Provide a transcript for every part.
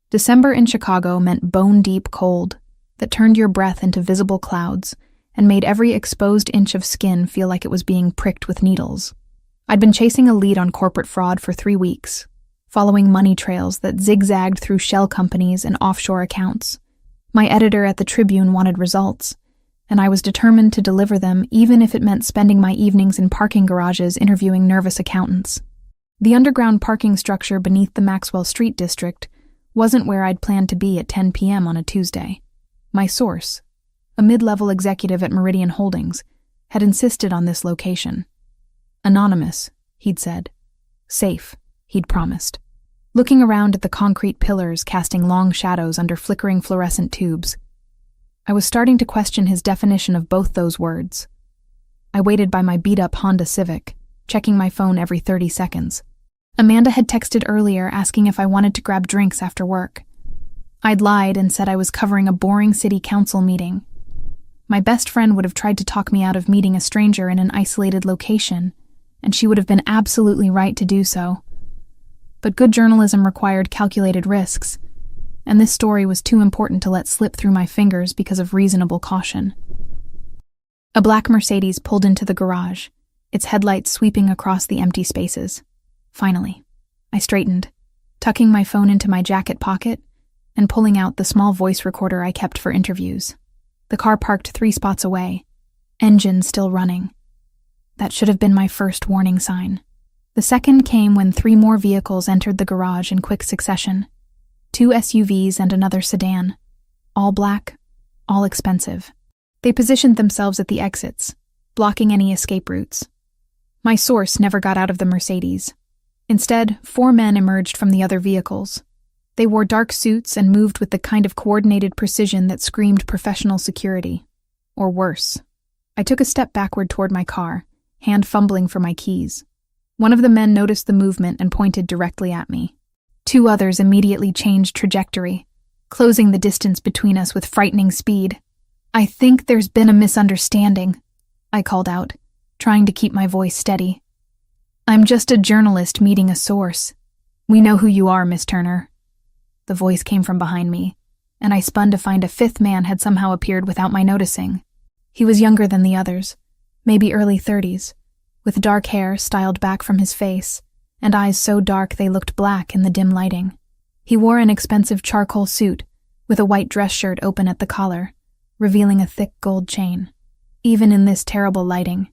December in Chicago meant bone-deep cold that turned your breath into visible clouds and made every exposed inch of skin feel like it was being pricked with needles. I'd been chasing a lead on corporate fraud for 3 weeks, following money trails that zigzagged through shell companies and offshore accounts. My editor at the Tribune wanted results, and I was determined to deliver them even if it meant spending my evenings in parking garages interviewing nervous accountants. The underground parking structure beneath the Maxwell Street district wasn't where I'd planned to be at 10 p.m. on a Tuesday. My source, a mid-level executive at Meridian Holdings, had insisted on this location. Anonymous, he'd said. Safe, he'd promised. Looking around at the concrete pillars casting long shadows under flickering fluorescent tubes, I was starting to question his definition of both those words. I waited by my beat-up Honda Civic, checking my phone every 30 seconds. Amanda had texted earlier asking if I wanted to grab drinks after work. I'd lied and said I was covering a boring city council meeting. My best friend would have tried to talk me out of meeting a stranger in an isolated location, and she would have been absolutely right to do so. But good journalism required calculated risks, and this story was too important to let slip through my fingers because of reasonable caution. A black Mercedes pulled into the garage, its headlights sweeping across the empty spaces. Finally, I straightened, tucking my phone into my jacket pocket and pulling out the small voice recorder I kept for interviews. The car parked 3 spots away, engine still running. That should have been my first warning sign. The second came when 3 more vehicles entered the garage in quick succession. 2 SUVs and another sedan. All black, all expensive. They positioned themselves at the exits, blocking any escape routes. My source never got out of the Mercedes. Instead, 4 men emerged from the other vehicles. They wore dark suits and moved with the kind of coordinated precision that screamed professional security. Or worse. I took a step backward toward my car, hand fumbling for my keys. One of the men noticed the movement and pointed directly at me. 2 others immediately changed trajectory, closing the distance between us with frightening speed. "I think there's been a misunderstanding," I called out, trying to keep my voice steady. "I'm just a journalist meeting a source. We know who you are, Miss Turner." The voice came from behind me, and I spun to find a 5th man had somehow appeared without my noticing. He was younger than the others, maybe early 30s, with dark hair styled back from his face, and eyes so dark they looked black in the dim lighting. He wore an expensive charcoal suit, with a white dress shirt open at the collar, revealing a thick gold chain. Even in this terrible lighting,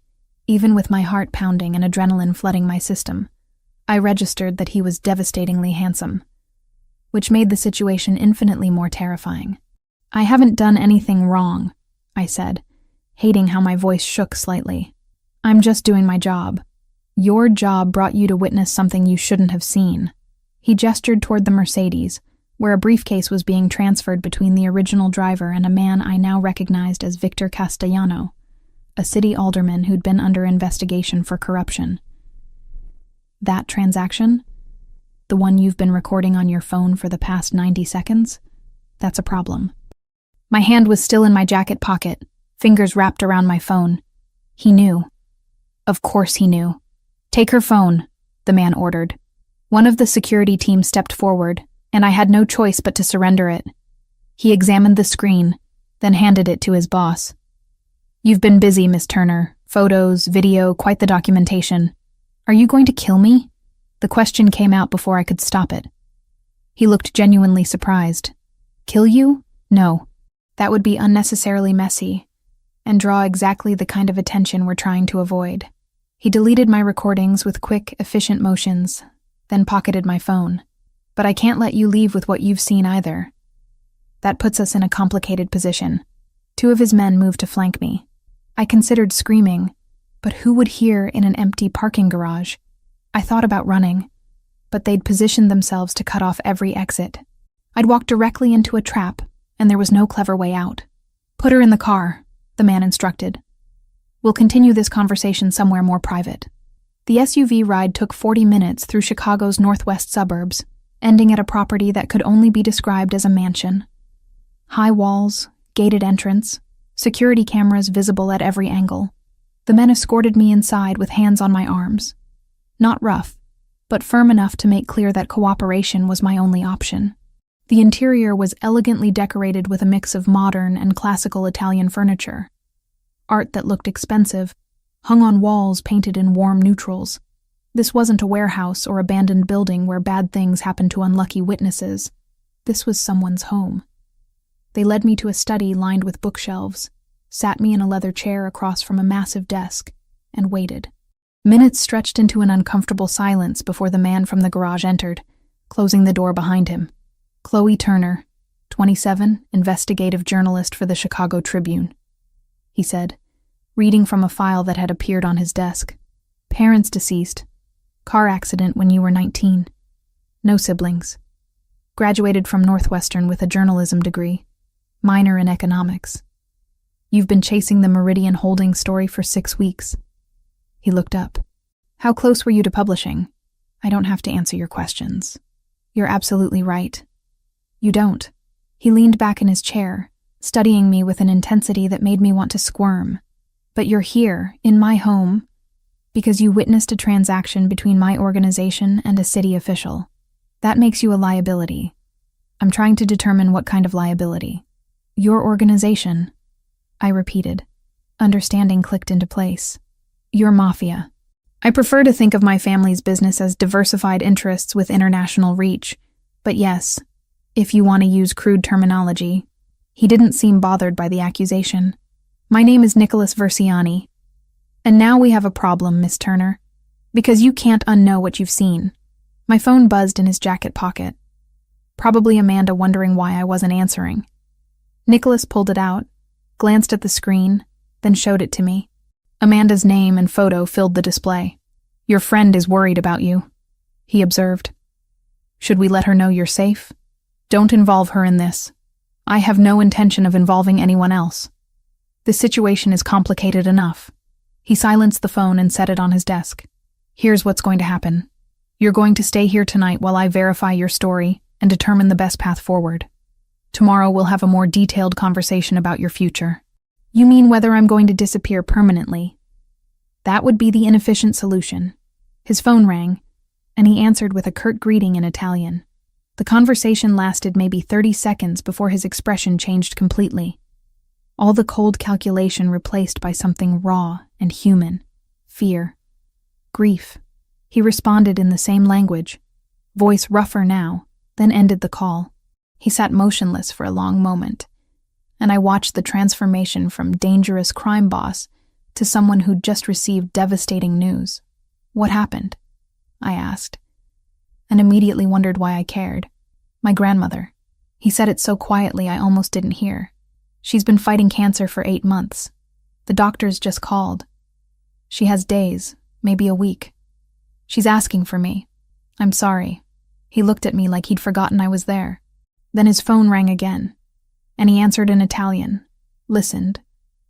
even with my heart pounding and adrenaline flooding my system, I registered that he was devastatingly handsome, which made the situation infinitely more terrifying. "I haven't done anything wrong," I said, hating how my voice shook slightly. "I'm just doing my job. Your job brought you to witness something you shouldn't have seen." He gestured toward the Mercedes, where a briefcase was being transferred between the original driver and a man I now recognized as Victor Castellano, a city alderman who'd been under investigation for corruption. "That transaction? The one you've been recording on your phone for the past 90 seconds? That's a problem." My hand was still in my jacket pocket, fingers wrapped around my phone. He knew. Of course he knew. "Take her phone," the man ordered. One of the security team stepped forward, and I had no choice but to surrender it. He examined the screen, then handed it to his boss. "You've been busy, Miss Turner. Photos, video, quite the documentation. Are you going to kill me?" The question came out before I could stop it. He looked genuinely surprised. "Kill you? No. That would be unnecessarily messy, and draw exactly the kind of attention we're trying to avoid." He deleted my recordings with quick, efficient motions, then pocketed my phone. "But I can't let you leave with what you've seen either." That puts us in a complicated position. 2 of his men moved to flank me. I considered screaming, but who would hear in an empty parking garage? I thought about running, but they'd positioned themselves to cut off every exit. I'd walked directly into a trap, and there was no clever way out. "Put her in the car," the man instructed. "We'll continue this conversation somewhere more private." The SUV ride took 40 minutes through Chicago's northwest suburbs, ending at a property that could only be described as a mansion. High walls, gated entrance, security cameras visible at every angle. The men escorted me inside with hands on my arms. Not rough, but firm enough to make clear that cooperation was my only option. The interior was elegantly decorated with a mix of modern and classical Italian furniture. Art that looked expensive, hung on walls painted in warm neutrals. This wasn't a warehouse or abandoned building where bad things happened to unlucky witnesses. This was someone's home. They led me to a study lined with bookshelves, sat me in a leather chair across from a massive desk, and waited. Minutes stretched into an uncomfortable silence before the man from the garage entered, closing the door behind him. Chloe Turner, 27, investigative journalist for the Chicago Tribune, he said, reading from a file that had appeared on his desk. Parents deceased. Car accident when you were 19. No siblings. Graduated from Northwestern with a journalism degree. Minor in economics. You've been chasing the Meridian Holdings story for 6 weeks. He looked up. How close were you to publishing? I don't have to answer your questions. You're absolutely right. You don't. He leaned back in his chair, studying me with an intensity that made me want to squirm. But you're here, in my home, because you witnessed a transaction between my organization and a city official. That makes you a liability. I'm trying to determine what kind of liability. Your organization, I repeated. Understanding clicked into place. Your Mafia. I prefer to think of my family's business as diversified interests with international reach, but yes, if you want to use crude terminology. He didn't seem bothered by the accusation. My name is Nicholas Versiani. And now we have a problem, Miss Turner, because you can't unknow what you've seen. My phone buzzed in his jacket pocket. Probably Amanda wondering why I wasn't answering. Nicholas pulled it out, glanced at the screen, then showed it to me. Amanda's name and photo filled the display. Your friend is worried about you, he observed. Should we let her know you're safe? Don't involve her in this. I have no intention of involving anyone else. This situation is complicated enough. He silenced the phone and set it on his desk. Here's what's going to happen. You're going to stay here tonight while I verify your story and determine the best path forward. Tomorrow we'll have a more detailed conversation about your future. You mean whether I'm going to disappear permanently? That would be the inefficient solution. His phone rang, and he answered with a curt greeting in Italian. The conversation lasted maybe 30 seconds before his expression changed completely. All the cold calculation replaced by something raw and human. Fear. Grief. He responded in the same language, voice rougher now, then ended the call. He sat motionless for a long moment, and I watched the transformation from dangerous crime boss to someone who'd just received devastating news. What happened? I asked, and immediately wondered why I cared. My grandmother. He said it so quietly I almost didn't hear. She's been fighting cancer for 8 months. The doctors just called. She has days, maybe a week. She's asking for me. I'm sorry. He looked at me like he'd forgotten I was there. Then his phone rang again, and he answered in Italian, listened,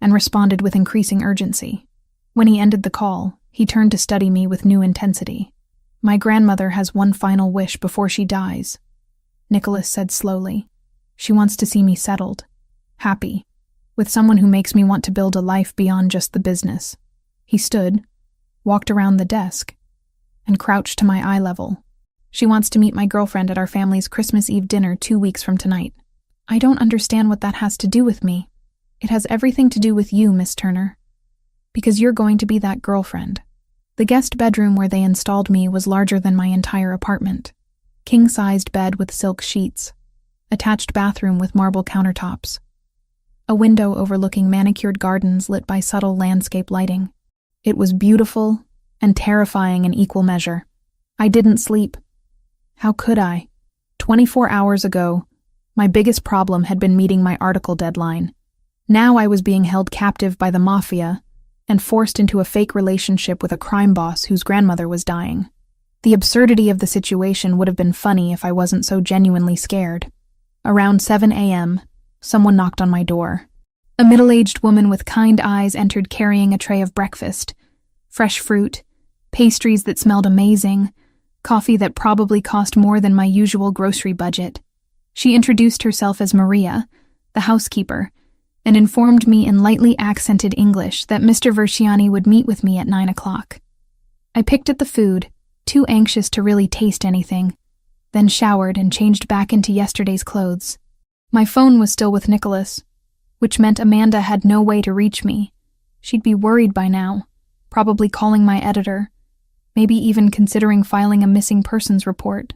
and responded with increasing urgency. When he ended the call, he turned to study me with new intensity. My grandmother has one final wish before she dies, Nicholas said slowly. She wants to see me settled, happy, with someone who makes me want to build a life beyond just the business. He stood, walked around the desk, and crouched to my eye level. She wants to meet my girlfriend at our family's Christmas Eve dinner 2 weeks from tonight. I don't understand what that has to do with me. It has everything to do with you, Miss Turner. Because you're going to be that girlfriend. The guest bedroom where they installed me was larger than my entire apartment. King-sized bed with silk sheets. Attached bathroom with marble countertops. A window overlooking manicured gardens lit by subtle landscape lighting. It was beautiful and terrifying in equal measure. I didn't sleep. How could I? 24 hours ago, my biggest problem had been meeting my article deadline. Now I was being held captive by the Mafia and forced into a fake relationship with a crime boss whose grandmother was dying. The absurdity of the situation would have been funny if I wasn't so genuinely scared. Around 7 a.m., someone knocked on my door. A middle-aged woman with kind eyes entered carrying a tray of breakfast. Fresh fruit, pastries that smelled amazing, coffee that probably cost more than my usual grocery budget. She introduced herself as Maria, the housekeeper, and informed me in lightly accented English that Mr. Versiani would meet with me at 9 o'clock. I picked at the food, too anxious to really taste anything, then showered and changed back into yesterday's clothes. My phone was still with Nicholas, which meant Amanda had no way to reach me. She'd be worried by now, probably calling my editor, maybe even considering filing a missing persons report.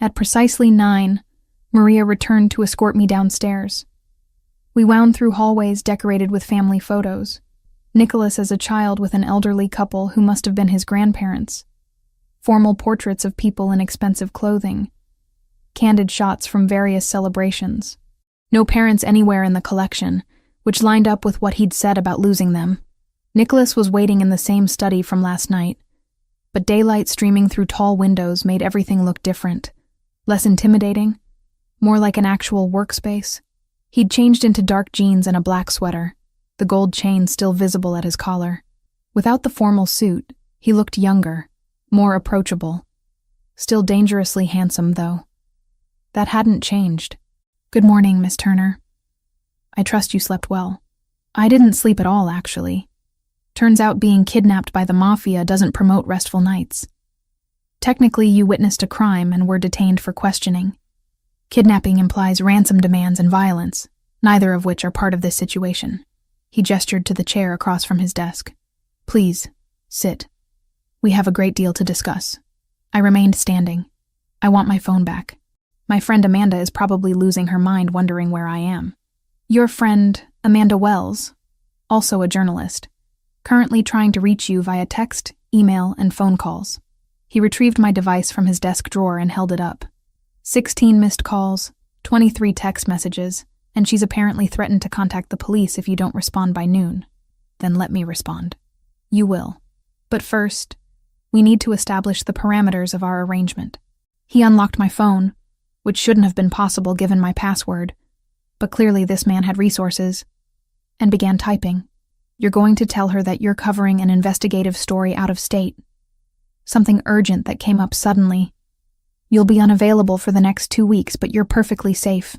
At precisely 9, Maria returned to escort me downstairs. We wound through hallways decorated with family photos. Nicholas as a child with an elderly couple who must have been his grandparents. Formal portraits of people in expensive clothing. Candid shots from various celebrations. No parents anywhere in the collection, which lined up with what he'd said about losing them. Nicholas was waiting in the same study from last night, but daylight streaming through tall windows made everything look different. Less intimidating, more like an actual workspace. He'd changed into dark jeans and a black sweater, the gold chain still visible at his collar. Without the formal suit, he looked younger, more approachable. Still dangerously handsome, though. That hadn't changed. "Good morning, Miss Turner. I trust you slept well." "I didn't sleep at all, actually. Turns out being kidnapped by the Mafia doesn't promote restful nights. Technically, you witnessed a crime and were detained for questioning. Kidnapping implies ransom demands and violence, neither of which are part of this situation." He gestured to the chair across from his desk. "Please, sit. We have a great deal to discuss." I remained standing. "I want my phone back. My friend Amanda is probably losing her mind wondering where I am." "Your friend, Amanda Wells, also a journalist, currently trying to reach you via text, email, and phone calls." He retrieved my device from his desk drawer and held it up. 16 missed calls, 23 text messages, and she's apparently threatened to contact the police if you don't respond by noon. Then let me respond. You will. But first, we need to establish the parameters of our arrangement. He unlocked my phone, which shouldn't have been possible given my password, but clearly this man had resources, and began typing. "You're going to tell her that you're covering an investigative story out of state. Something urgent that came up suddenly. You'll be unavailable for the next 2 weeks, but you're perfectly safe.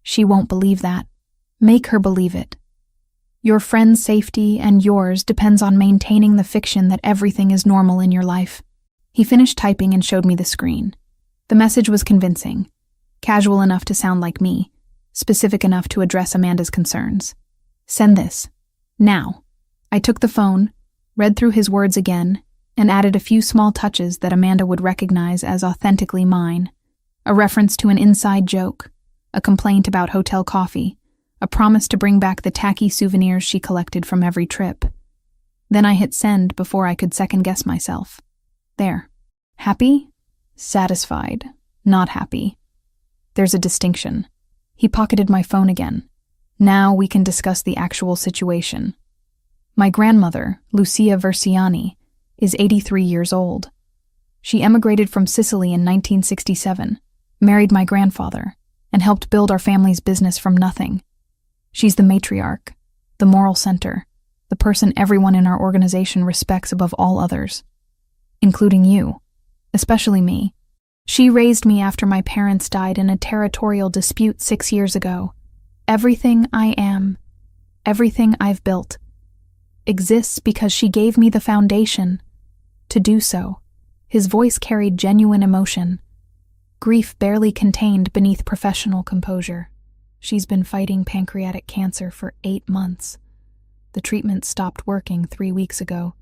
She won't believe that. Make her believe it. Your friend's safety and yours depends on maintaining the fiction that everything is normal in your life." He finished typing and showed me the screen. The message was convincing, casual enough to sound like me, specific enough to address Amanda's concerns. "Send this. Now." I took the phone, read through his words again, and added a few small touches that Amanda would recognize as authentically mine. A reference to an inside joke, a complaint about hotel coffee, a promise to bring back the tacky souvenirs she collected from every trip. Then I hit send before I could second-guess myself. There. Happy? Satisfied. Not happy. There's a distinction. He pocketed my phone again. Now we can discuss the actual situation. My grandmother, Lucia Versiani, is 83 years old. She emigrated from Sicily in 1967, married my grandfather, and helped build our family's business from nothing. She's the matriarch, the moral center, the person everyone in our organization respects above all others, including you, especially me. She raised me after my parents died in a territorial dispute 6 years ago. Everything I am, everything I've built, exists because she gave me the foundation to do so. His voice carried genuine emotion, grief barely contained beneath professional composure. She's been fighting pancreatic cancer for 8 months. The treatment stopped working 3 weeks ago.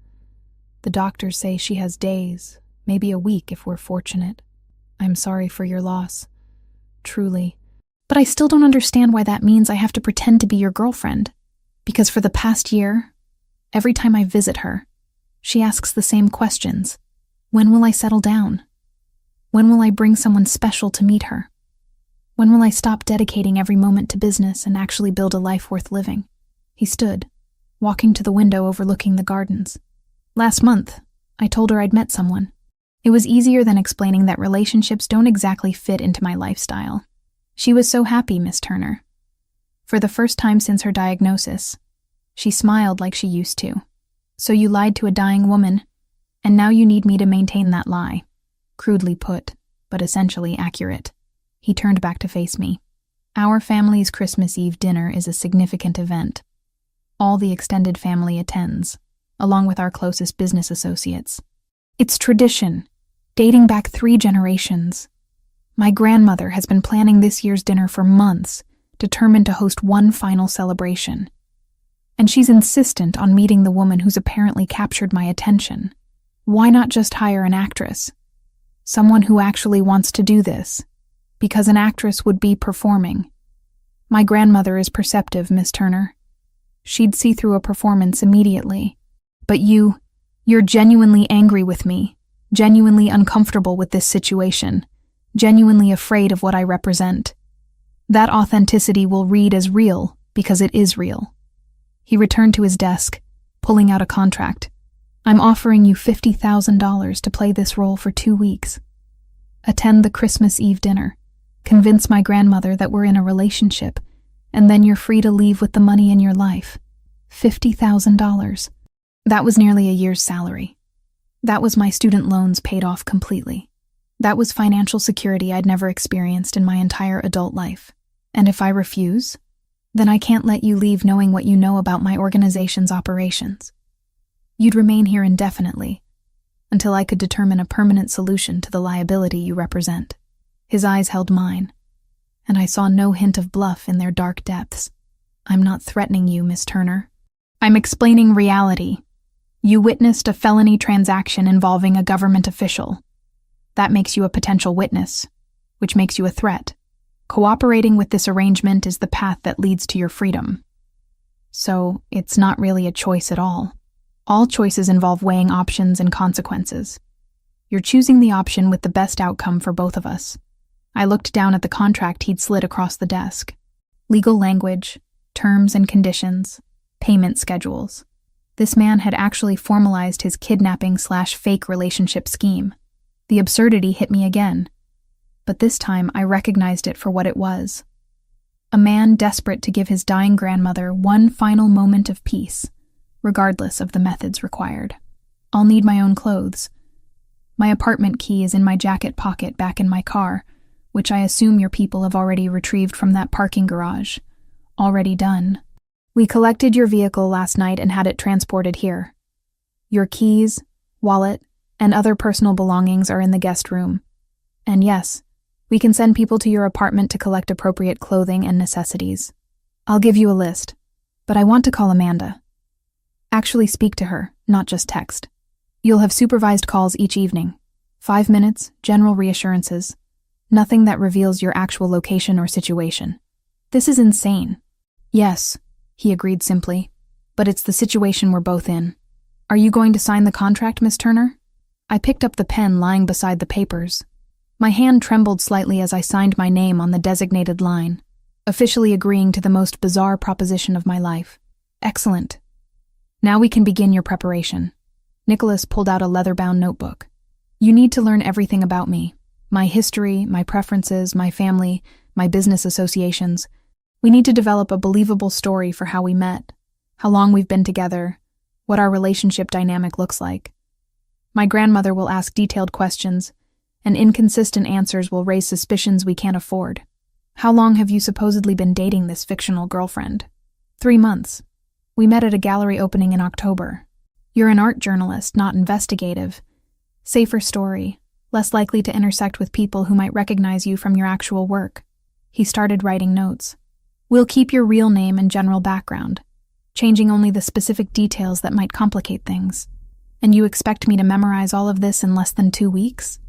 The doctors say she has days, maybe a week if we're fortunate. I'm sorry for your loss, truly. But I still don't understand why that means I have to pretend to be your girlfriend. Because for the past year, every time I visit her, she asks the same questions. When will I settle down? When will I bring someone special to meet her? When will I stop dedicating every moment to business and actually build a life worth living? He stood, walking to the window overlooking the gardens. Last month, I told her I'd met someone. It was easier than explaining that relationships don't exactly fit into my lifestyle. She was so happy, Miss Turner. For the first time since her diagnosis, she smiled like she used to. So you lied to a dying woman, and now you need me to maintain that lie. Crudely put, but essentially accurate. He turned back to face me. Our family's Christmas Eve dinner is a significant event. All the extended family attends, along with our closest business associates. It's tradition, dating back 3 generations. My grandmother has been planning this year's dinner for months, determined to host one final celebration. And she's insistent on meeting the woman who's apparently captured my attention. Why not just hire an actress? Someone who actually wants to do this, because an actress would be performing. My grandmother is perceptive, Miss Turner. She'd see through a performance immediately. But you're genuinely angry with me, genuinely uncomfortable with this situation, genuinely afraid of what I represent. That authenticity will read as real because it is real. He returned to his desk, pulling out a contract. I'm offering you $50,000 to play this role for 2 weeks. Attend the Christmas Eve dinner. Convince my grandmother that we're in a relationship, and then you're free to leave with the money in your life. $50,000. That was nearly a year's salary. That was my student loans paid off completely. That was financial security I'd never experienced in my entire adult life. And if I refuse, then I can't let you leave knowing what you know about my organization's operations. You'd remain here indefinitely, until I could determine a permanent solution to the liability you represent. His eyes held mine, and I saw no hint of bluff in their dark depths. I'm not threatening you, Miss Turner. I'm explaining reality. You witnessed a felony transaction involving a government official. That makes you a potential witness, which makes you a threat. Cooperating with this arrangement is the path that leads to your freedom. So, it's not really a choice at all. All choices involve weighing options and consequences. You're choosing the option with the best outcome for both of us. I looked down at the contract he'd slid across the desk. Legal language, terms and conditions, payment schedules. This man had actually formalized his kidnapping/fake relationship scheme. The absurdity hit me again. But this time I recognized it for what it was. A man desperate to give his dying grandmother one final moment of peace, regardless of the methods required. I'll need my own clothes. My apartment key is in my jacket pocket back in my car, which I assume your people have already retrieved from that parking garage. Already done. We collected your vehicle last night and had it transported here. Your keys, wallet, and other personal belongings are in the guest room. And yes, we can send people to your apartment to collect appropriate clothing and necessities. I'll give you a list, but I want to call Amanda. Actually speak to her, not just text. You'll have supervised calls each evening. 5 minutes, general reassurances. Nothing that reveals your actual location or situation. This is insane. Yes, he agreed simply, but it's the situation we're both in. Are you going to sign the contract, Miss Turner? I picked up the pen lying beside the papers. My hand trembled slightly as I signed my name on the designated line, officially agreeing to the most bizarre proposition of my life. Excellent. Now we can begin your preparation. Nicholas pulled out a leather-bound notebook. You need to learn everything about me. My history, my preferences, my family, my business associations. We need to develop a believable story for how we met, how long we've been together, what our relationship dynamic looks like. My grandmother will ask detailed questions, and inconsistent answers will raise suspicions we can't afford. How long have you supposedly been dating this fictional girlfriend? 3 months. We met at a gallery opening in October. You're an art journalist, not investigative. Safer story, less likely to intersect with people who might recognize you from your actual work. He started writing notes. We'll keep your real name and general background, changing only the specific details that might complicate things. And you expect me to memorize all of this in less than 2 weeks?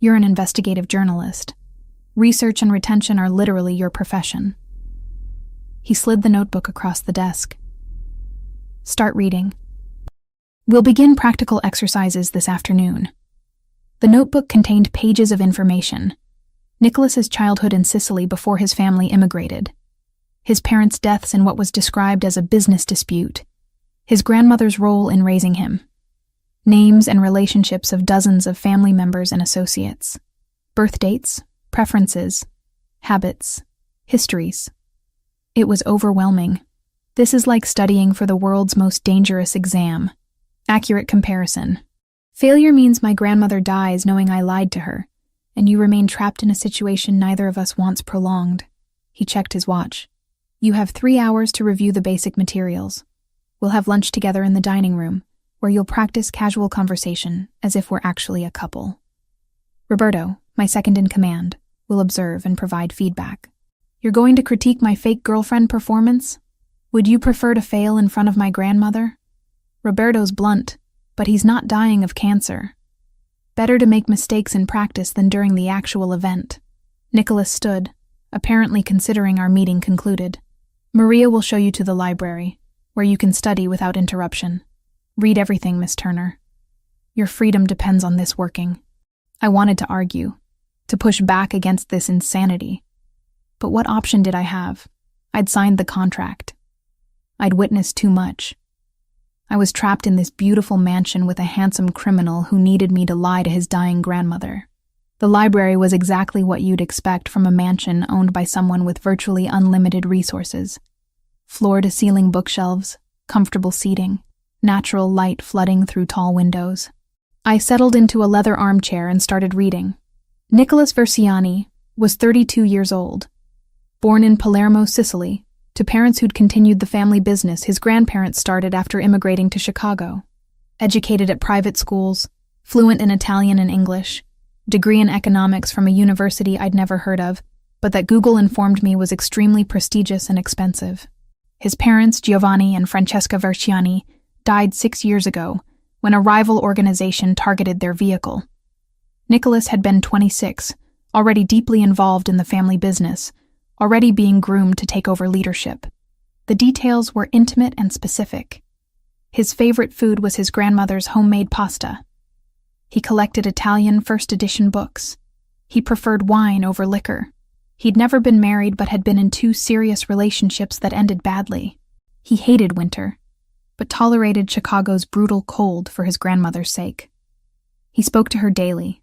You're an investigative journalist. Research and retention are literally your profession. He slid the notebook across the desk. Start reading. We'll begin practical exercises this afternoon. The notebook contained pages of information. Nicholas's childhood in Sicily before his family immigrated. His parents' deaths in what was described as a business dispute. His grandmother's role in raising him. Names and relationships of dozens of family members and associates. Birth dates, preferences, habits, histories. It was overwhelming. This is like studying for the world's most dangerous exam. Accurate comparison. Failure means my grandmother dies knowing I lied to her, and you remain trapped in a situation neither of us wants prolonged. He checked his watch. You have 3 hours to review the basic materials. We'll have lunch together in the dining room, where you'll practice casual conversation as if we're actually a couple. Roberto, my second in command, will observe and provide feedback. You're going to critique my fake girlfriend performance? Would you prefer to fail in front of my grandmother? Roberto's blunt, but he's not dying of cancer. Better to make mistakes in practice than during the actual event. Nicholas stood, apparently considering our meeting concluded. Maria will show you to the library, where you can study without interruption. Read everything, Miss Turner. Your freedom depends on this working. I wanted to argue, to push back against this insanity. But what option did I have? I'd signed the contract. I'd witnessed too much. I was trapped in this beautiful mansion with a handsome criminal who needed me to lie to his dying grandmother. The library was exactly what you'd expect from a mansion owned by someone with virtually unlimited resources. Floor-to-ceiling bookshelves, comfortable seating, natural light flooding through tall windows. I settled into a leather armchair and started reading. Nicholas Versiani was 32 years old. Born in Palermo, Sicily, to parents who'd continued the family business his grandparents started after immigrating to Chicago. Educated at private schools, fluent in Italian and English, degree in economics from a university I'd never heard of, but that Google informed me was extremely prestigious and expensive. His parents, Giovanni and Francesca Versiani, died 6 years ago when a rival organization targeted their vehicle. Nicholas had been 26, already deeply involved in the family business, already being groomed to take over leadership. The details were intimate and specific. His favorite food was his grandmother's homemade pasta. He collected Italian first edition books. He preferred wine over liquor. He'd never been married but had been in 2 serious relationships that ended badly. He hated winter, but tolerated Chicago's brutal cold for his grandmother's sake. He spoke to her daily,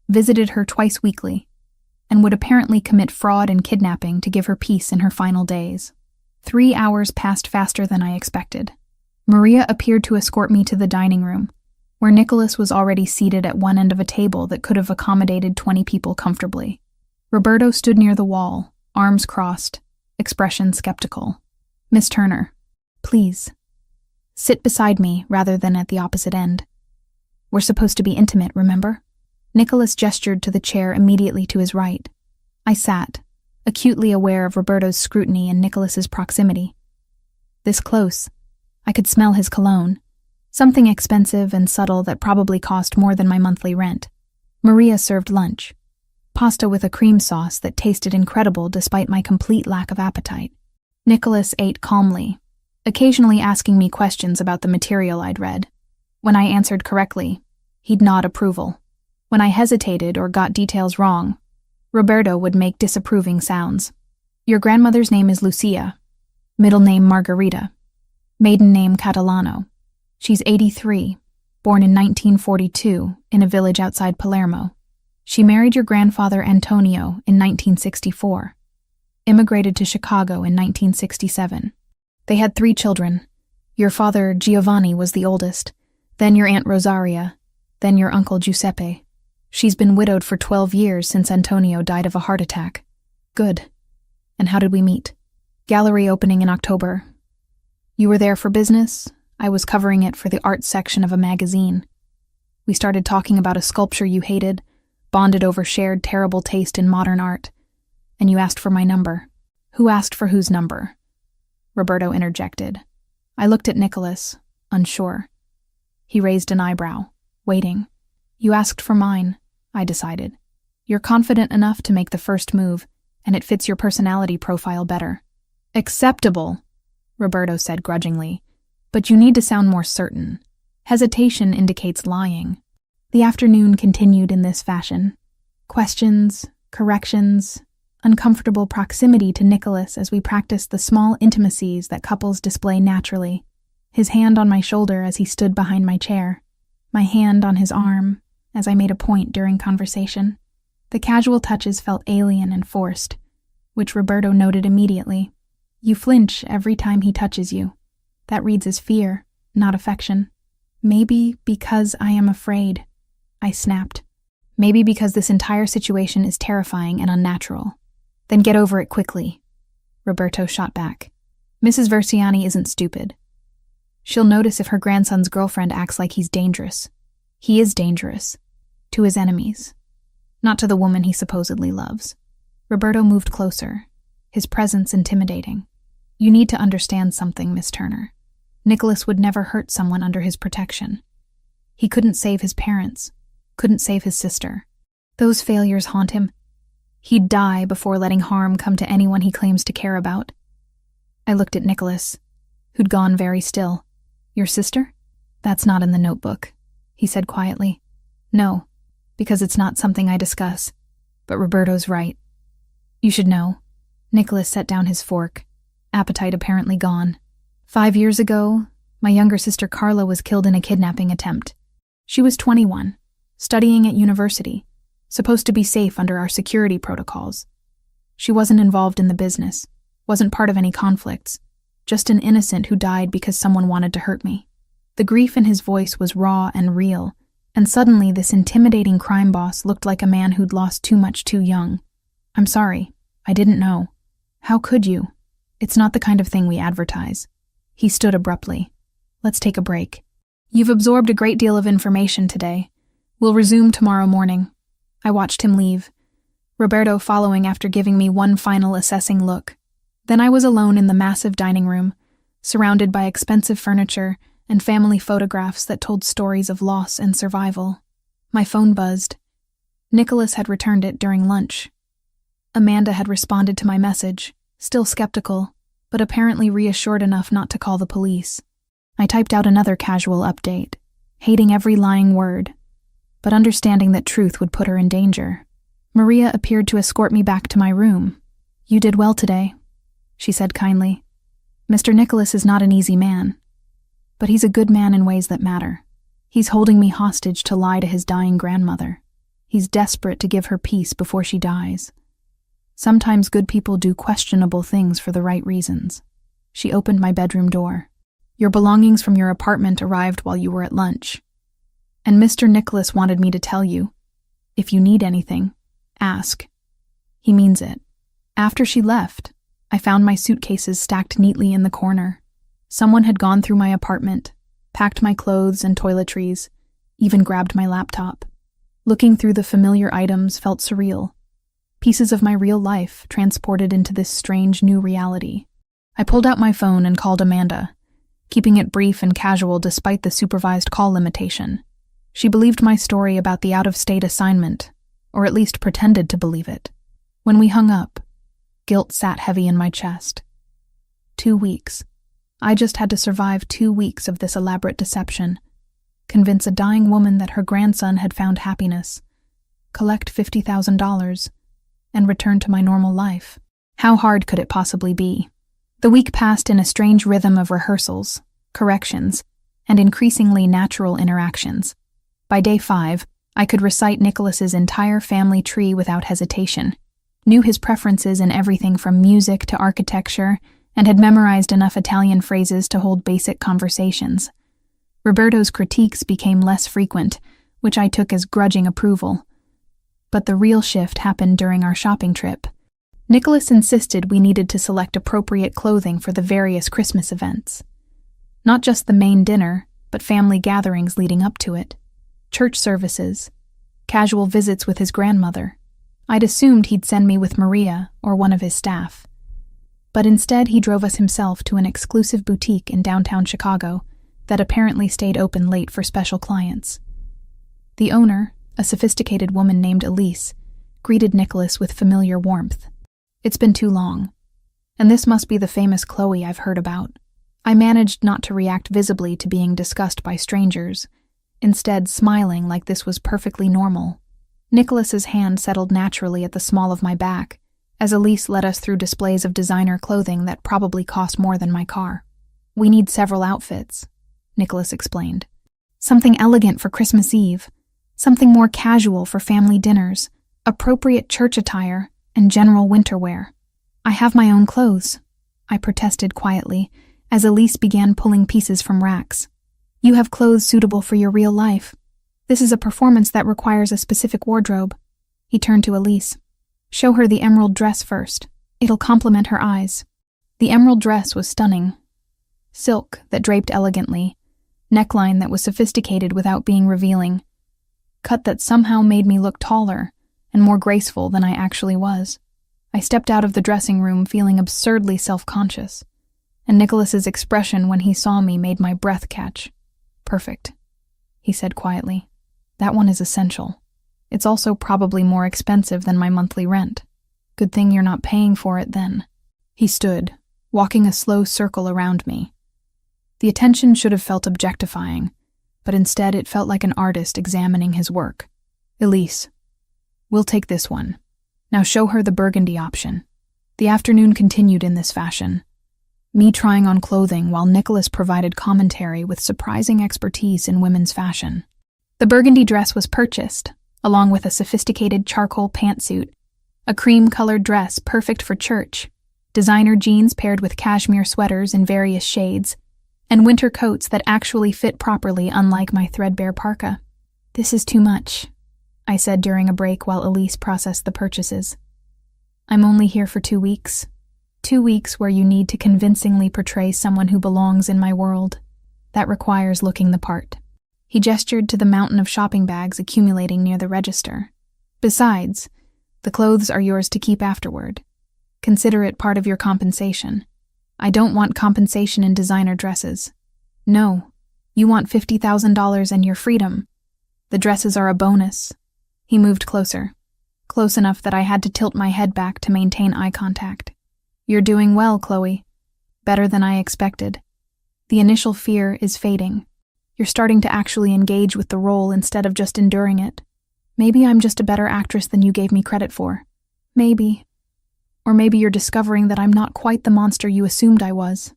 visited her twice weekly, and would apparently commit fraud and kidnapping to give her peace in her final days. 3 hours passed faster than I expected. Maria appeared to escort me to the dining room, where Nicholas was already seated at one end of a table that could have accommodated 20 people comfortably. Roberto stood near the wall, arms crossed, expression skeptical. Miss Turner, please, sit beside me rather than at the opposite end. We're supposed to be intimate, remember? Nicholas gestured to the chair immediately to his right. I sat, acutely aware of Roberto's scrutiny and Nicholas's proximity. This close, I could smell his cologne, something expensive and subtle that probably cost more than my monthly rent. Maria served lunch, pasta with a cream sauce that tasted incredible despite my complete lack of appetite. Nicholas ate calmly, occasionally asking me questions about the material I'd read. When I answered correctly, he'd nod approval. When I hesitated or got details wrong, Roberto would make disapproving sounds. Your grandmother's name is Lucia, middle name Margarita, maiden name Catalano. She's 83, born in 1942 in a village outside Palermo. She married your grandfather Antonio in 1964, immigrated to Chicago in 1967. They had 3 children. Your father Giovanni was the oldest, then your Aunt Rosaria, then your uncle Giuseppe. She's been widowed for 12 years since Antonio died of a heart attack. Good. And how did we meet? Gallery opening in October. You were there for business. I was covering it for the art section of a magazine. We started talking about a sculpture you hated, bonded over shared terrible taste in modern art, and you asked for my number. Who asked for whose number? Roberto interjected. I looked at Nicholas, unsure. He raised an eyebrow, waiting. You asked for mine, I decided. You're confident enough to make the first move, and it fits your personality profile better. Acceptable, Roberto said grudgingly, but you need to sound more certain. Hesitation indicates lying. The afternoon continued in this fashion. Questions, corrections, uncomfortable proximity to Nicholas as we practiced the small intimacies that couples display naturally. His hand on my shoulder as he stood behind my chair. My hand on his arm as I made a point during conversation. The casual touches felt alien and forced, which Roberto noted immediately. You flinch every time he touches you. That reads as fear, not affection. Maybe because I am afraid, I snapped. Maybe because this entire situation is terrifying and unnatural. Then get over it quickly, Roberto shot back. Mrs. Versiani isn't stupid. She'll notice if her grandson's girlfriend acts like he's dangerous. He is dangerous. To his enemies. not to the woman he supposedly loves. Roberto moved closer, his presence intimidating. You need to understand something, Miss Turner. Nicholas would never hurt someone under his protection. He couldn't save his parents, couldn't save his sister. Those failures haunt him. He'd die before letting harm come to anyone he claims to care about. I looked at Nicholas, who'd gone very still. Your sister? That's not in the notebook, he said quietly. No, because it's not something I discuss. But Roberto's right. You should know. Nicholas set down his fork, appetite apparently gone. 5 years ago, my younger sister Carla was killed in a kidnapping attempt. She was 21, studying at university, supposed to be safe under our security protocols. She wasn't involved in the business, wasn't part of any conflicts, just an innocent who died because someone wanted to hurt me. The grief in his voice was raw and real, and suddenly this intimidating crime boss looked like a man who'd lost too much too young. I'm sorry, I didn't know. How could you? It's not the kind of thing we advertise. He stood abruptly. Let's take a break. You've absorbed a great deal of information today. We'll resume tomorrow morning. I watched him leave, Roberto following after giving me one final assessing look. Then I was alone in the massive dining room, surrounded by expensive furniture and family photographs that told stories of loss and survival. My phone buzzed. Nicholas had returned it during lunch. Amanda had responded to my message, still skeptical, but apparently reassured enough not to call the police. I typed out another casual update, hating every lying word, but understanding that truth would put her in danger. Maria appeared to escort me back to my room. You did well today, she said kindly. Mr. Nicholas is not an easy man, but he's a good man in ways that matter. He's holding me hostage to lie to his dying grandmother. He's desperate to give her peace before she dies. Sometimes good people do questionable things for the right reasons. She opened my bedroom door. Your belongings from your apartment arrived while you were at lunch. And Mr. Nicholas wanted me to tell you, if you need anything, ask. He means it. After she left, I found my suitcases stacked neatly in the corner. Someone had gone through my apartment, packed my clothes and toiletries, even grabbed my laptop. Looking through the familiar items felt surreal. Pieces of my real life transported into this strange new reality. I pulled out my phone and called Amanda, keeping it brief and casual despite the supervised call limitation. She believed my story about the out-of-state assignment, or at least pretended to believe it. When we hung up, guilt sat heavy in my chest. 2 weeks. I just had to survive 2 weeks of this elaborate deception, convince a dying woman that her grandson had found happiness, collect $50,000, and return to my normal life. How hard could it possibly be? The week passed in a strange rhythm of rehearsals, corrections, and increasingly natural interactions. By day 5, I could recite Nicholas's entire family tree without hesitation, knew his preferences in everything from music to architecture, and had memorized enough Italian phrases to hold basic conversations. Roberto's critiques became less frequent, which I took as grudging approval. But the real shift happened during our shopping trip. Nicholas insisted we needed to select appropriate clothing for the various Christmas events. Not just the main dinner, but family gatherings leading up to it. Church services, casual visits with his grandmother. I'd assumed he'd send me with Maria or one of his staff. But instead he drove us himself to an exclusive boutique in downtown Chicago that apparently stayed open late for special clients. The owner, a sophisticated woman named Elise, greeted Nicholas with familiar warmth. It's been too long. And this must be the famous Chloe I've heard about. I managed not to react visibly to being discussed by strangers, instead smiling like this was perfectly normal. Nicholas's hand settled naturally at the small of my back, as Elise led us through displays of designer clothing that probably cost more than my car. We need several outfits, Nicholas explained. Something elegant for Christmas Eve, something more casual for family dinners, appropriate church attire, and general winter wear. I have my own clothes, I protested quietly, as Elise began pulling pieces from racks. You have clothes suitable for your real life. This is a performance that requires a specific wardrobe. He turned to Elise. Show her the emerald dress first. It'll complement her eyes. The emerald dress was stunning. Silk that draped elegantly, neckline that was sophisticated without being revealing, cut that somehow made me look taller, and more graceful than I actually was. I stepped out of the dressing room feeling absurdly self-conscious, and Nicholas's expression when he saw me made my breath catch. "Perfect," he said quietly. "That one is essential. It's also probably more expensive than my monthly rent. Good thing you're not paying for it then." He stood, walking a slow circle around me. The attention should have felt objectifying, but instead it felt like an artist examining his work. "Elise, we'll take this one. Now show her the burgundy option." The afternoon continued in this fashion, me trying on clothing while Nicholas provided commentary with surprising expertise in women's fashion. The burgundy dress was purchased, along with a sophisticated charcoal pantsuit, a cream-colored dress perfect for church, designer jeans paired with cashmere sweaters in various shades, and winter coats that actually fit properly, unlike my threadbare parka. "This is too much," I said during a break while Elise processed the purchases. "I'm only here for 2 weeks. 2 weeks where you need to convincingly portray someone who belongs in my world. That requires looking the part." He gestured to the mountain of shopping bags accumulating near the register. "Besides, the clothes are yours to keep afterward. Consider it part of your compensation. I don't want compensation in designer dresses. No, you want $50,000 and your freedom. The dresses are a bonus." He moved closer, close enough that I had to tilt my head back to maintain eye contact. "You're doing well, Chloe. Better than I expected. The initial fear is fading. You're starting to actually engage with the role instead of just enduring it. Maybe I'm just a better actress than you gave me credit for. Maybe. Or maybe you're discovering that I'm not quite the monster you assumed I was."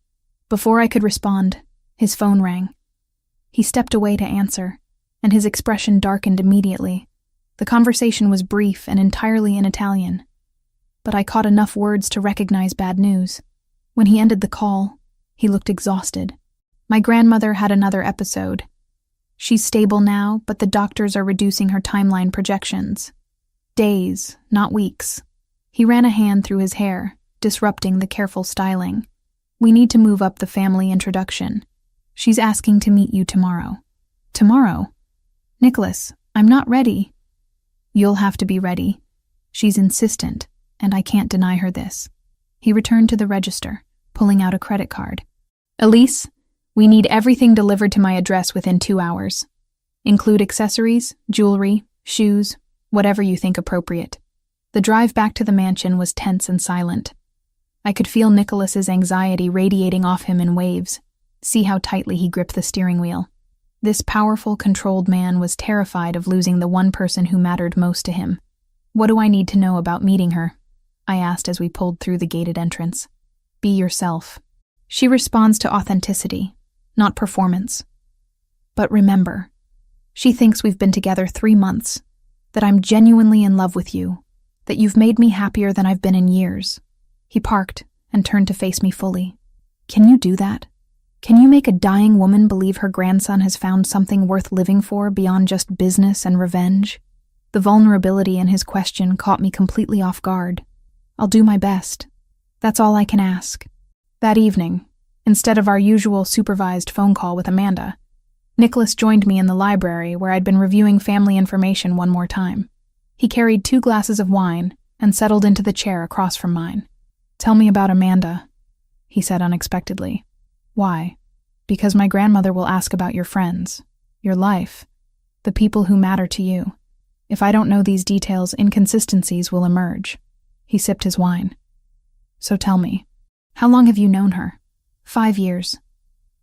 Before I could respond, his phone rang. He stepped away to answer, and his expression darkened immediately. The conversation was brief and entirely in Italian, but I caught enough words to recognize bad news. When he ended the call, he looked exhausted. "My grandmother had another episode. She's stable now, but the doctors are reducing her timeline projections. Days, not weeks." He ran a hand through his hair, disrupting the careful styling. "We need to move up the family introduction. She's asking to meet you tomorrow." "Tomorrow? Nicholas, I'm not ready." "You'll have to be ready. She's insistent, and I can't deny her this." He returned to the register, pulling out a credit card. "Elise, we need everything delivered to my address within 2 hours. Include accessories, jewelry, shoes, whatever you think appropriate." The drive back to the mansion was tense and silent. I could feel Nicholas's anxiety radiating off him in waves. See how tightly he gripped the steering wheel. This powerful, controlled man was terrified of losing the one person who mattered most to him. "What do I need to know about meeting her?" I asked as we pulled through the gated entrance. "Be yourself. She responds to authenticity, not performance. But remember, she thinks we've been together 3 months, that I'm genuinely in love with you, that you've made me happier than I've been in years." He parked and turned to face me fully. "Can you do that? Can you make a dying woman believe her grandson has found something worth living for beyond just business and revenge?" The vulnerability in his question caught me completely off guard. "I'll do my best. That's all I can ask." That evening, instead of our usual supervised phone call with Amanda, Nicholas joined me in the library where I'd been reviewing family information one more time. He carried 2 glasses of wine and settled into the chair across from mine. "Tell me about Amanda," he said unexpectedly. "Why?" "Because my grandmother will ask about your friends, your life, the people who matter to you. If I don't know these details, inconsistencies will emerge." He sipped his wine. "So tell me, how long have you known her?" 5 years.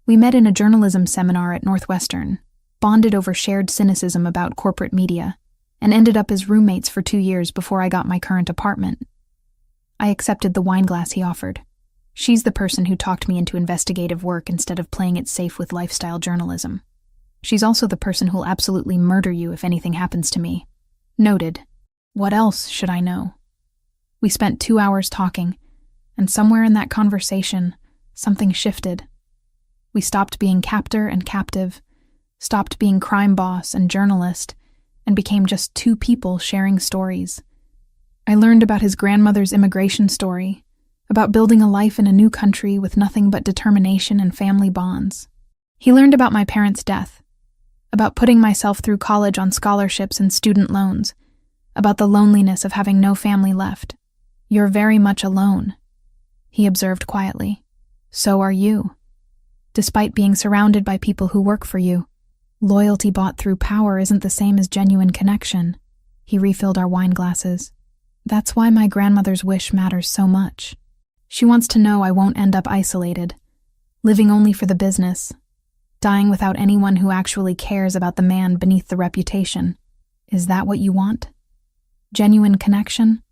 We met in a journalism seminar at Northwestern, bonded over shared cynicism about corporate media, and ended up as roommates for 2 years before I got my current apartment. I accepted the wine glass he offered. She's the person who talked me into investigative work instead of playing it safe with lifestyle journalism. She's also the person who'll absolutely murder you if anything happens to me. Noted. What else should I know? We spent 2 hours talking, and somewhere in that conversation, something shifted. We stopped being captor and captive, stopped being crime boss and journalist, and became just 2 people sharing stories. I learned about his grandmother's immigration story, about building a life in a new country with nothing but determination and family bonds. He learned about my parents' death, about putting myself through college on scholarships and student loans, about the loneliness of having no family left. You're very much alone, he observed quietly. So are you. Despite being surrounded by people who work for you, loyalty bought through power isn't the same as genuine connection. He refilled our wine glasses. That's why my grandmother's wish matters so much. She wants to know I won't end up isolated, living only for the business, dying without anyone who actually cares about the man beneath the reputation. Is that what you want? Genuine connection?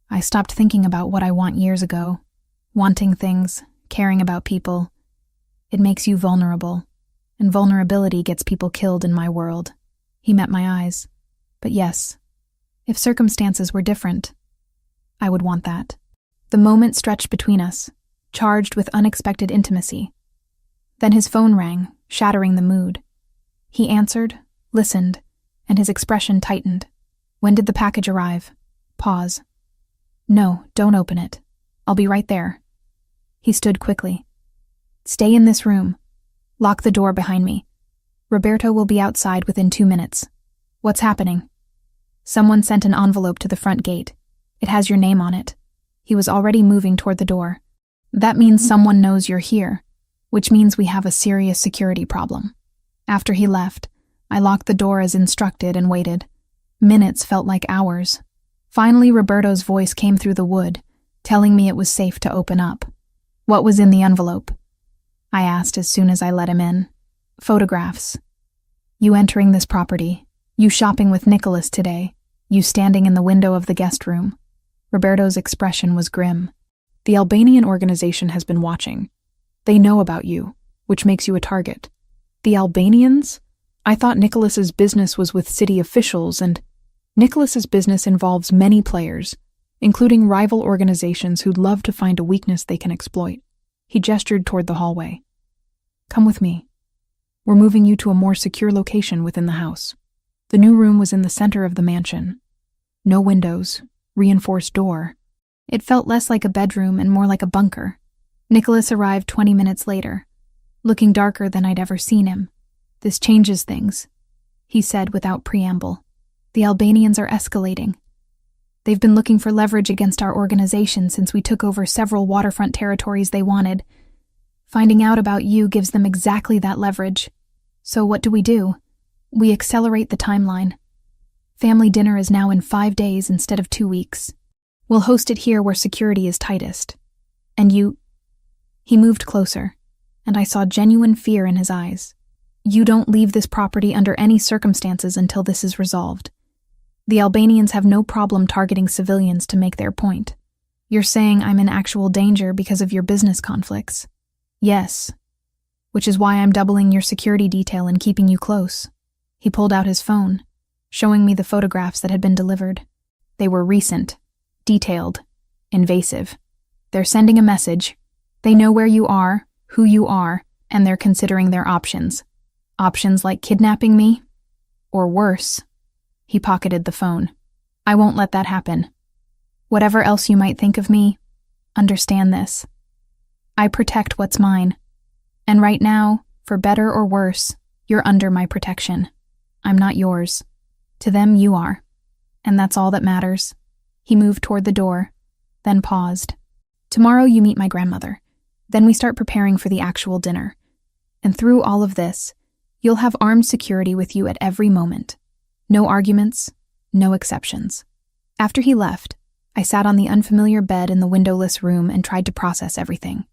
I stopped thinking about what I want years ago. Wanting things, caring about people. It makes you vulnerable, and vulnerability gets people killed in my world. He met my eyes. But yes, if circumstances were different, I would want that. The moment stretched between us, charged with unexpected intimacy. Then his phone rang, shattering the mood. He answered, listened, and his expression tightened. When did the package arrive? Pause. No, don't open it. I'll be right there. He stood quickly. Stay in this room. Lock the door behind me. Roberto will be outside within 2 minutes. What's happening? Someone sent an envelope to the front gate. It has your name on it. He was already moving toward the door. That means someone knows you're here, which means we have a serious security problem. After he left, I locked the door as instructed and waited. Minutes felt like hours. Finally, Roberto's voice came through the wood, telling me it was safe to open up. What was in the envelope? I asked as soon as I let him in. Photographs. You entering this property. You shopping with Nicholas today. You standing in the window of the guest room. Roberto's expression was grim. The Albanian organization has been watching. They know about you, which makes you a target. The Albanians? I thought Nicholas's business was with city officials, and Nicholas's business involves many players, including rival organizations who'd love to find a weakness they can exploit. He gestured toward the hallway. Come with me. We're moving you to a more secure location within the house. The new room was in the center of the mansion. No windows, reinforced door. It felt less like a bedroom and more like a bunker. Nicholas arrived 20 minutes later, looking darker than I'd ever seen him. This changes things, he said without preamble. The Albanians are escalating. They've been looking for leverage against our organization since we took over several waterfront territories they wanted. Finding out about you gives them exactly that leverage. So what do? We accelerate the timeline. Family dinner is now in 5 days instead of 2 weeks. We'll host it here where security is tightest. And you... He moved closer, and I saw genuine fear in his eyes. You don't leave this property under any circumstances until this is resolved. The Albanians have no problem targeting civilians to make their point. You're saying I'm in actual danger because of your business conflicts. Yes. Which is why I'm doubling your security detail and keeping you close. He pulled out his phone, showing me the photographs that had been delivered. They were recent, detailed, invasive. They're sending a message. They know where you are, who you are, and they're considering their options. Options like kidnapping me? Or worse. He pocketed the phone. I won't let that happen. Whatever else you might think of me, understand this. I protect what's mine. And right now, for better or worse, you're under my protection. I'm not yours. To them, you are. And that's all that matters. He moved toward the door, then paused. Tomorrow you meet my grandmother. Then we start preparing for the actual dinner. And through all of this, you'll have armed security with you at every moment. No arguments, no exceptions. After he left, I sat on the unfamiliar bed in the windowless room and tried to process everything.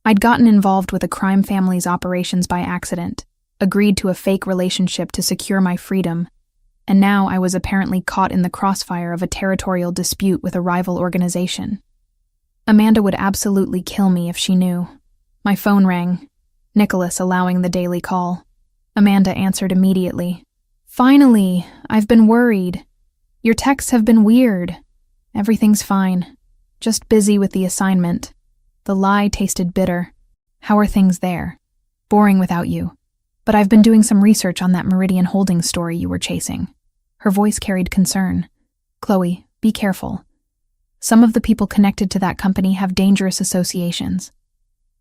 I'd gotten involved with a crime family's operations by accident, agreed to a fake relationship to secure my freedom, and now I was apparently caught in the crossfire of a territorial dispute with a rival organization. Amanda would absolutely kill me if she knew. My phone rang, Nicholas allowing the daily call. Amanda answered immediately. Finally, I've been worried. Your texts have been weird. Everything's fine. Just busy with the assignment. The lie tasted bitter. How are things there? Boring without you. But I've been doing some research on that Meridian Holdings story you were chasing. Her voice carried concern. Chloe, be careful. Some of the people connected to that company have dangerous associations.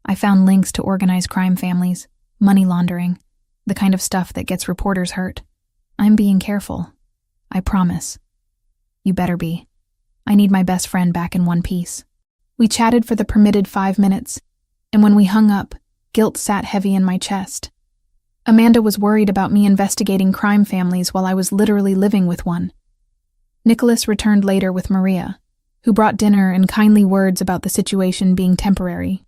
I found links to organized crime families, money laundering, the kind of stuff that gets reporters hurt. I'm being careful. I promise. You better be. I need my best friend back in one piece. We chatted for the permitted 5 minutes, and when we hung up, guilt sat heavy in my chest. Amanda was worried about me investigating crime families while I was literally living with one. Nicholas returned later with Maria, who brought dinner and kindly words about the situation being temporary.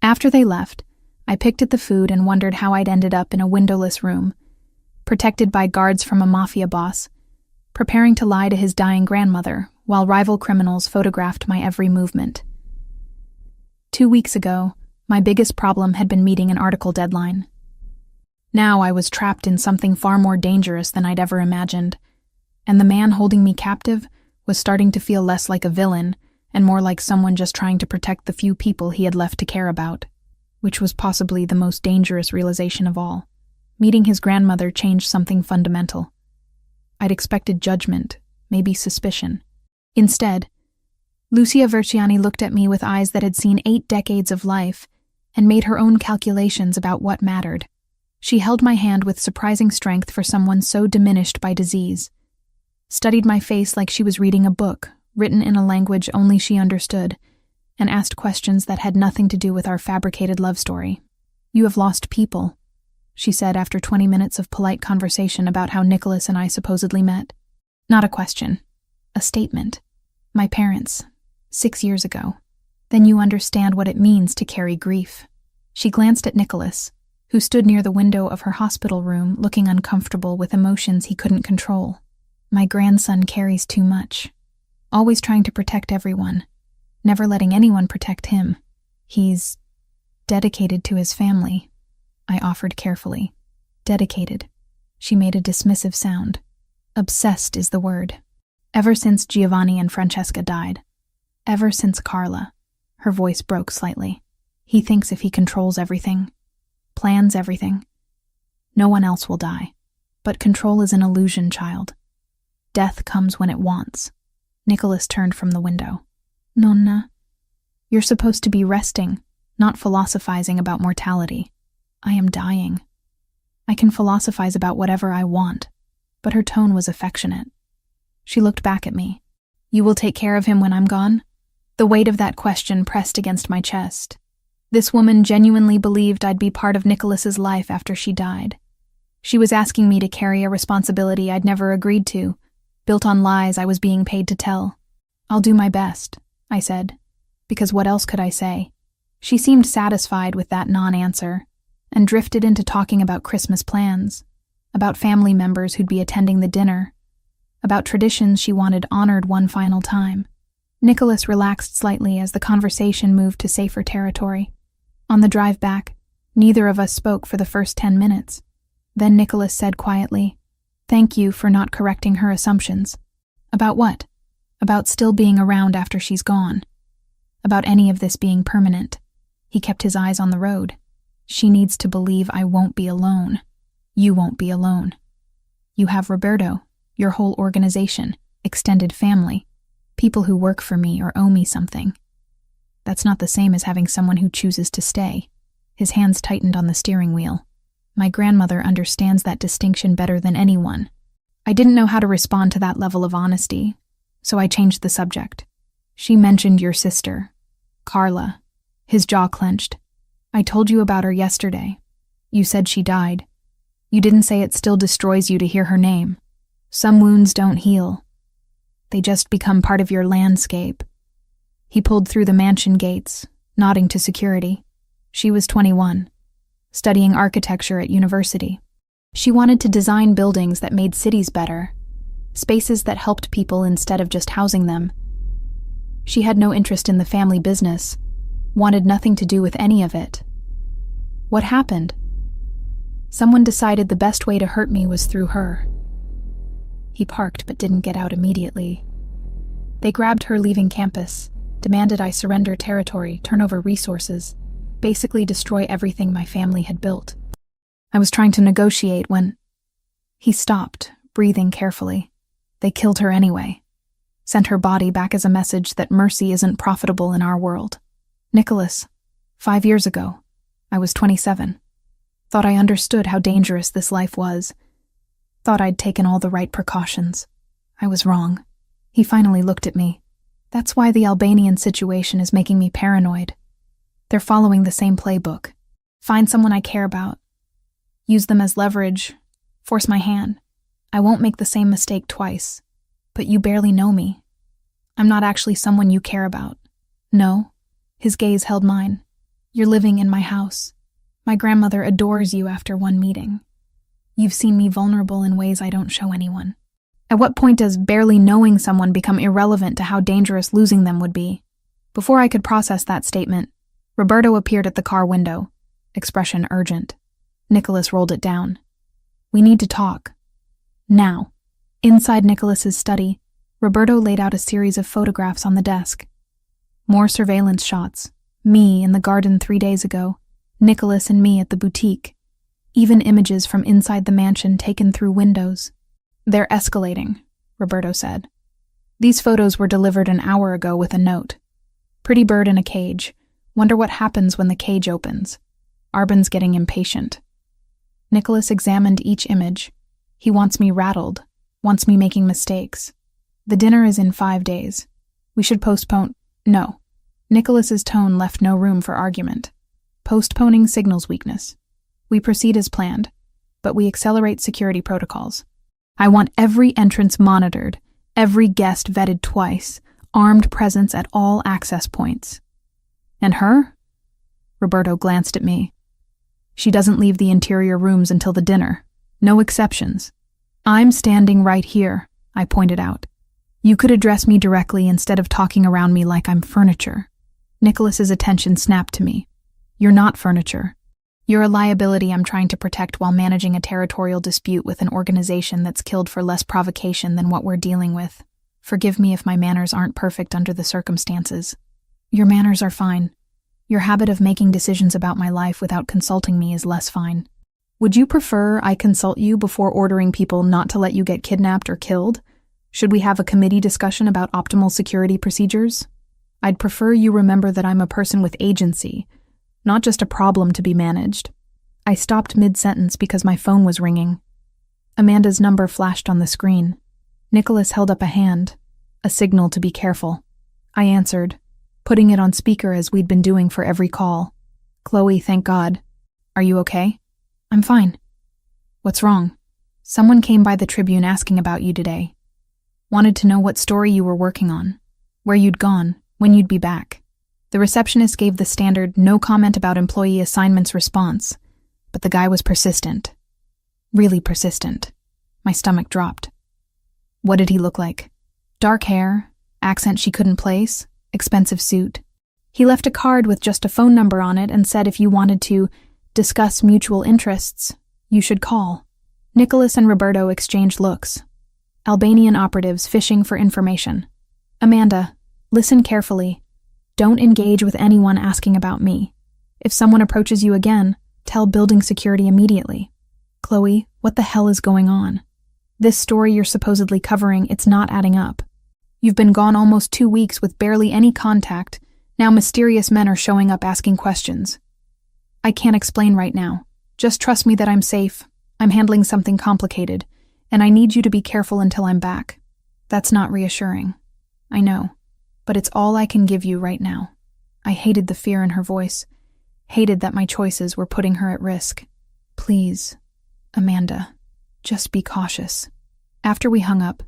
After they left, I picked at the food and wondered how I'd ended up in a windowless room, protected by guards from a mafia boss, preparing to lie to his dying grandmother while rival criminals photographed my every movement. 2 weeks ago, my biggest problem had been meeting an article deadline. Now I was trapped in something far more dangerous than I'd ever imagined, and the man holding me captive was starting to feel less like a villain and more like someone just trying to protect the few people he had left to care about, which was possibly the most dangerous realization of all. Meeting his grandmother changed something fundamental. I'd expected judgment, maybe suspicion. Instead, Lucia Verciani looked at me with eyes that had seen 8 decades of life and made her own calculations about what mattered. She held my hand with surprising strength for someone so diminished by disease, studied my face like she was reading a book, written in a language only she understood, and asked questions that had nothing to do with our fabricated love story. "You have lost people," she said after 20 minutes of polite conversation about how Nicholas and I supposedly met. Not a question, a statement. "My parents, 6 years ago. Then you understand what it means to carry grief." She glanced at Nicholas, who stood near the window of her hospital room looking uncomfortable with emotions he couldn't control. "My grandson carries too much. Always trying to protect everyone, never letting anyone protect him. He's dedicated to his family," I offered carefully. "Dedicated." She made a dismissive sound. "Obsessed is the word. Ever since Giovanni and Francesca died. Ever since Carla." Her voice broke slightly. "He thinks if he controls everything, plans everything, no one else will die. But control is an illusion, child. Death comes when it wants." Nicholas turned from the window. "Nonna, you're supposed to be resting, not philosophizing about mortality. I am dying. I can philosophize about whatever I want." But her tone was affectionate. She looked back at me. "You will take care of him when I'm gone?" The weight of that question pressed against my chest. This woman genuinely believed I'd be part of Nicholas's life after she died. She was asking me to carry a responsibility I'd never agreed to, built on lies I was being paid to tell. "I'll do my best," I said, because what else could I say? She seemed satisfied with that non-answer, and drifted into talking about Christmas plans, about family members who'd be attending the dinner, about traditions she wanted honored one final time. Nicholas relaxed slightly as the conversation moved to safer territory. On the drive back, neither of us spoke for the first 10 minutes. Then Nicholas said quietly, "Thank you for not correcting her assumptions." "About what?" "About still being around after she's gone. About any of this being permanent." He kept his eyes on the road. "She needs to believe I won't be alone. You won't be alone. You have Roberto, your whole organization, extended family, people who work for me or owe me something. That's not the same as having someone who chooses to stay." His hands tightened on the steering wheel. "My grandmother understands that distinction better than anyone." I didn't know how to respond to that level of honesty, so I changed the subject. "She mentioned your sister, Carla." His jaw clenched. "I told you about her yesterday. You said she died. You didn't say it still destroys you to hear her name. Some wounds don't heal. They just become part of your landscape." He pulled through the mansion gates, nodding to security. She was 21, studying architecture at university. She wanted to design buildings that made cities better, spaces that helped people instead of just housing them. She had no interest in the family business, wanted nothing to do with any of it. What happened? Someone decided the best way to hurt me was through her. He parked but didn't get out immediately. They grabbed her leaving campus, demanded I surrender territory, turn over resources, basically destroy everything my family had built. I was trying to negotiate when... He stopped, breathing carefully. They killed her anyway. Sent her body back as a message that mercy isn't profitable in our world. Nicholas, 5 years ago, I was 27. Thought I understood how dangerous this life was. Thought I'd taken all the right precautions. I was wrong. He finally looked at me. That's why the Albanian situation is making me paranoid. They're following the same playbook. Find someone I care about. Use them as leverage. Force my hand. I won't make the same mistake twice. But you barely know me. I'm not actually someone you care about. No. His gaze held mine. You're living in my house. My grandmother adores you after one meeting. You've seen me vulnerable in ways I don't show anyone. At what point does barely knowing someone become irrelevant to how dangerous losing them would be? Before I could process that statement, Roberto appeared at the car window, expression urgent. Nicholas rolled it down. We need to talk. Now. Inside Nicholas's study, Roberto laid out a series of photographs on the desk. More surveillance shots. Me in the garden 3 days ago. Nicholas and me at the boutique. Even images from inside the mansion taken through windows. They're escalating, Roberto said. These photos were delivered an hour ago with a note. Pretty bird in a cage. Wonder what happens when the cage opens. Arbin's getting impatient. Nicholas examined each image. He wants me rattled. Wants me making mistakes. The dinner is in 5 days. We should postpone. No. Nicholas's tone left no room for argument. Postponing signals weakness. We proceed as planned, but we accelerate security protocols. I want every entrance monitored, every guest vetted twice, armed presence at all access points. And her? Roberto glanced at me. She doesn't leave the interior rooms until the dinner. No exceptions. I'm standing right here, I pointed out. You could address me directly instead of talking around me like I'm furniture. Nicholas's attention snapped to me. You're not furniture. You're a liability I'm trying to protect while managing a territorial dispute with an organization that's killed for less provocation than what we're dealing with. Forgive me if my manners aren't perfect under the circumstances. Your manners are fine. Your habit of making decisions about my life without consulting me is less fine. Would you prefer I consult you before ordering people not to let you get kidnapped or killed? Should we have a committee discussion about optimal security procedures? I'd prefer you remember that I'm a person with agency, not just a problem to be managed. I stopped mid-sentence because my phone was ringing. Amanda's number flashed on the screen. Nicholas held up a hand, a signal to be careful. I answered, putting it on speaker as we'd been doing for every call. Chloe, thank God. Are you okay? I'm fine. What's wrong? Someone came by the Tribune asking about you today. Wanted to know what story you were working on, where you'd gone, when you'd be back. The receptionist gave the standard no comment about employee assignments response, but the guy was persistent. Really persistent. My stomach dropped. What did he look like? Dark hair, accent she couldn't place, expensive suit. He left a card with just a phone number on it and said if you wanted to discuss mutual interests, you should call. Nicholas and Roberto exchanged looks. Albanian operatives fishing for information. Amanda, listen carefully. Don't engage with anyone asking about me. If someone approaches you again, tell building security immediately. Chloe, what the hell is going on? This story you're supposedly covering, it's not adding up. You've been gone almost 2 weeks with barely any contact. Now mysterious men are showing up asking questions. I can't explain right now. Just trust me that I'm safe. I'm handling something complicated, and I need you to be careful until I'm back. That's not reassuring. I know. But it's all I can give you right now. I hated the fear in her voice, hated that my choices were putting her at risk. Please, Amanda, just be cautious. After we hung up,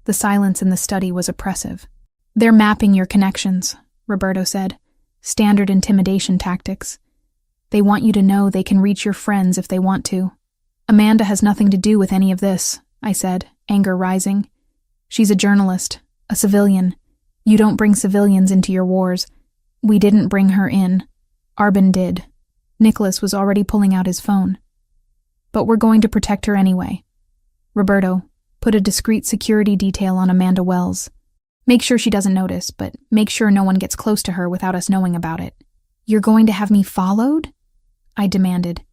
the silence in the study was oppressive. They're mapping your connections, Roberto said. Standard intimidation tactics. They want you to know they can reach your friends if they want to. Amanda has nothing to do with any of this, I said, anger rising. She's a journalist, a civilian. You don't bring civilians into your wars. We didn't bring her in. Arbin did. Nicholas was already pulling out his phone. But we're going to protect her anyway. Roberto, put a discreet security detail on Amanda Wells. Make sure she doesn't notice, but make sure no one gets close to her without us knowing about it. You're going to have me followed? I demanded.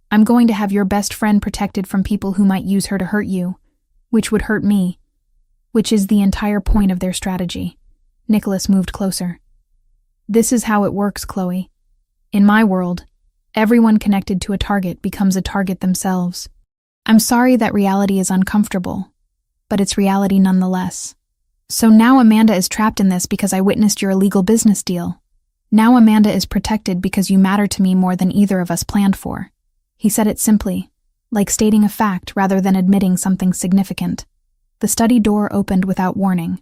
I'm going to have your best friend protected from people who might use her to hurt you, which would hurt me, which is the entire point of their strategy. Nicholas moved closer. This is how it works, Chloe. In my world, everyone connected to a target becomes a target themselves. I'm sorry that reality is uncomfortable, but it's reality nonetheless. So now Amanda is trapped in this because I witnessed your illegal business deal. Now Amanda is protected because you matter to me more than either of us planned for. He said it simply, like stating a fact rather than admitting something significant. The study door opened without warning.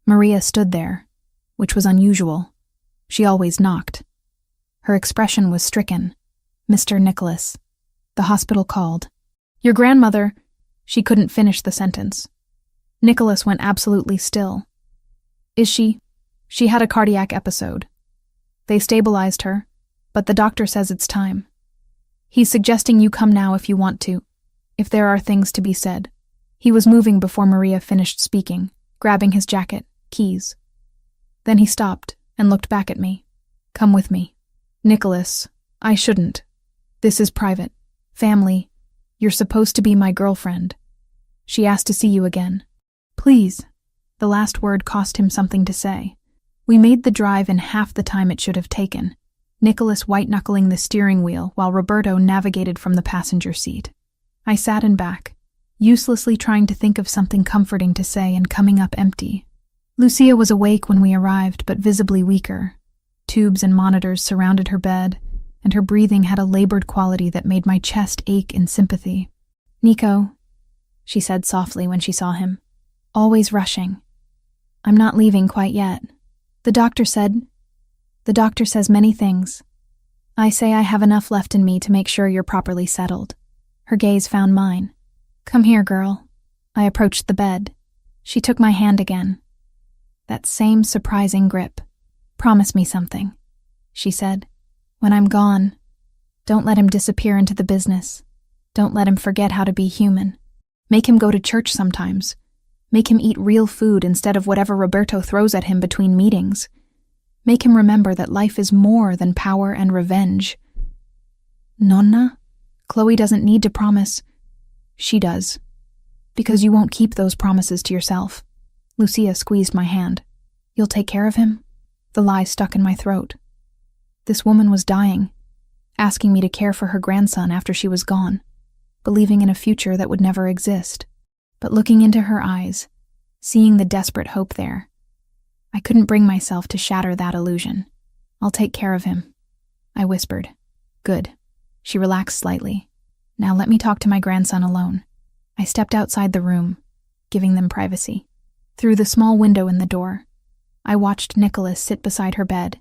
Maria stood there, which was unusual. She always knocked. Her expression was stricken. Mr. Nicholas. The hospital called. Your grandmother. She couldn't finish the sentence. Nicholas went absolutely still. Is she? She had a cardiac episode. They stabilized her, but the doctor says it's time. He's suggesting you come now if you want to, if there are things to be said. He was moving before Maria finished speaking, grabbing his jacket, keys. Then he stopped and looked back at me. Come with me. Nicholas, I shouldn't. This is private. Family. You're supposed to be my girlfriend. She asked to see you again. Please. The last word cost him something to say. We made the drive in half the time it should have taken, Nicholas white-knuckling the steering wheel while Roberto navigated from the passenger seat. I sat in back, uselessly trying to think of something comforting to say and coming up empty. Lucia was awake when we arrived, but visibly weaker. Tubes and monitors surrounded her bed, and her breathing had a labored quality that made my chest ache in sympathy. Nico, she said softly when she saw him. Always rushing. I'm not leaving quite yet. The doctor says many things. I say I have enough left in me to make sure you're properly settled. Her gaze found mine. Come here, girl. I approached the bed. She took my hand again. That same surprising grip. Promise me something, she said. When I'm gone, don't let him disappear into the business. Don't let him forget how to be human. Make him go to church sometimes. Make him eat real food instead of whatever Roberto throws at him between meetings. Make him remember that life is more than power and revenge. Nonna? Chloe doesn't need to promise. She does. Because you won't keep those promises to yourself. Lucia squeezed my hand. You'll take care of him? The lie stuck in my throat. This woman was dying, asking me to care for her grandson after she was gone, believing in a future that would never exist. But looking into her eyes, seeing the desperate hope there, I couldn't bring myself to shatter that illusion. I'll take care of him, I whispered. Good. She relaxed slightly. Now let me talk to my grandson alone. I stepped outside the room, giving them privacy. Through the small window in the door, I watched Nicholas sit beside her bed,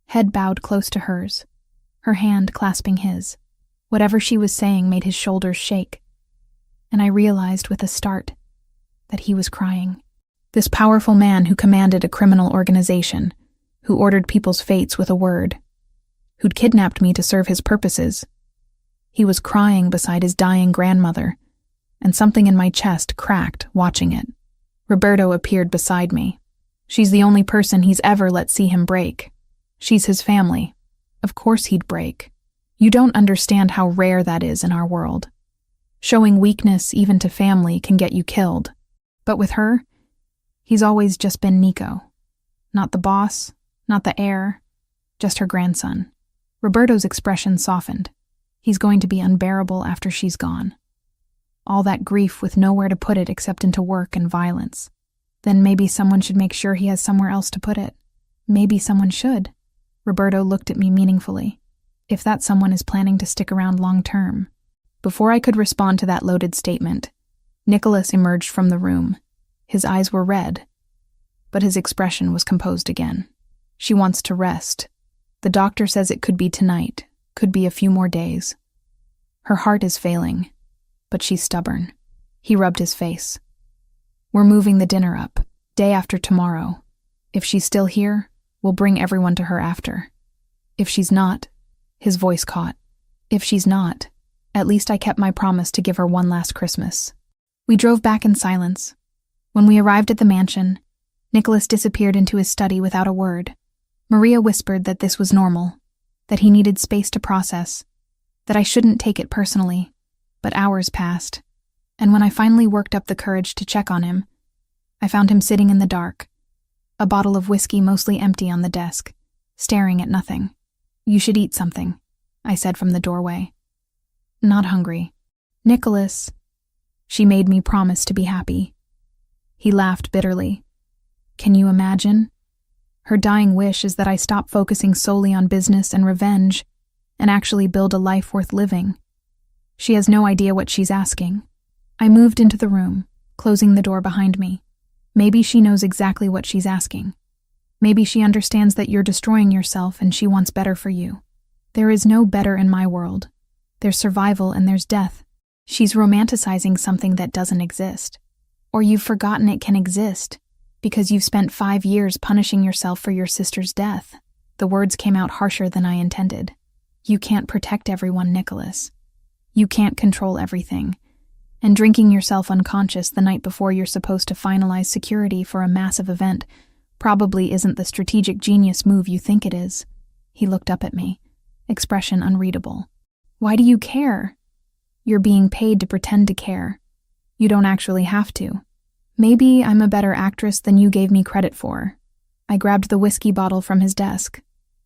head bowed close to hers, her hand clasping his. Whatever she was saying made his shoulders shake, and I realized with a start that he was crying. This powerful man who commanded a criminal organization, who ordered people's fates with a word, who'd kidnapped me to serve his purposes. He was crying beside his dying grandmother, and something in my chest cracked watching it. Roberto appeared beside me. She's the only person he's ever let see him break. She's his family. Of course he'd break. You don't understand how rare that is in our world. Showing weakness even to family can get you killed. But with her, he's always just been Nico. Not the boss, not the heir, just her grandson. Roberto's expression softened. He's going to be unbearable after she's gone. All that grief with nowhere to put it except into work and violence. Then maybe someone should make sure he has somewhere else to put it. Maybe someone should. Roberto looked at me meaningfully. If that someone is planning to stick around long term. Before I could respond to that loaded statement, Nicholas emerged from the room. His eyes were red, but his expression was composed again. She wants to rest. The doctor says it could be tonight, could be a few more days. Her heart is failing, but she's stubborn. He rubbed his face. We're moving the dinner up, day after tomorrow. If she's still here, we'll bring everyone to her after. If she's not, his voice caught. If she's not, at least I kept my promise to give her one last Christmas. We drove back in silence. When we arrived at the mansion, Nicholas disappeared into his study without a word. Maria whispered that this was normal, that he needed space to process, that I shouldn't take it personally. But hours passed, and when I finally worked up the courage to check on him, I found him sitting in the dark, a bottle of whiskey mostly empty on the desk, staring at nothing. You should eat something, I said from the doorway. Not hungry. Nicholas. She made me promise to be happy. He laughed bitterly. Can you imagine? Her dying wish is that I stop focusing solely on business and revenge and actually build a life worth living. She has no idea what she's asking. I moved into the room, closing the door behind me. Maybe she knows exactly what she's asking. Maybe she understands that you're destroying yourself and she wants better for you. There is no better in my world. There's survival and there's death. She's romanticizing something that doesn't exist. Or you've forgotten it can exist because you've spent 5 years punishing yourself for your sister's death. The words came out harsher than I intended. You can't protect everyone, Nicholas. You can't control everything. And drinking yourself unconscious the night before you're supposed to finalize security for a massive event probably isn't the strategic genius move you think it is. He looked up at me, expression unreadable. Why do you care? You're being paid to pretend to care. You don't actually have to. Maybe I'm a better actress than you gave me credit for. I grabbed the whiskey bottle from his desk.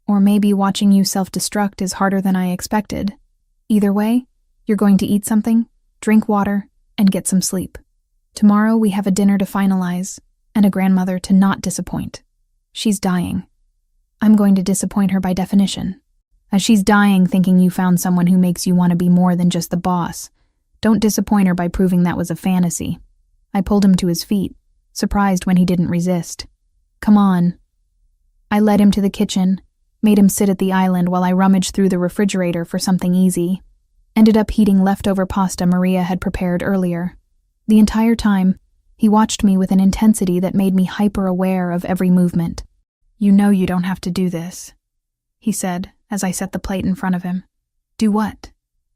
Or maybe watching you self-destruct is harder than I expected. Either way, you're going to eat something, drink water, and get some sleep. Tomorrow we have a dinner to finalize, and a grandmother to not disappoint. She's dying. I'm going to disappoint her by definition. As she's dying thinking you found someone who makes you want to be more than just the boss, don't disappoint her by proving that was a fantasy. I pulled him to his feet, surprised when he didn't resist. Come on. I led him to the kitchen, made him sit at the island while I rummaged through the refrigerator for something easy. Ended up heating leftover pasta Maria had prepared earlier. The entire time, he watched me with an intensity that made me hyper-aware of every movement. You know you don't have to do this, he said as I set the plate in front of him. Do what?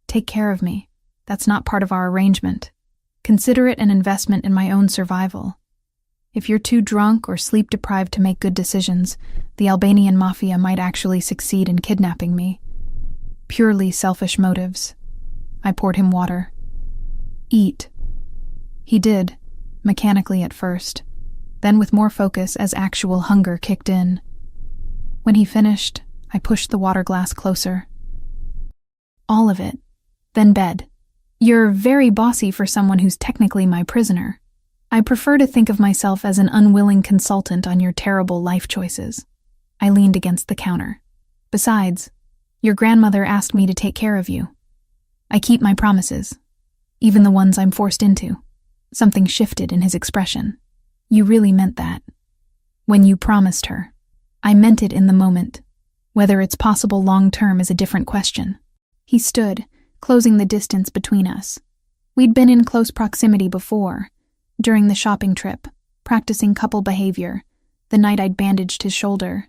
Take care of me. That's not part of our arrangement. Consider it an investment in my own survival. If you're too drunk or sleep-deprived to make good decisions, the Albanian Mafia might actually succeed in kidnapping me. Purely selfish motives. I poured him water. Eat. He did, mechanically at first, then with more focus as actual hunger kicked in. When he finished, I pushed the water glass closer. All of it. Then bed. You're very bossy for someone who's technically my prisoner. I prefer to think of myself as an unwilling consultant on your terrible life choices. I leaned against the counter. Besides, your grandmother asked me to take care of you. I keep my promises, even the ones I'm forced into. Something shifted in his expression. You really meant that. When you promised her. I meant it in the moment. Whether it's possible long-term is a different question. He stood, closing the distance between us. We'd been in close proximity before, during the shopping trip, practicing couple behavior, the night I'd bandaged his shoulder.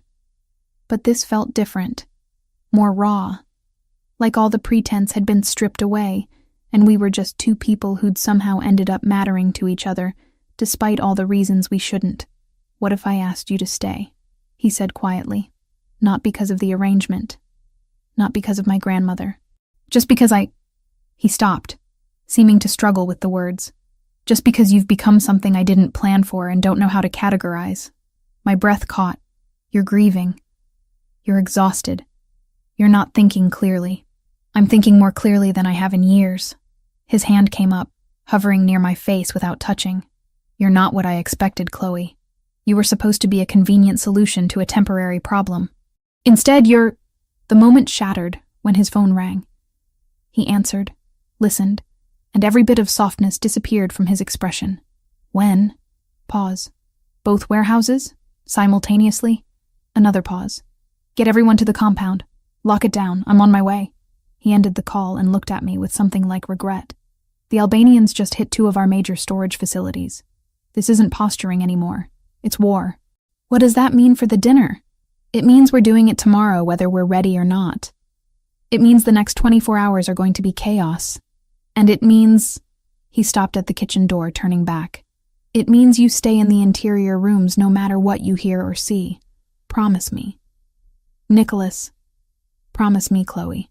But this felt different, more raw, like all the pretense had been stripped away, and we were just two people who'd somehow ended up mattering to each other, despite all the reasons we shouldn't. What if I asked you to stay? He said quietly. Not because of the arrangement. Not because of my grandmother. Just because He stopped, seeming to struggle with the words. Just because you've become something I didn't plan for and don't know how to categorize. My breath caught. You're grieving. You're exhausted. You're not thinking clearly. I'm thinking more clearly than I have in years. His hand came up, hovering near my face without touching. You're not what I expected, Chloe. You were supposed to be a convenient solution to a temporary problem. Instead, you're... The moment shattered when his phone rang. He answered, listened, and every bit of softness disappeared from his expression. When? Pause. Both warehouses? Simultaneously? Another pause. Get everyone to the compound. Lock it down. I'm on my way. He ended the call and looked at me with something like regret. The Albanians just hit 2 of our major storage facilities. This isn't posturing anymore. It's war. What does that mean for the dinner? It means we're doing it tomorrow whether we're ready or not. It means the next 24 hours are going to be chaos. And it means... He stopped at the kitchen door, turning back. It means you stay in the interior rooms no matter what you hear or see. Promise me. Nicholas. Promise me, Chloe.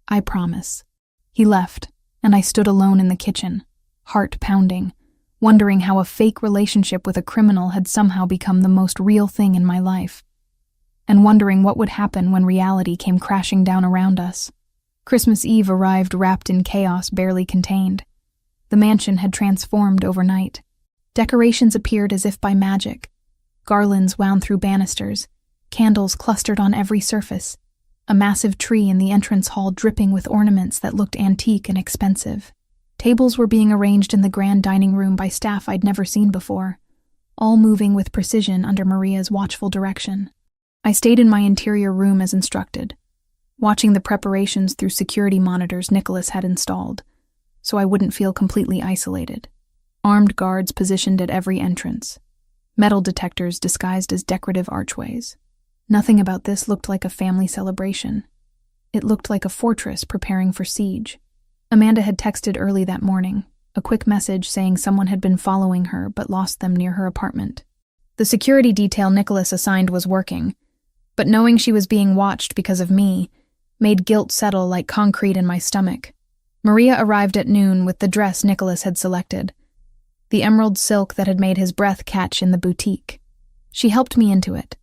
I promise. He left, and I stood alone in the kitchen, heart pounding, wondering how a fake relationship with a criminal had somehow become the most real thing in my life, and wondering what would happen when reality came crashing down around us. Christmas Eve arrived wrapped in chaos barely contained. The mansion had transformed overnight. Decorations appeared as if by magic. Garlands wound through banisters, candles clustered on every surface, a massive tree in the entrance hall dripping with ornaments that looked antique and expensive. Tables were being arranged in the grand dining room by staff I'd never seen before, all moving with precision under Maria's watchful direction. I stayed in my interior room as instructed, watching the preparations through security monitors Nicholas had installed, so I wouldn't feel completely isolated. Armed guards positioned at every entrance, metal detectors disguised as decorative archways. Nothing about this looked like a family celebration. It looked like a fortress preparing for siege. Amanda had texted early that morning, a quick message saying someone had been following her but lost them near her apartment. The security detail Nicholas assigned was working, but knowing she was being watched because of me made guilt settle like concrete in my stomach. Maria arrived at noon with the dress Nicholas had selected, the emerald silk that had made his breath catch in the boutique. She helped me into it,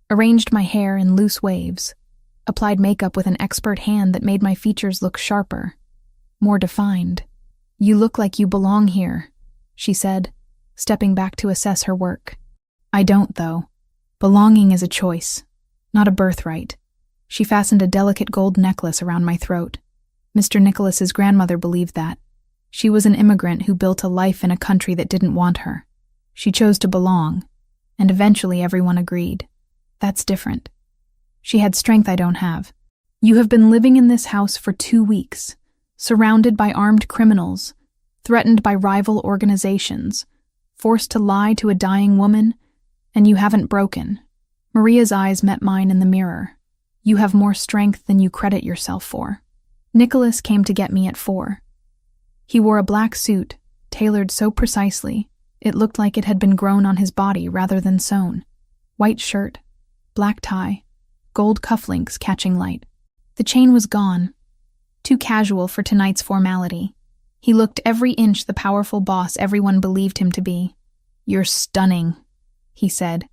arranged my hair in loose waves, applied makeup with an expert hand that made my features look sharper, more defined. "You look like you belong here," she said, stepping back to assess her work. "I don't, though. Belonging is a choice, not a birthright." She fastened a delicate gold necklace around my throat. Mr. Nicholas's grandmother believed that. She was an immigrant who built a life in a country that didn't want her. She chose to belong, and eventually everyone agreed. That's different. She had strength I don't have. "You have been living in this house for 2 weeks, surrounded by armed criminals, threatened by rival organizations, forced to lie to a dying woman, and you haven't broken." Maria's eyes met mine in the mirror. "You have more strength than you credit yourself for." Nicholas came to get me at 4. He wore a black suit, tailored so precisely, it looked like it had been grown on his body rather than sewn. White shirt, black tie, gold cufflinks catching light. The chain was gone, too casual for tonight's formality. He looked every inch the powerful boss everyone believed him to be. "You're stunning," he said,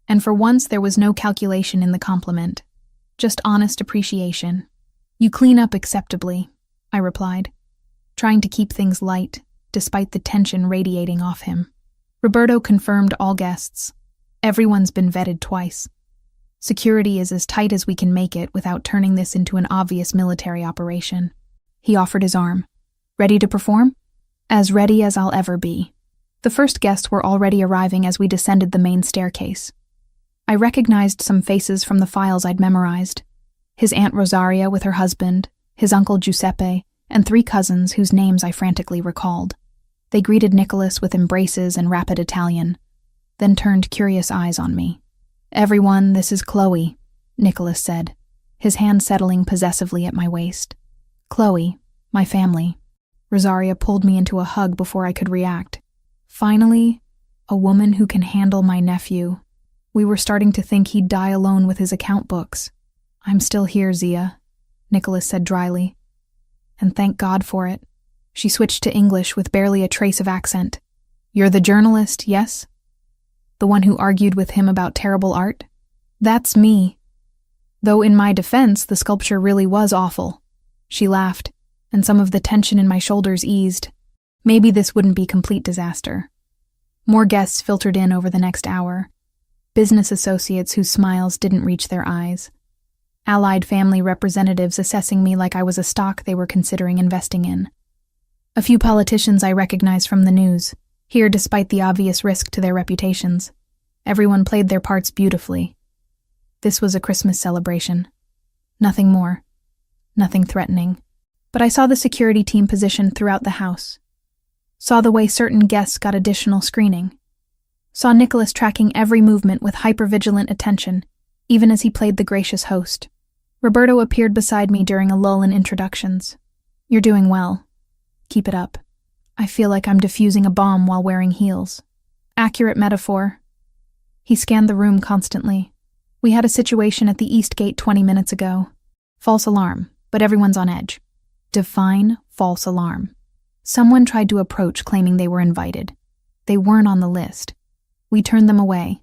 and for once there was no calculation in the compliment, just honest appreciation. "You clean up acceptably," I replied, trying to keep things light, despite the tension radiating off him. Roberto confirmed all guests. Everyone's been vetted twice. Security is as tight as we can make it without turning this into an obvious military operation. He offered his arm. "Ready to perform?" "As ready as I'll ever be." The first guests were already arriving as we descended the main staircase. I recognized some faces from the files I'd memorized. His Aunt Rosaria with her husband, his Uncle Giuseppe, and 3 cousins whose names I frantically recalled. They greeted Nicholas with embraces and rapid Italian, then turned curious eyes on me. "Everyone, this is Chloe," Nicholas said, his hand settling possessively at my waist. "Chloe, my family." Rosaria pulled me into a hug before I could react. Finally, a woman who can handle my nephew. We were starting to think he'd die alone with his account books. "I'm still here, Zia," Nicholas said dryly. "And thank God for it." She switched to English with barely a trace of accent. "You're the journalist, yes? The one who argued with him about terrible art?" "That's me. Though in my defense, the sculpture really was awful." She laughed, and some of the tension in my shoulders eased. Maybe this wouldn't be complete disaster. More guests filtered in over the next hour. Business associates whose smiles didn't reach their eyes. Allied family representatives assessing me like I was a stock they were considering investing in. A few politicians I recognized from the news, here despite the obvious risk to their reputations. Everyone played their parts beautifully. This was a Christmas celebration. Nothing more. Nothing threatening. But I saw the security team positioned throughout the house. Saw the way certain guests got additional screening. Saw Nicholas tracking every movement with hypervigilant attention, even as he played the gracious host. Roberto appeared beside me during a lull in introductions. "You're doing well. Keep it up. I feel like I'm defusing a bomb while wearing heels." Accurate metaphor. He scanned the room constantly. "We had a situation at the East Gate 20 minutes ago. False alarm, but everyone's on edge." Define false alarm. Someone tried to approach claiming they were invited. They weren't on the list. We turned them away.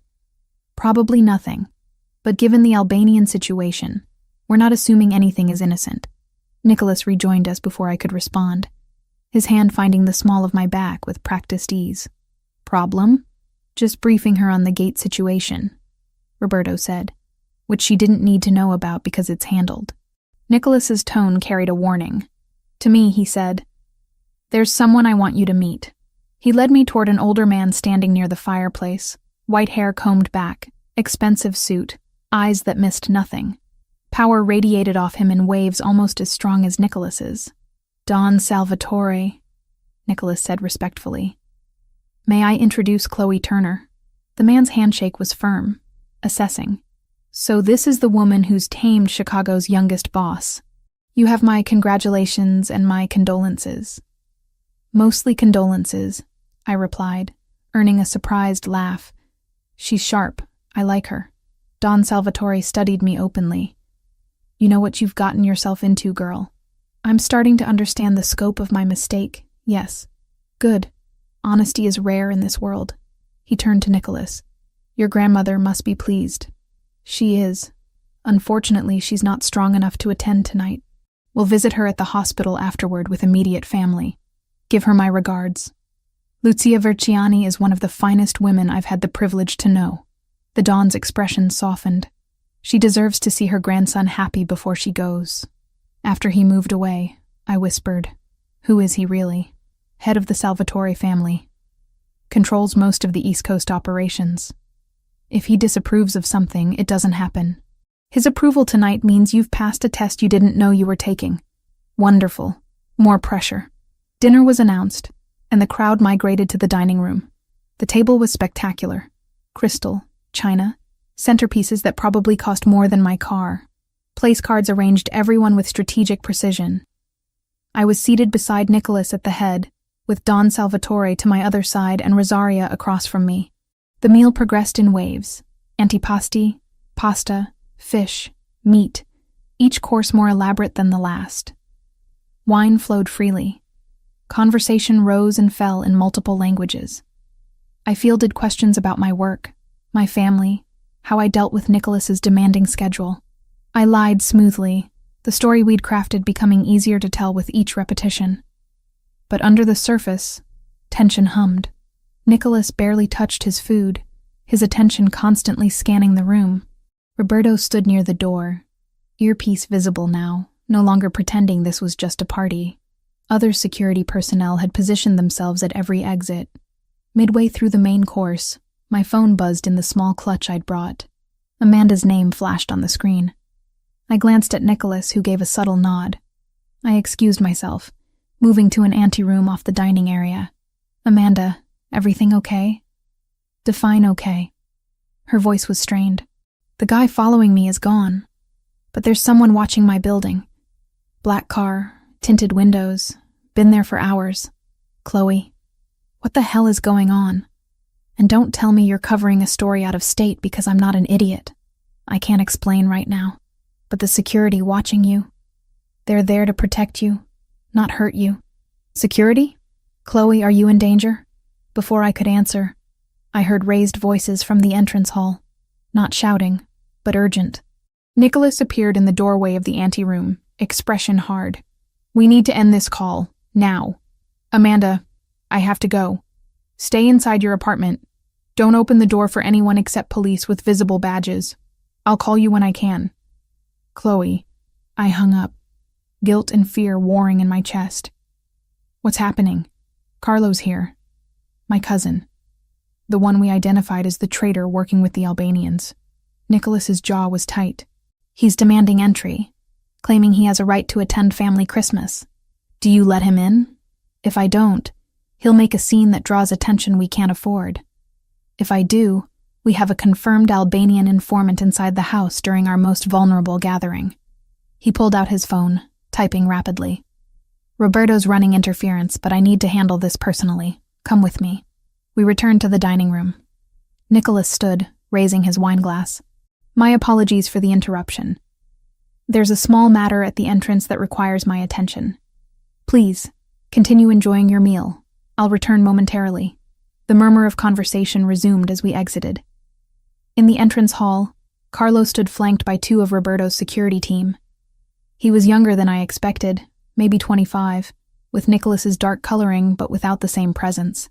Probably nothing. But given the Albanian situation, we're not assuming anything is innocent. Nicholas rejoined us before I could respond, his hand finding the small of my back with practiced ease. Problem? Just briefing her on the gate situation, Roberto said, which she didn't need to know about because it's handled. Nicholas's tone carried a warning. To me, he said, "There's someone I want you to meet." He led me toward an older man standing near the fireplace, white hair combed back, expensive suit, eyes that missed nothing. Power radiated off him in waves almost as strong as Nicholas's. "Don Salvatore," Nicholas said respectfully. "May I introduce Chloe Turner?" The man's handshake was firm, assessing. "So this is the woman who's tamed Chicago's youngest boss. You have my congratulations and my condolences." "Mostly condolences," I replied, earning a surprised laugh. "She's sharp. I like her." Don Salvatore studied me openly. "You know what you've gotten yourself into, girl." "I'm starting to understand the scope of my mistake, yes." "Good. Honesty is rare in this world." He turned to Nicholas. "Your grandmother must be pleased." "She is. Unfortunately, she's not strong enough to attend tonight. We'll visit her at the hospital afterward with immediate family. Give her my regards. Lucia Verciani is one of the finest women I've had the privilege to know." The Don's expression softened. "She deserves to see her grandson happy before she goes." After he moved away, I whispered, "Who is he really?" "Head of the Salvatore family. Controls most of the East Coast operations. If he disapproves of something, it doesn't happen. His approval tonight means you've passed a test you didn't know you were taking." "Wonderful. More pressure." Dinner was announced, and the crowd migrated to the dining room. The table was spectacular. Crystal, china, centerpieces that probably cost more than my car. Place cards arranged everyone with strategic precision. I was seated beside Nicholas at the head, with Don Salvatore to my other side and Rosaria across from me. The meal progressed in waves: antipasti, pasta, fish, meat, each course more elaborate than the last. Wine flowed freely. Conversation rose and fell in multiple languages. I fielded questions about my work, my family, how I dealt with Nicholas's demanding schedule. I lied smoothly, the story we'd crafted becoming easier to tell with each repetition. But under the surface, tension hummed. Nicholas barely touched his food, his attention constantly scanning the room. Roberto stood near the door, earpiece visible now, no longer pretending this was just a party. Other security personnel had positioned themselves at every exit. Midway through the main course, my phone buzzed in the small clutch I'd brought. Amanda's name flashed on the screen. I glanced at Nicholas, who gave a subtle nod. I excused myself, moving to an anteroom off the dining area. "Amanda, everything okay?" "Define okay." Her voice was strained. "The guy following me is gone, but there's someone watching my building. Black car, tinted windows, been there for hours. Chloe, what the hell is going on? And don't tell me you're covering a story out of state because I'm not an idiot. I can't explain right now, but the security watching you, they're there to protect you, not hurt you." "Security? Chloe, are you in danger?" Before I could answer, I heard raised voices from the entrance hall, not shouting, but urgent. Nicholas appeared in the doorway of the anteroom, expression hard. "We need to end this call, now. Amanda, I have to go. Stay inside your apartment. Don't open the door for anyone except police with visible badges. I'll call you when I can." "Chloe," I hung up, guilt and fear warring in my chest. "What's happening?" "Carlo's here. My cousin. The one we identified as the traitor working with the Albanians." Nicholas's jaw was tight. "He's demanding entry, claiming he has a right to attend family Christmas. Do you let him in? If I don't, he'll make a scene that draws attention we can't afford. If I do, we have a confirmed Albanian informant inside the house during our most vulnerable gathering." He pulled out his phone, typing rapidly. "Roberto's running interference, but I need to handle this personally. Come with me." We returned to the dining room. Nicholas stood, raising his wineglass. "My apologies for the interruption. There's a small matter at the entrance that requires my attention. Please, continue enjoying your meal. I'll return momentarily." The murmur of conversation resumed as we exited. In the entrance hall, Carlo stood flanked by two of Roberto's security team. He was younger than I expected, maybe 25, with Nicholas's dark coloring but without the same presence.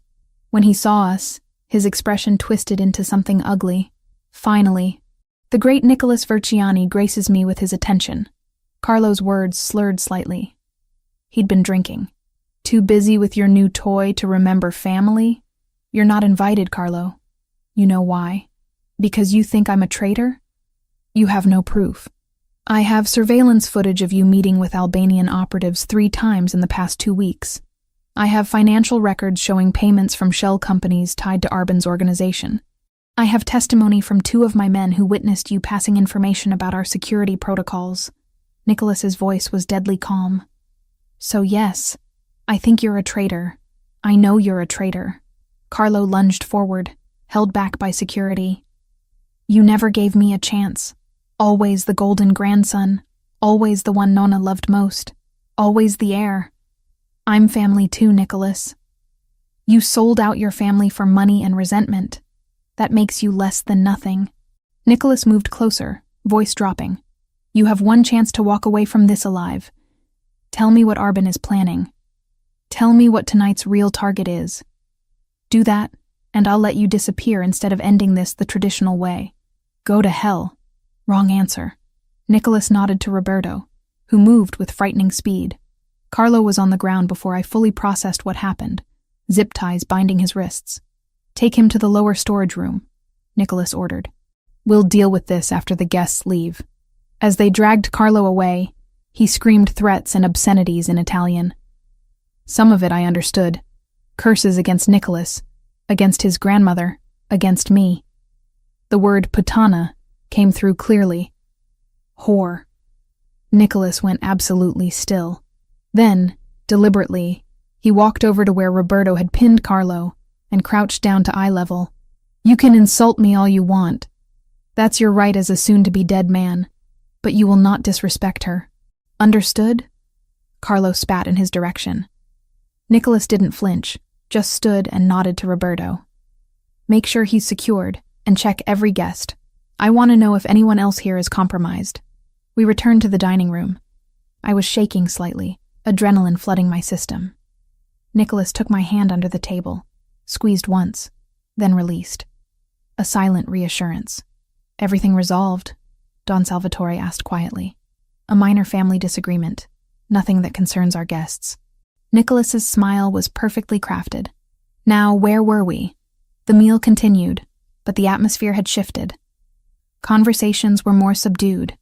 When he saw us, His expression twisted into something ugly. Finally, the great Nicholas Verciani graces me with his attention. Carlo's words slurred slightly. He'd been drinking. Too busy with your new toy to remember family? You're not invited, Carlo. You know why? Because you think I'm a traitor? You have no proof. I have surveillance footage of you meeting with Albanian operatives 3 times in the past 2 weeks. I have financial records showing payments from shell companies tied to Arben's organization. I have testimony from 2 of my men who witnessed you passing information about our security protocols. Nicholas's voice was deadly calm. So yes, I think you're a traitor. I know you're a traitor. Carlo lunged forward, held back by security. You never gave me a chance. Always the golden grandson. Always the one Nonna loved most. Always the heir. I'm family too, Nicholas. You sold out your family for money and resentment. That makes you less than nothing. Nicholas moved closer, voice dropping. You have one chance to walk away from this alive. Tell me what Arben is planning. Tell me what tonight's real target is. Do that, and I'll let you disappear instead of ending this the traditional way. Go to hell. Wrong answer. Nicholas nodded to Roberto, who moved with frightening speed. Carlo was on the ground before I fully processed what happened, zip ties binding his wrists. Take him to the lower storage room, Nicholas ordered. We'll deal with this after the guests leave. As they dragged Carlo away, he screamed threats and obscenities in Italian. Some of it I understood. Curses against Nicholas, against his grandmother, against me. The word puttana came through clearly. Whore. Nicholas went absolutely still. Then, deliberately, he walked over to where Roberto had pinned Carlo and crouched down to eye level. You can insult me all you want. That's your right as a soon-to-be-dead man, but you will not disrespect her. Understood? Carlo spat in his direction. Nicholas didn't flinch, just stood and nodded to Roberto. Make sure he's secured, and check every guest. I want to know if anyone else here is compromised. We returned to the dining room. I was shaking slightly, adrenaline flooding my system. Nicholas took my hand under the table, squeezed once, then released. A silent reassurance. Everything resolved? Don Salvatore asked quietly. A minor family disagreement, nothing that concerns our guests. Nicholas's smile was perfectly crafted. Now, where were we? The meal continued, but the atmosphere had shifted. Conversations were more subdued.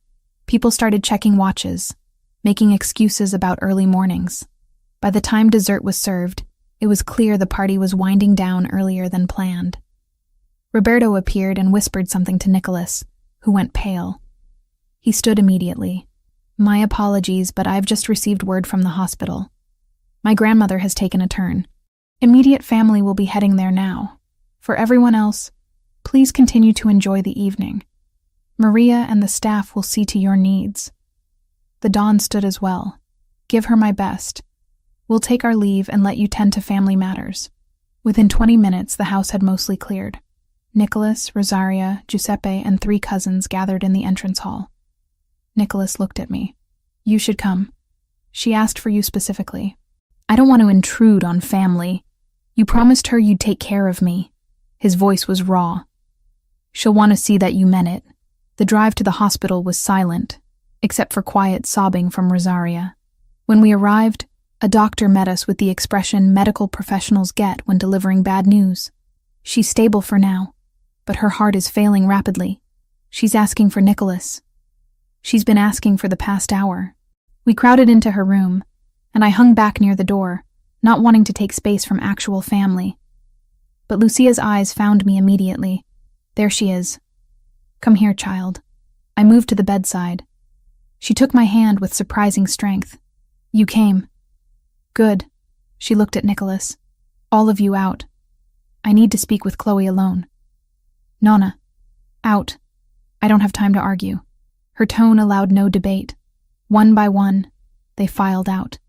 People started checking watches, making excuses about early mornings. By the time dessert was served, it was clear the party was winding down earlier than planned. Roberto appeared and whispered something to Nicholas, who went pale. He stood immediately. My apologies, but I've just received word from the hospital. My grandmother has taken a turn. Immediate family will be heading there now. For everyone else, please continue to enjoy the evening. Maria and the staff will see to your needs. The Don stood as well. Give her my best. We'll take our leave and let you tend to family matters. Within 20 minutes, the house had mostly cleared. Nicholas, Rosaria, Giuseppe, and 3 cousins gathered in the entrance hall. Nicholas looked at me. You should come. She asked for you specifically. I don't want to intrude on family. You promised her you'd take care of me. His voice was raw. She'll want to see that you meant it. The drive to the hospital was silent, except for quiet sobbing from Rosaria. When we arrived, a doctor met us with the expression medical professionals get when delivering bad news. She's stable for now, but her heart is failing rapidly. She's asking for Nicholas. She's been asking for the past hour. We crowded into her room, and I hung back near the door, not wanting to take space from actual family. But Lucia's eyes found me immediately. There she is. Come here, child. I moved to the bedside. She took my hand with surprising strength. You came. Good. She looked at Nicholas. All of you out. I need to speak with Chloe alone. Nonna. Out. I don't have time to argue. Her tone allowed no debate. One by one, they filed out.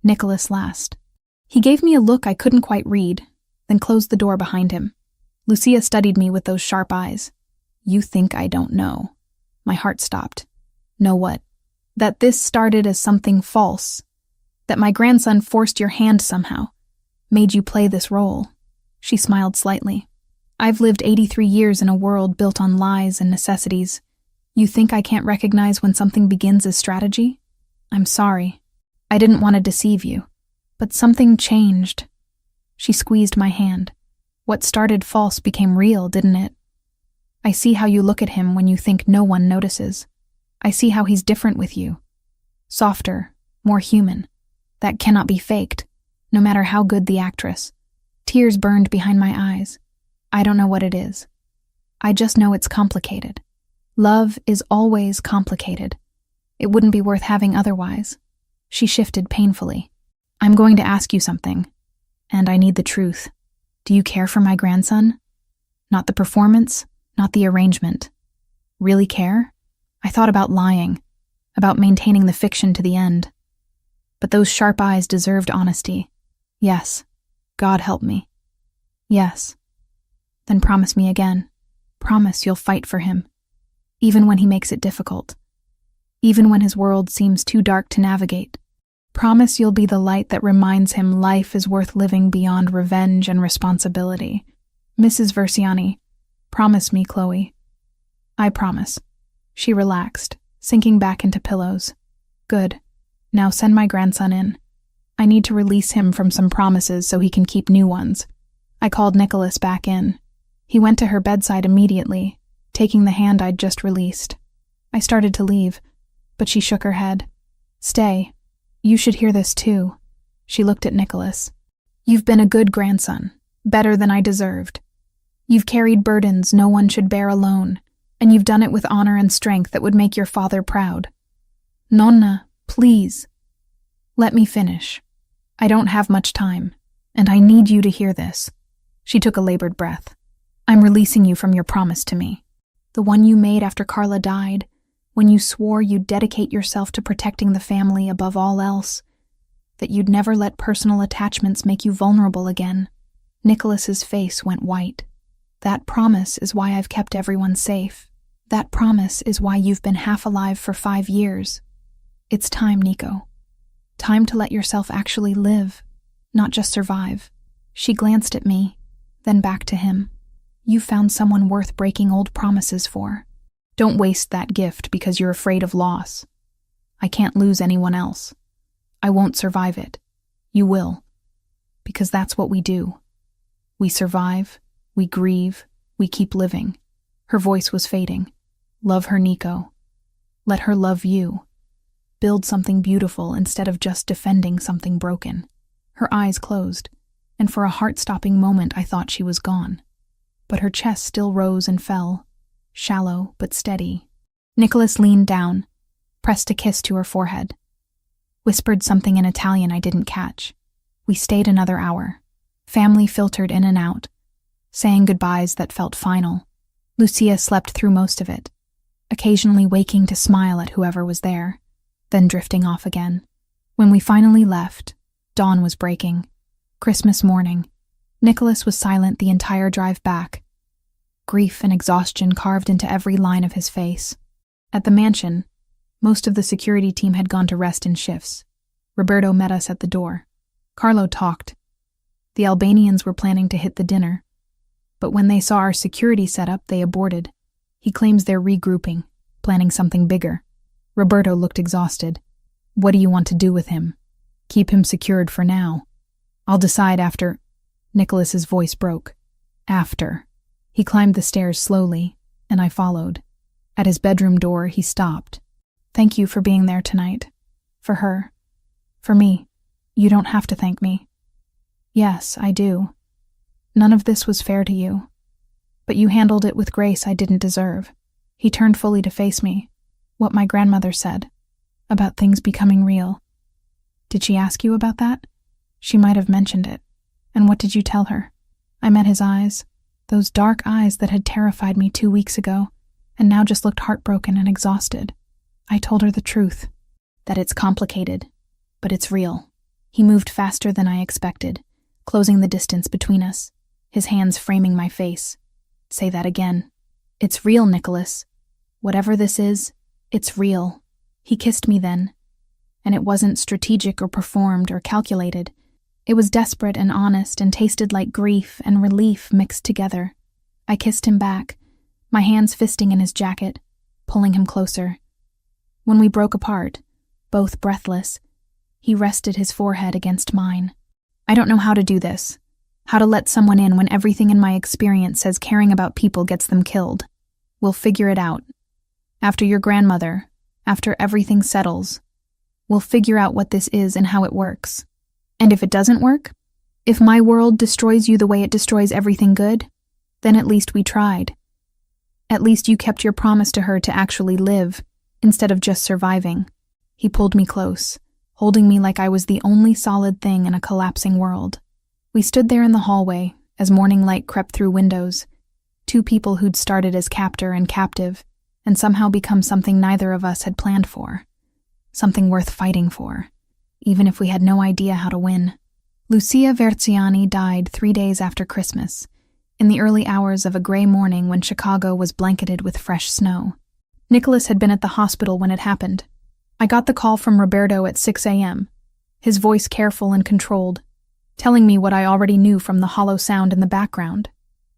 Nicholas last. He gave me a look I couldn't quite read, then closed the door behind him. Lucia studied me with those sharp eyes. You think I don't know. My heart stopped. Know what? That this started as something false. That my grandson forced your hand somehow. Made you play this role. She smiled slightly. I've lived 83 years in a world built on lies and necessities. You think I can't recognize when something begins as strategy? I'm sorry. I didn't want to deceive you. But something changed. She squeezed my hand. What started false became real, didn't it? I see how you look at him when you think no one notices. I see how he's different with you. Softer, more human. That cannot be faked, no matter how good the actress. Tears burned behind my eyes. I don't know what it is. I just know it's complicated. Love is always complicated. It wouldn't be worth having otherwise. She shifted painfully. I'm going to ask you something, and I need the truth. Do you care for my grandson? Not the performance, not the arrangement. Really care? I thought about lying, about maintaining the fiction to the end. But those sharp eyes deserved honesty. Yes. God help me. Yes. Then promise me again. Promise you'll fight for him. Even when he makes it difficult. Even when his world seems too dark to navigate. Promise you'll be the light that reminds him life is worth living beyond revenge and responsibility. Mrs. Versiani, promise me, Chloe. I promise. She relaxed, sinking back into pillows. Good. Now send my grandson in. I need to release him from some promises so he can keep new ones. I called Nicholas back in. He went to her bedside immediately, taking the hand I'd just released. I started to leave, but she shook her head. Stay. You should hear this too. She looked at Nicholas. You've been a good grandson, better than I deserved. You've carried burdens no one should bear alone, and you've done it with honor and strength that would make your father proud. Nonna, please. Let me finish. I don't have much time, and I need you to hear this. She took a labored breath. I'm releasing you from your promise to me. The one you made after Carla died, when you swore you'd dedicate yourself to protecting the family above all else, that you'd never let personal attachments make you vulnerable again. Nicholas's face went white. That promise is why I've kept everyone safe. That promise is why you've been half alive for 5 years. It's time, Nico. Time to let yourself actually live, not just survive. She glanced at me, then back to him. You found someone worth breaking old promises for. Don't waste that gift because you're afraid of loss. I can't lose anyone else. I won't survive it. You will. Because that's what we do. We survive, we grieve, we keep living. Her voice was fading. Love her, Nico. Let her love you. Build something beautiful instead of just defending something broken. Her eyes closed, and for a heart-stopping moment I thought she was gone. But her chest still rose and fell, shallow but steady. Nicholas leaned down, pressed a kiss to her forehead, whispered something in Italian I didn't catch. We stayed another hour. Family filtered in and out, saying goodbyes that felt final. Lucia slept through most of it, occasionally waking to smile at whoever was there, then drifting off again. When we finally left, dawn was breaking. Christmas morning. Nicholas was silent the entire drive back. Grief and exhaustion carved into every line of his face. At the mansion, most of the security team had gone to rest in shifts. Roberto met us at the door. Carlo talked. The Albanians were planning to hit the dinner, but when they saw our security setup, they aborted. He claims they're regrouping, planning something bigger. Roberto looked exhausted. What do you want to do with him? Keep him secured for now. I'll decide after. Nicholas's voice broke. After. He climbed the stairs slowly, and I followed. At his bedroom door, he stopped. Thank you for being there tonight. For her. For me. You don't have to thank me. Yes, I do. None of this was fair to you. But you handled it with grace I didn't deserve. He turned fully to face me. What my grandmother said. About things becoming real. Did she ask you about that? She might have mentioned it. And what did you tell her? I met his eyes. Those dark eyes that had terrified me 2 weeks ago, and now just looked heartbroken and exhausted. I told her the truth. That it's complicated, but it's real. He moved faster than I expected, closing the distance between us, his hands framing my face. Say that again. It's real, Nicholas. Whatever this is, it's real. He kissed me then, and it wasn't strategic or performed or calculated. It was desperate and honest and tasted like grief and relief mixed together. I kissed him back, my hands fisting in his jacket, pulling him closer. When we broke apart, both breathless, he rested his forehead against mine. I don't know how to do this, how to let someone in when everything in my experience says caring about people gets them killed. We'll figure it out. After your grandmother, after everything settles, we'll figure out what this is and how it works. And if it doesn't work, if my world destroys you the way it destroys everything good, then at least we tried. At least you kept your promise to her to actually live, instead of just surviving. He pulled me close, holding me like I was the only solid thing in a collapsing world. We stood there in the hallway as morning light crept through windows, two people who'd started as captor and captive, and somehow become something neither of us had planned for. Something worth fighting for, even if we had no idea how to win. Lucia Verziani died 3 days after Christmas, in the early hours of a gray morning when Chicago was blanketed with fresh snow. Nicholas had been at the hospital when it happened. I got the call from Roberto at 6 a.m., his voice careful and controlled, telling me what I already knew from the hollow sound in the background.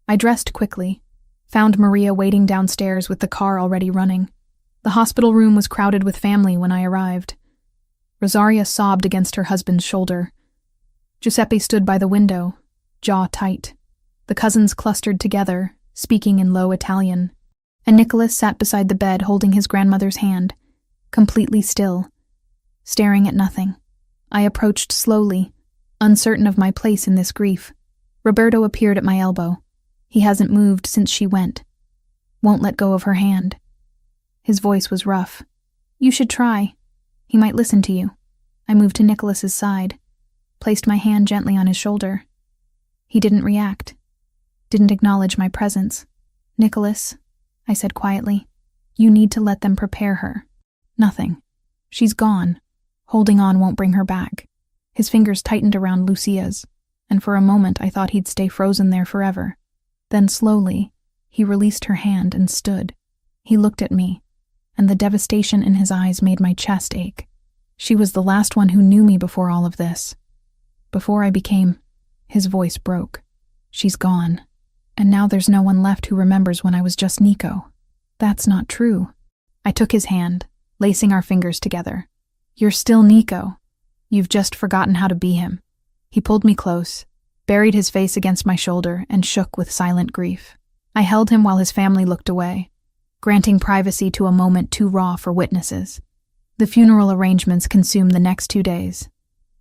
I dressed quickly, found Maria waiting downstairs with the car already running. The hospital room was crowded with family when I arrived. Rosaria sobbed against her husband's shoulder. Giuseppe stood by the window, jaw tight. The cousins clustered together, speaking in low Italian, and Nicholas sat beside the bed holding his grandmother's hand, completely still, staring at nothing. I approached slowly, uncertain of my place in this grief. Roberto appeared at my elbow. He hasn't moved since she went. Won't let go of her hand. His voice was rough. You should try. He might listen to you. I moved to Nicholas's side, placed my hand gently on his shoulder. He didn't react, didn't acknowledge my presence. Nicholas, I said quietly, you need to let them prepare her. Nothing. She's gone. Holding on won't bring her back. His fingers tightened around Lucia's, and for a moment I thought he'd stay frozen there forever. Then slowly, he released her hand and stood. He looked at me, and the devastation in his eyes made my chest ache. She was the last one who knew me before all of this. Before I became... His voice broke. She's gone. And now there's no one left who remembers when I was just Nico. That's not true. I took his hand, lacing our fingers together. You're still Nico. You've just forgotten how to be him. He pulled me close, buried his face against my shoulder, and shook with silent grief. I held him while his family looked away, granting privacy to a moment too raw for witnesses. The funeral arrangements consumed the next 2 days.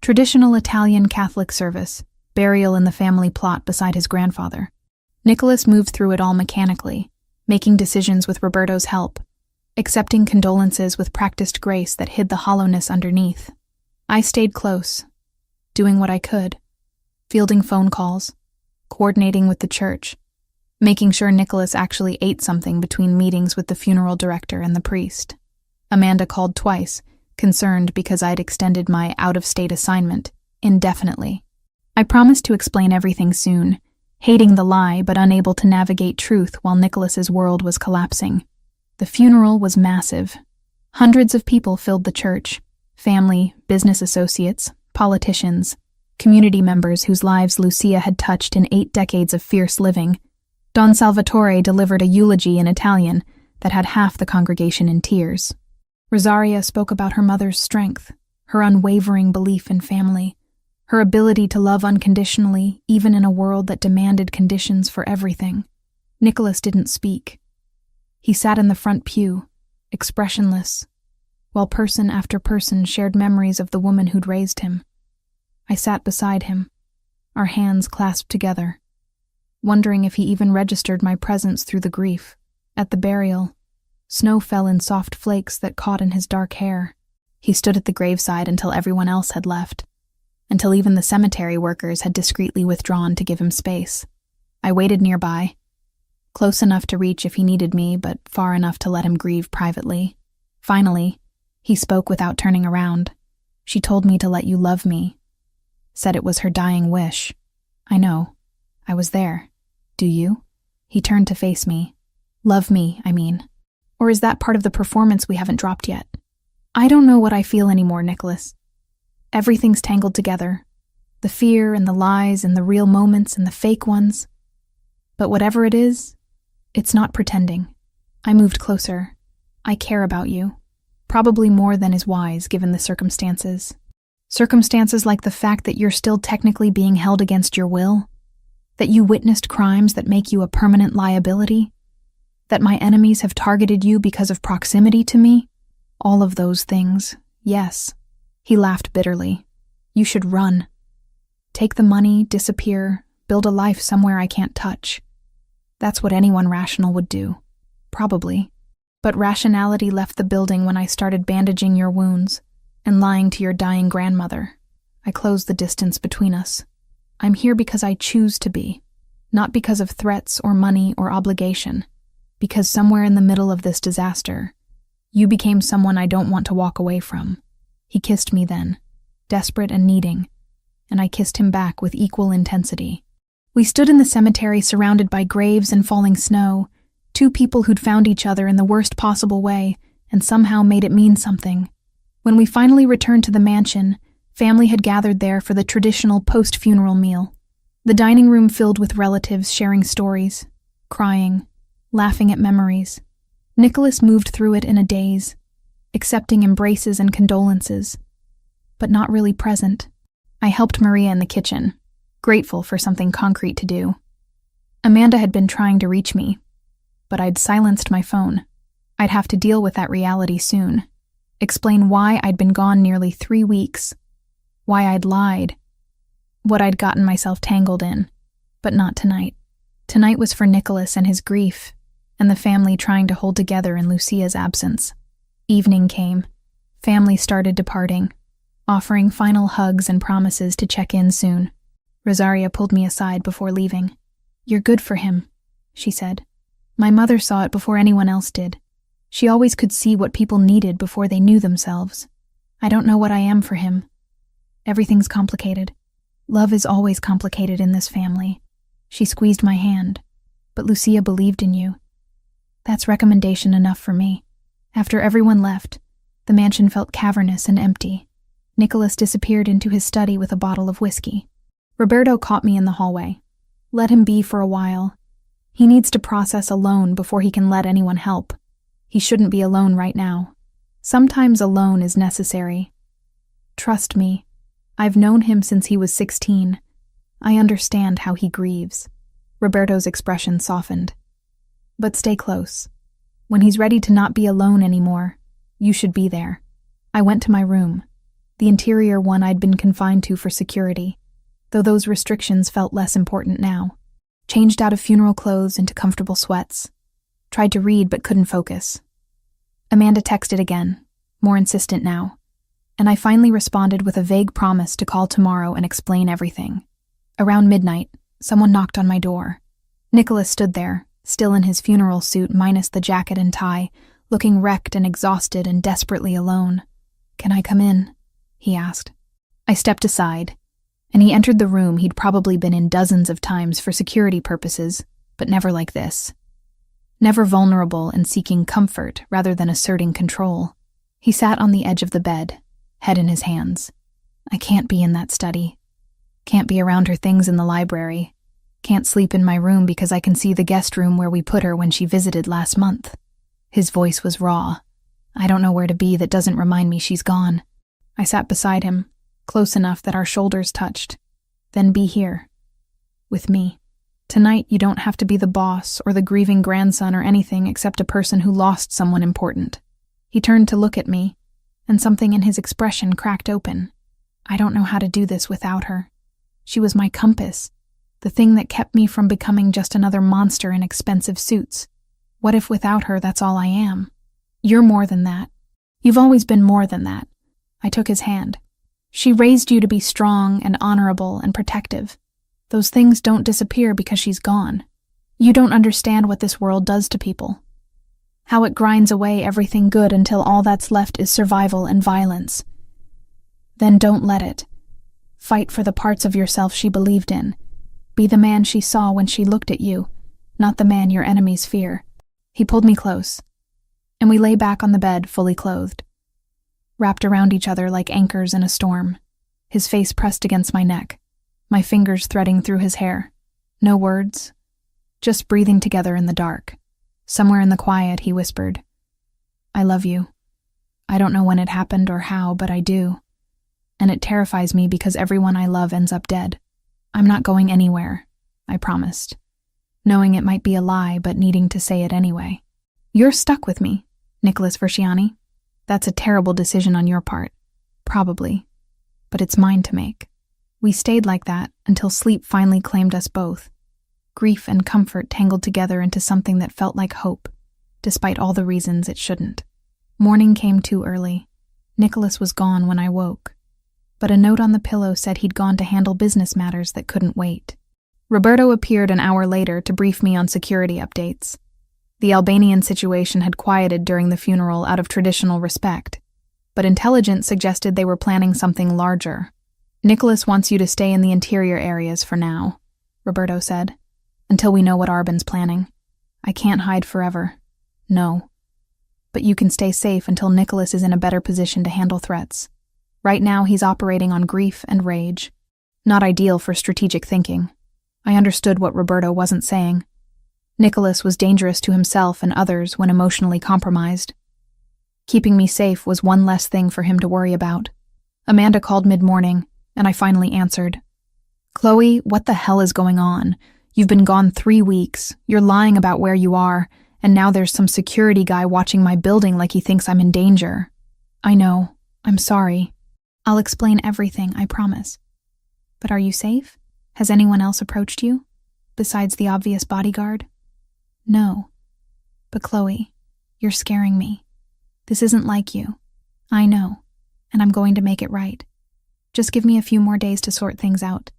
Traditional Italian Catholic service, burial in the family plot beside his grandfather. Nicholas moved through it all mechanically, making decisions with Roberto's help, accepting condolences with practiced grace that hid the hollowness underneath. I stayed close, doing what I could, fielding phone calls, coordinating with the church, making sure Nicholas actually ate something between meetings with the funeral director and the priest. Amanda called twice, concerned because I'd extended my out-of-state assignment indefinitely. I promised to explain everything soon, hating the lie but unable to navigate truth while Nicholas's world was collapsing. The funeral was massive. Hundreds of people filled the church, family, business associates, politicians, community members whose lives Lucia had touched in 8 decades of fierce living. Don Salvatore delivered a eulogy in Italian that had half the congregation in tears. Rosaria spoke about her mother's strength, her unwavering belief in family, her ability to love unconditionally even in a world that demanded conditions for everything. Nicholas didn't speak. He sat in the front pew, expressionless, while person after person shared memories of the woman who'd raised him. I sat beside him, our hands clasped together, wondering if he even registered my presence through the grief. At the burial, snow fell in soft flakes that caught in his dark hair. He stood at the graveside until everyone else had left, until even the cemetery workers had discreetly withdrawn to give him space. I waited nearby, close enough to reach if he needed me, but far enough to let him grieve privately. Finally, he spoke without turning around. She told me to let you love me. Said it was her dying wish. I know. I was there. Do you? He turned to face me. Love me, I mean. Or is that part of the performance we haven't dropped yet? I don't know what I feel anymore, Nicholas. Everything's tangled together. The fear and the lies and the real moments and the fake ones. But whatever it is, It's not pretending. I moved closer. I care about you. Probably more than is wise given the circumstances. Circumstances like the fact that you're still technically being held against your will, that you witnessed crimes that make you a permanent liability, that my enemies have targeted you because of proximity to me. All of those things, yes. He laughed bitterly. You should run. Take the money, disappear, build a life somewhere I can't touch. That's what anyone rational would do. Probably. But rationality left the building when I started bandaging your wounds and lying to your dying grandmother. I closed the distance between us. I'm here because I choose to be, not because of threats or money or obligation, because somewhere in the middle of this disaster, you became someone I don't want to walk away from. He kissed me then, desperate and needing, and I kissed him back with equal intensity. We stood in the cemetery surrounded by graves and falling snow, two people who'd found each other in the worst possible way and somehow made it mean something. When we finally returned to the mansion, family had gathered there for the traditional post-funeral meal. The dining room filled with relatives sharing stories, crying, laughing at memories. Nicholas moved through it in a daze, accepting embraces and condolences, but not really present. I helped Maria in the kitchen, grateful for something concrete to do. Amanda had been trying to reach me, but I'd silenced my phone. I'd have to deal with that reality soon. Explain why I'd been gone nearly 3 weeks, why I'd lied, what I'd gotten myself tangled in. But not tonight. Tonight was for Nicholas and his grief, and the family trying to hold together in Lucia's absence. Evening came. Family started departing, offering final hugs and promises to check in soon. Rosaria pulled me aside before leaving. "You're good for him," she said. "My mother saw it before anyone else did. She always could see what people needed before they knew themselves. I don't know what I am for him. Everything's complicated. Love is always complicated in this family." She squeezed my hand. "But Lucia believed in you. That's recommendation enough for me." After everyone left, the mansion felt cavernous and empty. Nicholas disappeared into his study with a bottle of whiskey. Roberto caught me in the hallway. Let him be for a while. He needs to process alone before he can let anyone help. He shouldn't be alone right now. Sometimes alone is necessary. Trust me. I've known him since he was 16. I understand how he grieves. Roberto's expression softened. But stay close. When he's ready to not be alone anymore, you should be there. I went to my room, the interior one I'd been confined to for security, though those restrictions felt less important now. Changed out of funeral clothes into comfortable sweats. Tried to read but couldn't focus. Amanda texted again, more insistent now, and I finally responded with a vague promise to call tomorrow and explain everything. Around midnight, someone knocked on my door. Nicholas stood there, still in his funeral suit minus the jacket and tie, looking wrecked and exhausted and desperately alone. "Can I come in?" he asked. I stepped aside, and he entered the room he'd probably been in dozens of times for security purposes, but never like this. Never vulnerable and seeking comfort rather than asserting control. He sat on the edge of the bed, head in his hands. I can't be in that study. Can't be around her things in the library. Can't sleep in my room because I can see the guest room where we put her when she visited last month. His voice was raw. I don't know where to be that doesn't remind me she's gone. I sat beside him, close enough that our shoulders touched. Then be here. With me. Tonight you don't have to be the boss or the grieving grandson or anything except a person who lost someone important. He turned to look at me, and something in his expression cracked open. I don't know how to do this without her. She was my compass, the thing that kept me from becoming just another monster in expensive suits. What if without her that's all I am? You're more than that. You've always been more than that. I took his hand. She raised you to be strong and honorable and protective. Those things don't disappear because she's gone. You don't understand what this world does to people. How it grinds away everything good until all that's left is survival and violence. Then don't let it. Fight for the parts of yourself she believed in. Be the man she saw when she looked at you, not the man your enemies fear. He pulled me close, and we lay back on the bed fully clothed, wrapped around each other like anchors in a storm, his face pressed against my neck, my fingers threading through his hair. No words, just breathing together in the dark. Somewhere in the quiet, he whispered, "I love you. I don't know when it happened or how, but I do. And it terrifies me because everyone I love ends up dead. I'm not going anywhere," I promised, knowing it might be a lie but needing to say it anyway. "You're stuck with me, Nicholas Versiani. That's a terrible decision on your part. Probably. But it's mine to make." We stayed like that until sleep finally claimed us both. Grief and comfort tangled together into something that felt like hope, despite all the reasons it shouldn't. Morning came too early. Nicholas was gone when I woke, but a note on the pillow said he'd gone to handle business matters that couldn't wait. Roberto appeared an hour later to brief me on security updates. The Albanian situation had quieted during the funeral out of traditional respect, but intelligence suggested they were planning something larger. "Nicholas wants you to stay in the interior areas for now," Roberto said, "until we know what Arbin's planning. I can't hide forever. No. But you can stay safe until Nicholas is in a better position to handle threats. Right now he's operating on grief and rage. Not ideal for strategic thinking." I understood what Roberto wasn't saying. Nicholas was dangerous to himself and others when emotionally compromised. Keeping me safe was one less thing for him to worry about. Amanda called mid-morning, and I finally answered. "Chloe, what the hell is going on? You've been gone 3 weeks, you're lying about where you are, and now there's some security guy watching my building like he thinks I'm in danger." "I know. I'm sorry. I'll explain everything, I promise. But are you safe? Has anyone else approached you? Besides the obvious bodyguard?" "No. But Chloe, you're scaring me. This isn't like you. I know, and I'm going to make it right. Just give me a few more days to sort things out.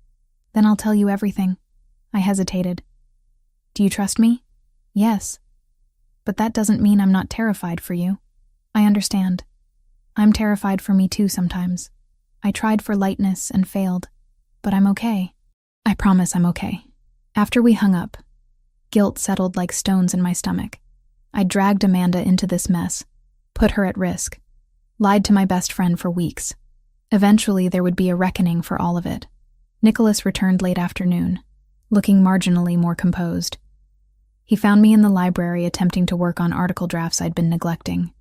Then I'll tell you everything." I hesitated. "Do you trust me?" "Yes. But that doesn't mean I'm not terrified for you. I understand. I'm terrified for me too sometimes. I tried for lightness and failed. But I'm okay. I promise I'm okay." After we hung up, guilt settled like stones in my stomach. I dragged Amanda into this mess, put her at risk, lied to my best friend for weeks. Eventually, there would be a reckoning for all of it. Nicholas returned late afternoon, looking marginally more composed. He found me in the library attempting to work on article drafts I'd been neglecting.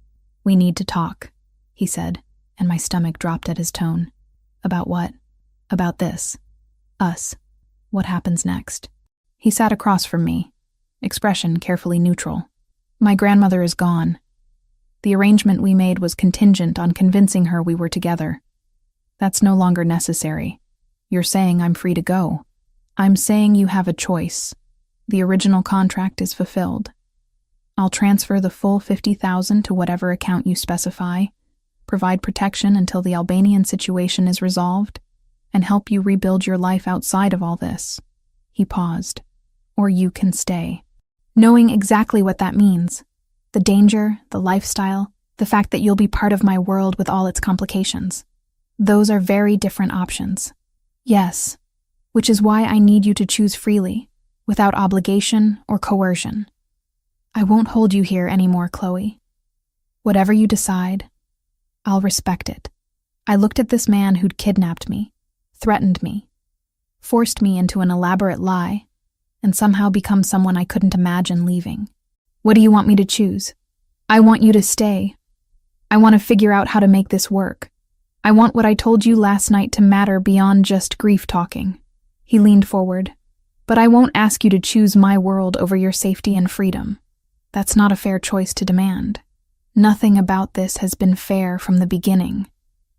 "We need to talk," he said, and my stomach dropped at his tone. "About what?" "About this. Us. What happens next?" He sat across from me, expression carefully neutral. "My grandmother is gone. The arrangement we made was contingent on convincing her we were together. That's no longer necessary. You're saying I'm free to go. I'm saying you have a choice. The original contract is fulfilled. I'll transfer the full $50,000 to whatever account you specify, provide protection until the Albanian situation is resolved, and help you rebuild your life outside of all this." He paused. "Or you can stay." Knowing exactly what that means. The danger, the lifestyle, the fact that you'll be part of my world with all its complications. Those are very different options. Yes, which is why I need you to choose freely, without obligation or coercion. I won't hold you here anymore, Chloe. Whatever you decide, I'll respect it. I looked at this man who'd kidnapped me, threatened me, forced me into an elaborate lie, and somehow become someone I couldn't imagine leaving. "What do you want me to choose?" "I want you to stay. I want to figure out how to make this work. I want what I told you last night to matter beyond just grief talking." He leaned forward. "But I won't ask you to choose my world over your safety and freedom. That's not a fair choice to demand. Nothing about this has been fair from the beginning.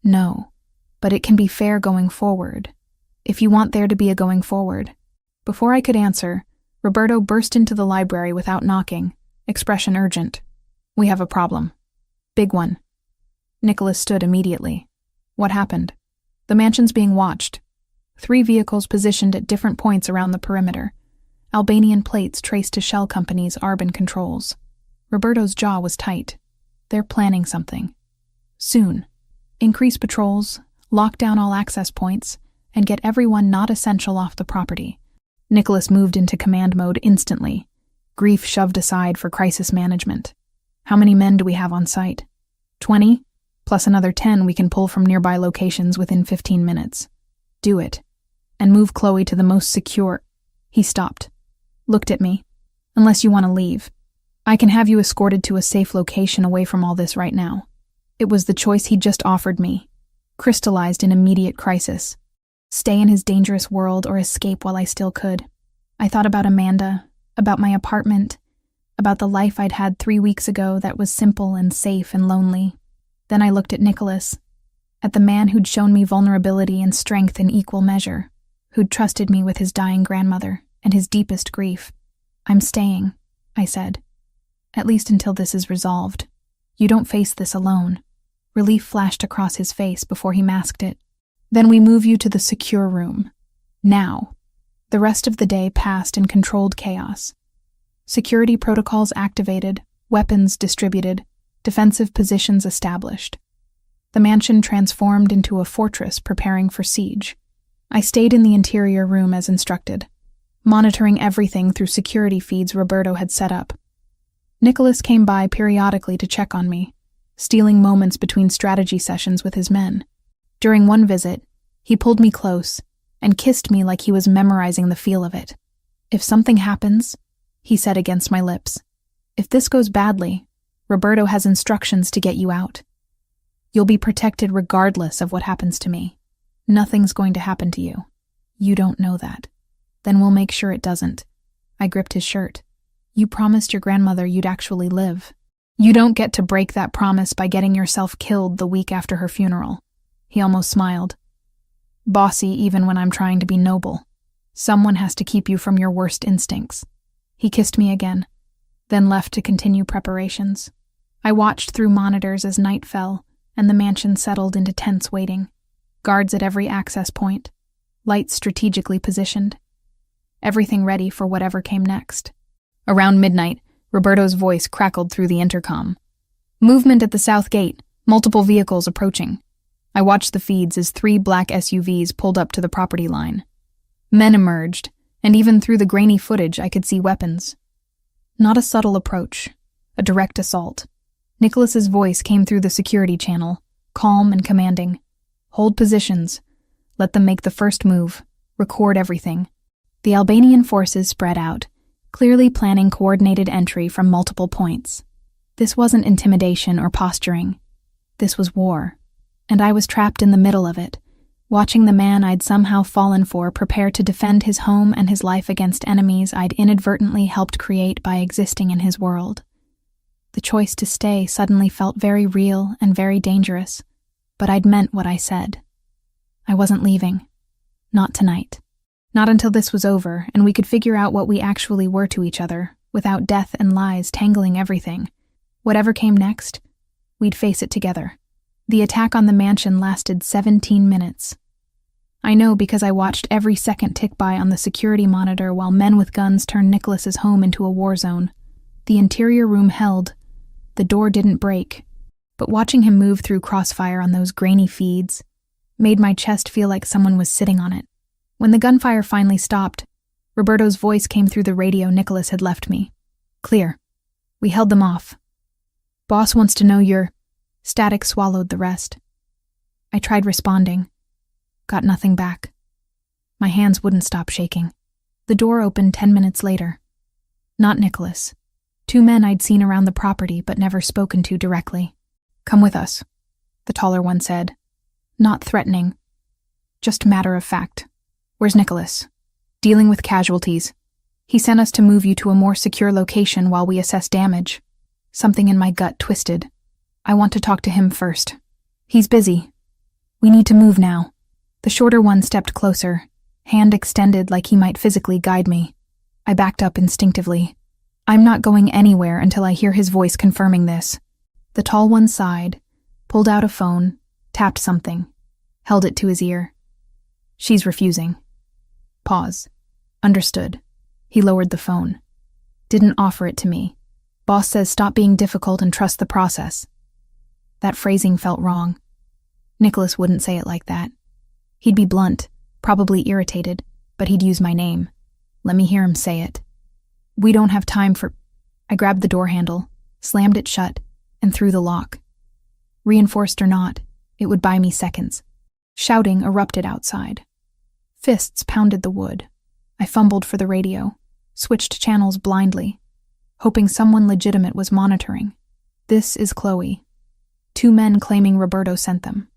No, but it can be fair going forward, if you want there to be a going forward." Before I could answer, Roberto burst into the library without knocking, expression urgent. "We have a problem. Big one." Nicholas stood immediately. "What happened?" "The mansion's being watched. 3 vehicles positioned at different points around the perimeter. Albanian plates traced to shell companies Arbin controls." Roberto's jaw was tight. "They're planning something. Soon. Increase patrols, lock down all access points, and get everyone not essential off the property." Nicholas moved into command mode instantly, grief shoved aside for crisis management. "How many men do we have on site?" 20, plus another 10 we can pull from nearby locations within 15 minutes. "Do it. And move Chloe to the most secure." He stopped, looked at me. "Unless you want to leave." I can have you escorted to a safe location away from all this right now. It was the choice he just offered me, crystallized in immediate crisis. Stay in his dangerous world or escape while I still could. I thought about Amanda, about my apartment, about the life I'd had 3 weeks ago that was simple and safe and lonely. Then I looked at Nicholas, at the man who'd shown me vulnerability and strength in equal measure, who'd trusted me with his dying grandmother and his deepest grief. I'm staying, I said. At least until this is resolved. You don't face this alone. Relief flashed across his face before he masked it. Then we move you to the secure room. Now. The rest of the day passed in controlled chaos. Security protocols activated, weapons distributed, defensive positions established. The mansion transformed into a fortress preparing for siege. I stayed in the interior room as instructed, monitoring everything through security feeds Roberto had set up. Nicholas came by periodically to check on me, stealing moments between strategy sessions with his men. During one visit, he pulled me close and kissed me like he was memorizing the feel of it. If something happens, he said against my lips, if this goes badly, Roberto has instructions to get you out. You'll be protected regardless of what happens to me. Nothing's going to happen to you. You don't know that. Then we'll make sure it doesn't. I gripped his shirt. You promised your grandmother you'd actually live. You don't get to break that promise by getting yourself killed the week after her funeral. He almost smiled. Bossy even when I'm trying to be noble. Someone has to keep you from your worst instincts. He kissed me again, then left to continue preparations. I watched through monitors as night fell and the mansion settled into tense waiting. Guards at every access point, lights strategically positioned. Everything ready for whatever came next. Around midnight, Roberto's voice crackled through the intercom. Movement at the south gate, multiple vehicles approaching. I watched the feeds as 3 black SUVs pulled up to the property line. Men emerged, and even through the grainy footage I could see weapons. Not a subtle approach, a direct assault. Nicholas's voice came through the security channel, calm and commanding. Hold positions. Let them make the first move. Record everything. The Albanian forces spread out, clearly planning coordinated entry from multiple points. This wasn't intimidation or posturing. This was war. And I was trapped in the middle of it, watching the man I'd somehow fallen for prepare to defend his home and his life against enemies I'd inadvertently helped create by existing in his world. The choice to stay suddenly felt very real and very dangerous, but I'd meant what I said. I wasn't leaving. Not tonight. Not until this was over and we could figure out what we actually were to each other, without death and lies tangling everything. Whatever came next, we'd face it together. The attack on the mansion lasted 17 minutes. I know because I watched every second tick by on the security monitor while men with guns turned Nicholas's home into a war zone. The interior room held. The door didn't break. But watching him move through crossfire on those grainy feeds made my chest feel like someone was sitting on it. When the gunfire finally stopped, Roberto's voice came through the radio Nicholas had left me. Clear. We held them off. Boss wants to know you're... Static swallowed the rest. I tried responding. Got nothing back. My hands wouldn't stop shaking. The door opened 10 minutes later. Not Nicholas. 2 men I'd seen around the property but never spoken to directly. Come with us, the taller one said. Not threatening. Just matter of fact. Where's Nicholas? Dealing with casualties. He sent us to move you to a more secure location while we assess damage. Something in my gut twisted. I want to talk to him first. He's busy. We need to move now. The shorter one stepped closer, hand extended like he might physically guide me. I backed up instinctively. I'm not going anywhere until I hear his voice confirming this. The tall one sighed, pulled out a phone, tapped something, held it to his ear. She's refusing. Pause. Understood. He lowered the phone. Didn't offer it to me. Boss says stop being difficult and trust the process. That phrasing felt wrong. Nicholas wouldn't say it like that. He'd be blunt, probably irritated, but he'd use my name. Let me hear him say it. We don't have time for... I grabbed the door handle, slammed it shut, and threw the lock. Reinforced or not, it would buy me seconds. Shouting erupted outside. Fists pounded the wood. I fumbled for the radio, switched channels blindly. hoping someone legitimate was monitoring. "This is Chloe." 2 men claiming Roberto sent them.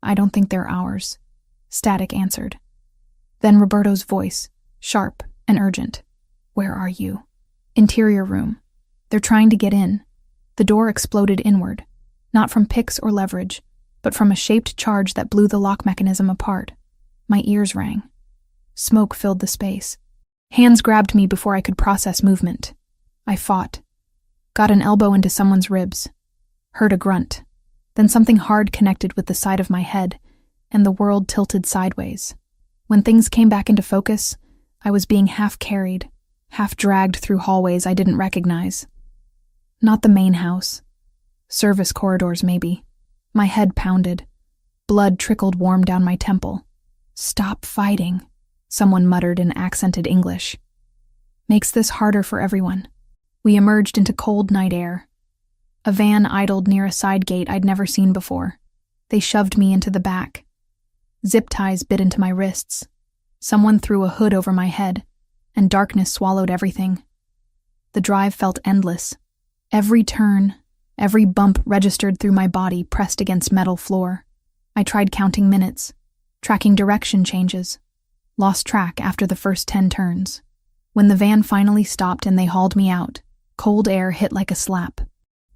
"I don't think they're ours," Static answered. Then Roberto's voice, sharp and urgent. "Where are you?" "Interior room. They're trying to get in." The door exploded inward, not from picks or leverage, but from a shaped charge that blew the lock mechanism apart. My ears rang. Smoke filled the space. Hands grabbed me before I could process movement. I fought. Got an elbow into someone's ribs. Heard a grunt. Then something hard connected with the side of my head, and the world tilted sideways. When things came back into focus, I was being half carried, half dragged through hallways I didn't recognize. Not the main house. Service corridors, maybe. My head pounded. Blood trickled warm down my temple. "Stop fighting," someone muttered in accented English. "Makes this harder for everyone." We emerged into cold night air. A van idled near a side gate I'd never seen before. They shoved me into the back. Zip ties bit into my wrists. Someone threw a hood over my head, and darkness swallowed everything. The drive felt endless. Every turn, every bump registered through my body pressed against metal floor. I tried counting minutes, tracking direction changes. Lost track after the first 10 turns. When the van finally stopped and they hauled me out, cold air hit like a slap.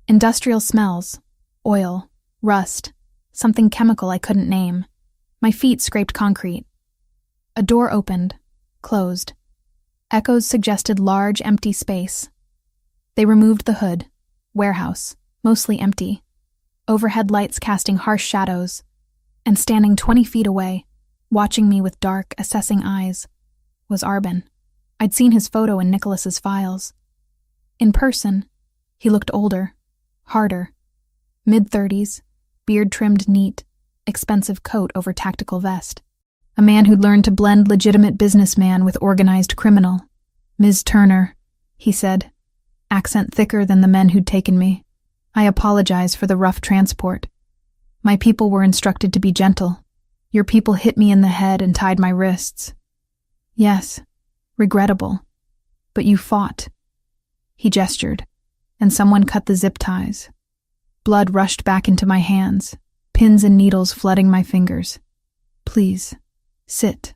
Industrial smells, oil, rust, something chemical I couldn't name. My feet scraped concrete. A door opened, closed. Echoes suggested large, empty space. They removed the hood. Warehouse, mostly empty. Overhead lights casting harsh shadows. And standing 20 feet away, watching me with dark, assessing eyes, was Arbin. I'd seen his photo in Nicholas's files. In person, he looked older, harder. Mid-30s, beard trimmed neat, expensive coat over tactical vest. A man who'd learned to blend legitimate businessman with organized criminal. "Ms. Turner," he said, accent thicker than the men who'd taken me. "I apologize for the rough transport. My people were instructed to be gentle. Your people hit me in the head and tied my wrists. Yes, regrettable. But you fought." He gestured, and someone cut the zip ties. Blood rushed back into my hands, pins and needles flooding my fingers. "Please, sit."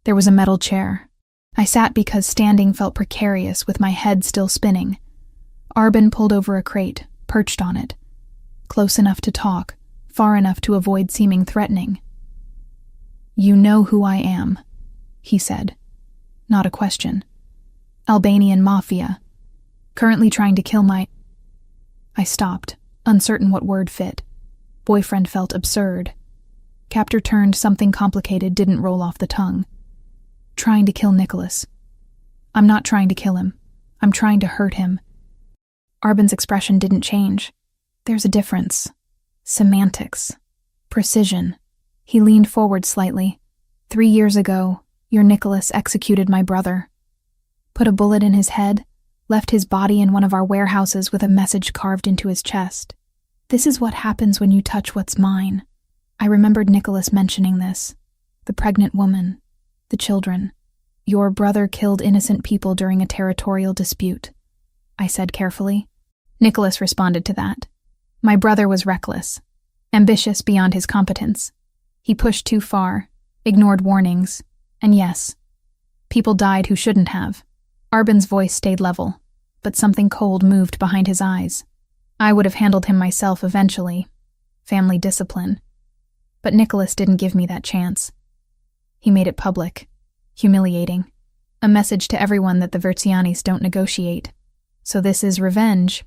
There was a metal chair. I sat because standing felt precarious with my head still spinning. Arbin pulled over a crate, perched on it. Close enough to talk, far enough to avoid seeming threatening. "You know who I am," he said. Not a question. "Albanian Mafia. Currently trying to kill my—" I stopped, uncertain what word fit. Boyfriend felt absurd. Captor turned something complicated didn't roll off the tongue. "Trying to kill Nicholas. I'm not trying to kill him. I'm trying to hurt him." Arbin's expression didn't change. There's a difference. Semantics. Precision. He leaned forward slightly. 3 years ago, your Nicholas executed my brother. Put a bullet in his head, left his body in one of our warehouses with a message carved into his chest. This is what happens when you touch what's mine. I remembered Nicholas mentioning this. The pregnant woman. The children. Your brother killed innocent people during a territorial dispute, I said carefully. Nicholas responded to that. My brother was reckless. Ambitious beyond his competence. He pushed too far, ignored warnings, and yes, people died who shouldn't have. Arbin's voice stayed level, but something cold moved behind his eyes. I would have handled him myself eventually. Family discipline. But Nicholas didn't give me that chance. He made it public. Humiliating. A message to everyone that the Verzianis don't negotiate. So this is revenge.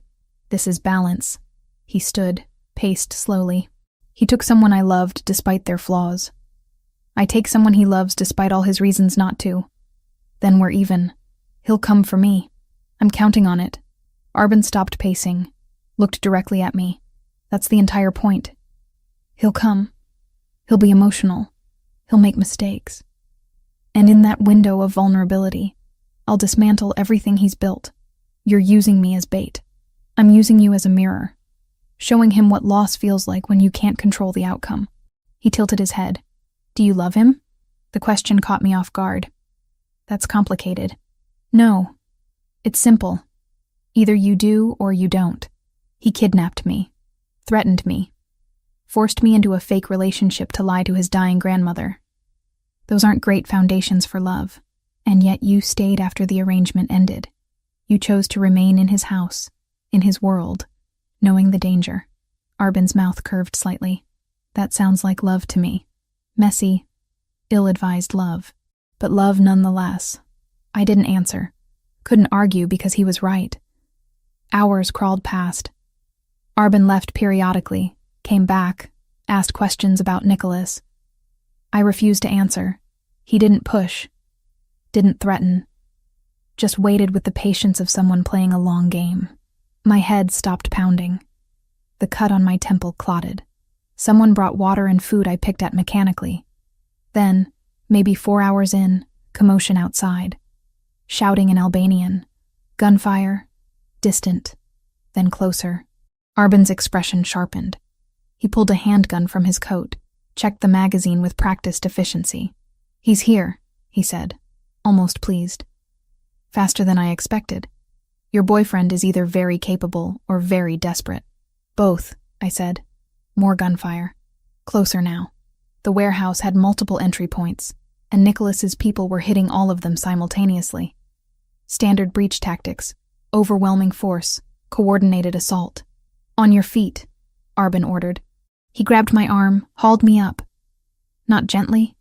This is balance. He stood, paced slowly. He took someone I loved despite their flaws. I take someone he loves despite all his reasons not to. Then we're even. He'll come for me. I'm counting on it. Arbin stopped pacing, looked directly at me. That's the entire point. He'll come. He'll be emotional. He'll make mistakes. And in that window of vulnerability, I'll dismantle everything he's built. You're using me as bait. I'm using you as a mirror, showing him what loss feels like when you can't control the outcome. He tilted his head. Do you love him? The question caught me off guard. That's complicated. No. It's simple. Either you do or you don't. He kidnapped me, threatened me, forced me into a fake relationship to lie to his dying grandmother. Those aren't great foundations for love, and yet you stayed after the arrangement ended. You chose to remain in his house, in his world, knowing the danger. Arbin's mouth curved slightly. That sounds like love to me. Messy, ill-advised love, but love nonetheless. I didn't answer. Couldn't argue because he was right. Hours crawled past. Arbin left periodically, came back, asked questions about Nicholas. I refused to answer. He didn't push, didn't threaten, just waited with the patience of someone playing a long game. My head stopped pounding. The cut on my temple clotted. Someone brought water and food I picked at mechanically. Then, maybe 4 hours in, commotion outside. Shouting in Albanian. Gunfire. Distant. Then closer. Arbin's expression sharpened. He pulled a handgun from his coat, checked the magazine with practiced efficiency. "He's here," he said, almost pleased. "Faster than I expected. Your boyfriend is either very capable or very desperate." "Both," I said. More gunfire. Closer now. The warehouse had multiple entry points, and Nicholas's people were hitting all of them simultaneously. Standard breach tactics, overwhelming force, coordinated assault. "On your feet," Arbin ordered. He grabbed my arm, hauled me up. Not gently,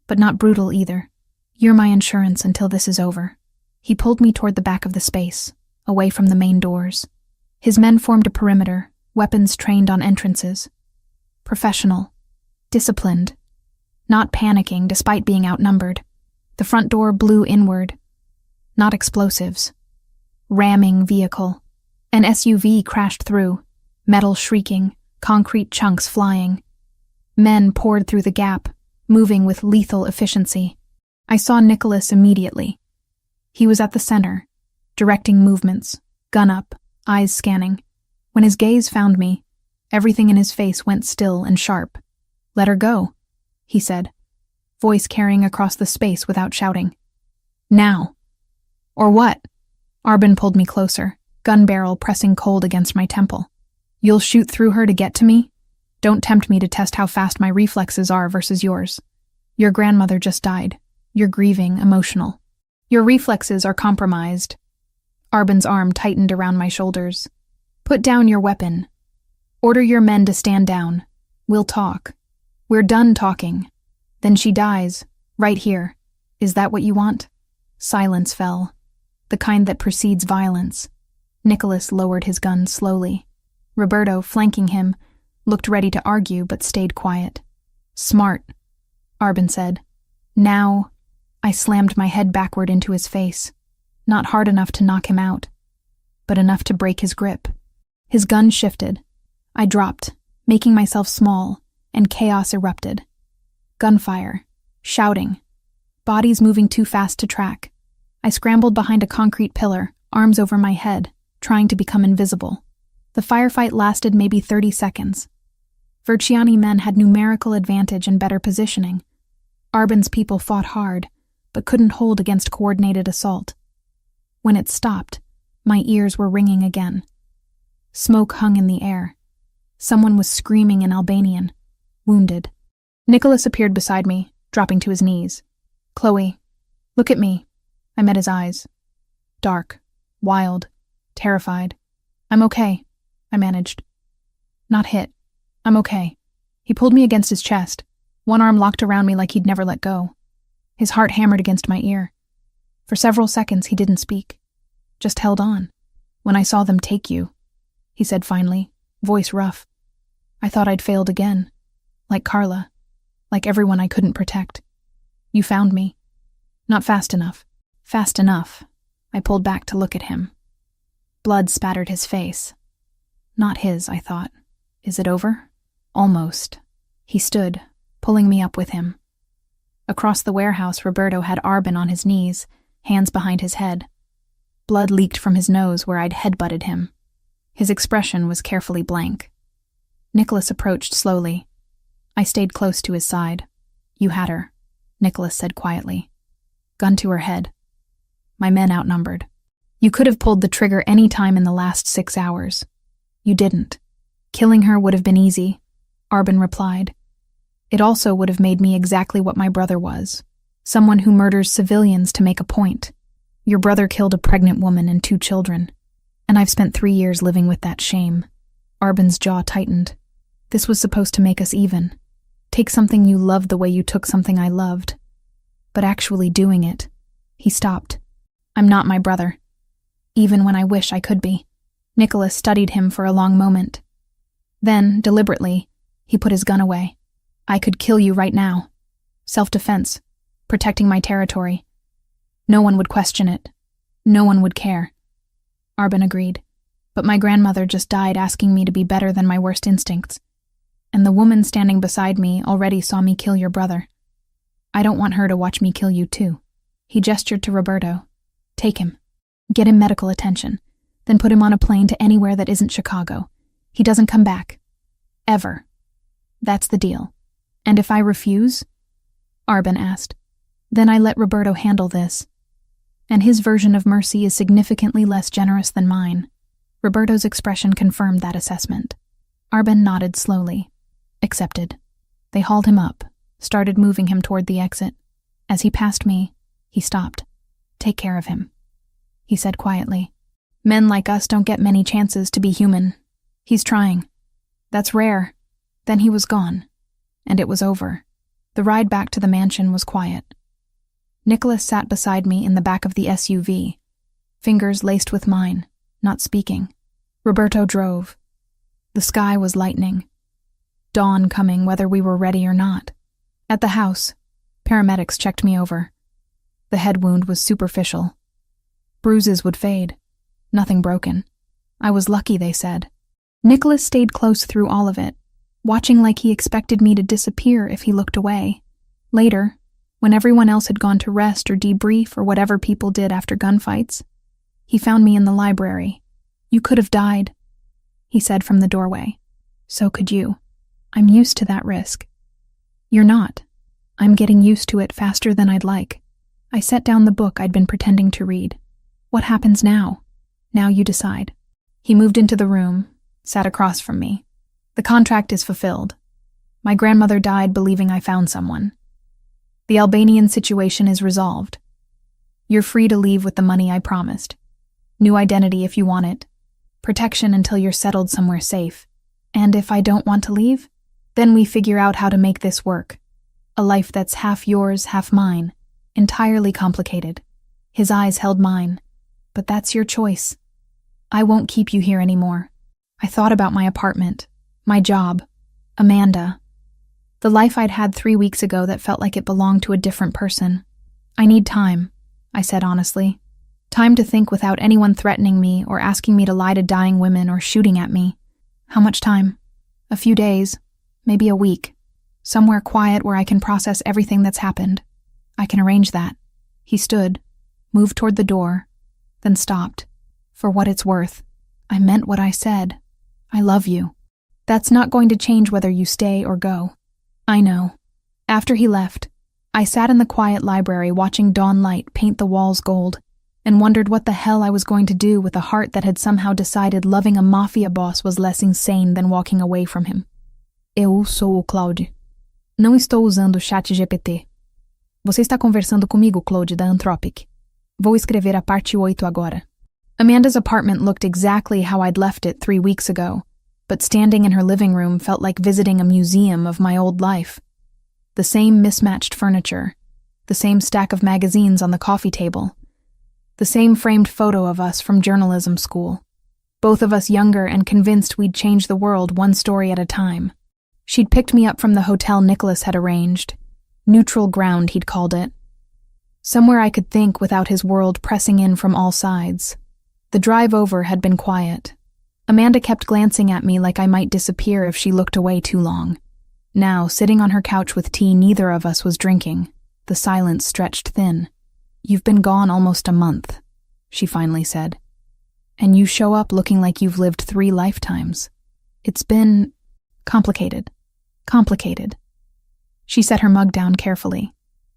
but not brutal either. "You're my insurance until this is over." He pulled me toward the back of the space, away from the main doors. His men formed a perimeter, weapons trained on entrances. Professional, disciplined, not panicking despite being outnumbered. The front door blew inward. Not explosives. Ramming vehicle. An SUV crashed through, metal shrieking, concrete chunks flying. Men poured through the gap, moving with lethal efficiency. I saw Nicholas immediately. He was at the center, directing movements, gun up, eyes scanning. When his gaze found me, everything in his face went still and sharp. "Let her go," he said, voice carrying across the space without shouting. "Now." "Or what?" Arbin pulled me closer, gun barrel pressing cold against my temple. "You'll shoot through her to get to me? Don't tempt me to test how fast my reflexes are versus yours. Your grandmother just died. You're grieving, emotional. Your reflexes are compromised." Arbin's arm tightened around my shoulders. "Put down your weapon. Order your men to stand down. We'll talk. We're done talking. Then she dies, right here. Is that what you want?" Silence fell, the kind that precedes violence. Nicholas lowered his gun slowly. Roberto, flanking him, looked ready to argue but stayed quiet. "Smart," Arbin said. "Now," I slammed my head backward into his face. Not hard enough to knock him out, but enough to break his grip. His gun shifted. I dropped, making myself small, and chaos erupted. Gunfire, shouting, bodies moving too fast to track. I scrambled behind a concrete pillar, arms over my head, trying to become invisible. The firefight lasted maybe 30 seconds. Verciani men had numerical advantage and better positioning. Arbin's people fought hard, but couldn't hold against coordinated assault. When it stopped, my ears were ringing again. Smoke hung in the air. Someone was screaming in Albanian, wounded. Nicholas appeared beside me, dropping to his knees. "Chloe, look at me." I met his eyes. Dark, wild, terrified. "I'm okay," I managed. "Not hit. I'm okay." He pulled me against his chest, one arm locked around me like he'd never let go. His heart hammered against my ear. For several seconds he didn't speak, just held on. "When I saw them take you," he said finally, voice rough, "I thought I'd failed again. Like Carla. Like everyone I couldn't protect. You found me. Not fast enough." Fast enough. I pulled back to look at him. Blood spattered his face. Not his, I thought. Is it over? Almost. He stood, pulling me up with him. Across the warehouse, Roberto had Arbin on his knees, hands behind his head. Blood leaked from his nose where I'd headbutted him. His expression was carefully blank. Nicholas approached slowly. I stayed close to his side. "You had her," Nicholas said quietly. "Gun to her head. My men outnumbered. You could have pulled the trigger any time in the last 6 hours. You didn't. Killing her would have been easy, Arbin replied. It also would have made me exactly what my brother was, someone who murders civilians to make a point. Your brother killed a pregnant woman and 2 children, and I've spent 3 years living with that shame. Arbin's jaw tightened. This was supposed to make us even. Take something you loved the way you took something I loved. But actually doing it, he stopped. I'm not my brother, even when I wish I could be. Nicholas studied him for a long moment. Then, deliberately, he put his gun away. I could kill you right now. Self-defense, protecting my territory. No one would question it. No one would care. Arbin agreed. But my grandmother just died asking me to be better than my worst instincts. And the woman standing beside me already saw me kill your brother. I don't want her to watch me kill you too. He gestured to Roberto. Take him. Get him medical attention. Then put him on a plane to anywhere that isn't Chicago. He doesn't come back. Ever. That's the deal. And if I refuse? Arbin asked. Then I let Roberto handle this. And his version of mercy is significantly less generous than mine. Roberto's expression confirmed that assessment. Arbin nodded slowly. Accepted. They hauled him up, started moving him toward the exit. As he passed me, he stopped. Take care of him, he said quietly. Men like us don't get many chances to be human. He's trying. That's rare. Then he was gone. And it was over. The ride back to the mansion was quiet. Nicholas sat beside me in the back of the SUV, fingers laced with mine, not speaking. Roberto drove. The sky was lightening. Dawn coming whether we were ready or not. At the house, paramedics checked me over. The head wound was superficial. Bruises would fade. Nothing broken. I was lucky, they said. Nicholas stayed close through all of it, watching like he expected me to disappear if he looked away. Later, when everyone else had gone to rest or debrief or whatever people did after gunfights, he found me in the library. You could have died, he said from the doorway. So could you. I'm used to that risk. You're not. I'm getting used to it faster than I'd like. I set down the book I'd been pretending to read. What happens now? Now you decide. He moved into the room, sat across from me. The contract is fulfilled. My grandmother died believing I found someone. The Albanian situation is resolved. You're free to leave with the money I promised. New identity if you want it. Protection until you're settled somewhere safe. And if I don't want to leave, then we figure out how to make this work. A life that's half yours, half mine. Entirely complicated. His eyes held mine. But that's your choice. I won't keep you here anymore. I thought about my apartment, my job, Amanda. The life I'd had 3 weeks ago that felt like it belonged to a different person. I need time, I said honestly. Time to think without anyone threatening me or asking me to lie to dying women or shooting at me. How much time? A few days, maybe a week. Somewhere quiet where I can process everything that's happened. I can arrange that. He stood, moved toward the door, then stopped. For what it's worth, I meant what I said. I love you. That's not going to change whether you stay or go. I know. After he left, I sat in the quiet library watching dawn light paint the walls gold and wondered what the hell I was going to do with a heart that had somehow decided loving a mafia boss was less insane than walking away from him. Eu sou o Claude. Não estou usando o chat GPT. Você está conversando comigo, Claude, da Anthropic. Vou escrever a parte 8 agora. Amanda's apartment looked exactly how I'd left it 3 weeks ago, but standing in her living room felt like visiting a museum of my old life. The same mismatched furniture, the same stack of magazines on the coffee table, the same framed photo of us from journalism school, both of us younger and convinced we'd change the world one story at a time. She'd picked me up from the hotel Nicholas had arranged. Neutral ground, he'd called it. Somewhere I could think without his world pressing in from all sides. The drive over had been quiet. Amanda kept glancing at me like I might disappear if she looked away too long. Now, sitting on her couch with tea neither of us was drinking, the silence stretched thin. You've been gone almost a month, she finally said. And you show up looking like you've lived 3 lifetimes. It's been complicated. Complicated. She set her mug down carefully.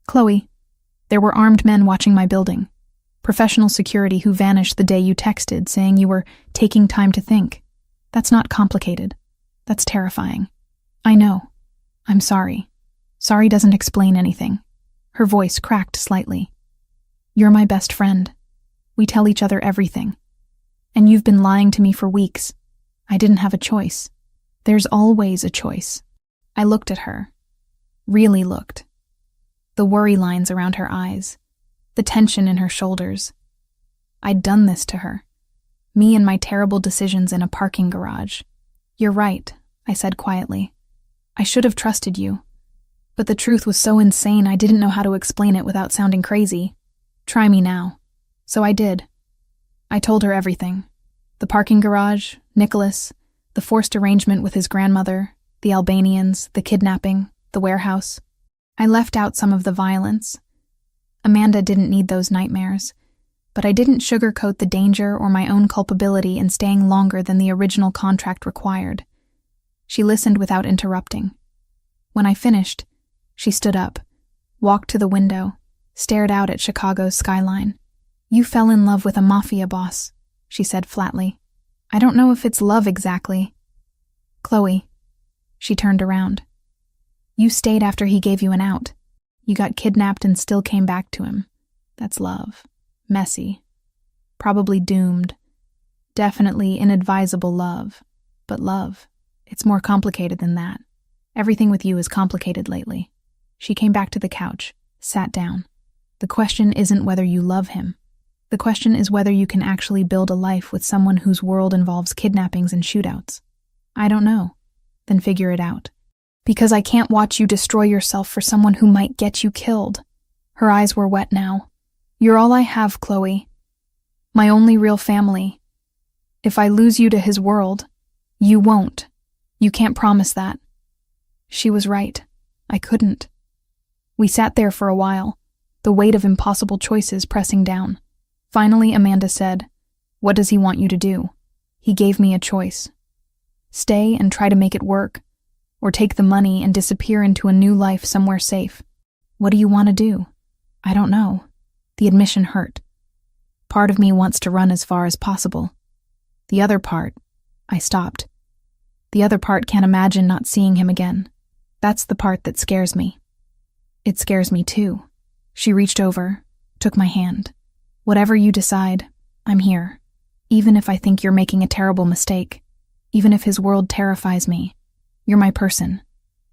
Chloe, there were armed men watching my building. Professional security who vanished the day you texted saying you were taking time to think. That's not complicated. That's terrifying. I know. I'm sorry. Sorry doesn't explain anything. Her voice cracked slightly. You're my best friend. We tell each other everything. And you've been lying to me for weeks. I didn't have a choice. There's always a choice. I looked at her. Really looked. The worry lines around her eyes. The tension in her shoulders. I'd done this to her. Me and my terrible decisions in a parking garage. You're right, I said quietly. I should have trusted you. But the truth was so insane I didn't know how to explain it without sounding crazy. Try me now. So I did. I told her everything. The parking garage, Nicholas, the forced arrangement with his grandmother, the Albanians, the kidnapping, the warehouse. I left out some of the violence. Amanda didn't need those nightmares, but I didn't sugarcoat the danger or my own culpability in staying longer than the original contract required. She listened without interrupting. When I finished, she stood up, walked to the window, stared out at Chicago's skyline. You fell in love with a mafia boss, she said flatly. I don't know if it's love exactly. Chloe. She turned around. You stayed after he gave you an out. You got kidnapped and still came back to him. That's love. Messy. Probably doomed. Definitely inadvisable love. But love. It's more complicated than that. Everything with you is complicated lately. She came back to the couch, sat down. The question isn't whether you love him. The question is whether you can actually build a life with someone whose world involves kidnappings and shootouts. I don't know. Then figure it out. Because I can't watch you destroy yourself for someone who might get you killed. Her eyes were wet now. You're all I have, Chloe. My only real family. If I lose you to his world, you won't. You can't promise that. She was right. I couldn't. We sat there for a while, the weight of impossible choices pressing down. Finally, Amanda said, What does he want you to do? He gave me a choice. Stay and try to make it work, or take the money and disappear into a new life somewhere safe. What do you want to do? I don't know. The admission hurt. Part of me wants to run as far as possible. The other part, I stopped. The other part can't imagine not seeing him again. That's the part that scares me. It scares me too. She reached over, took my hand. Whatever you decide, I'm here. Even if I think you're making a terrible mistake. Even if his world terrifies me. You're my person.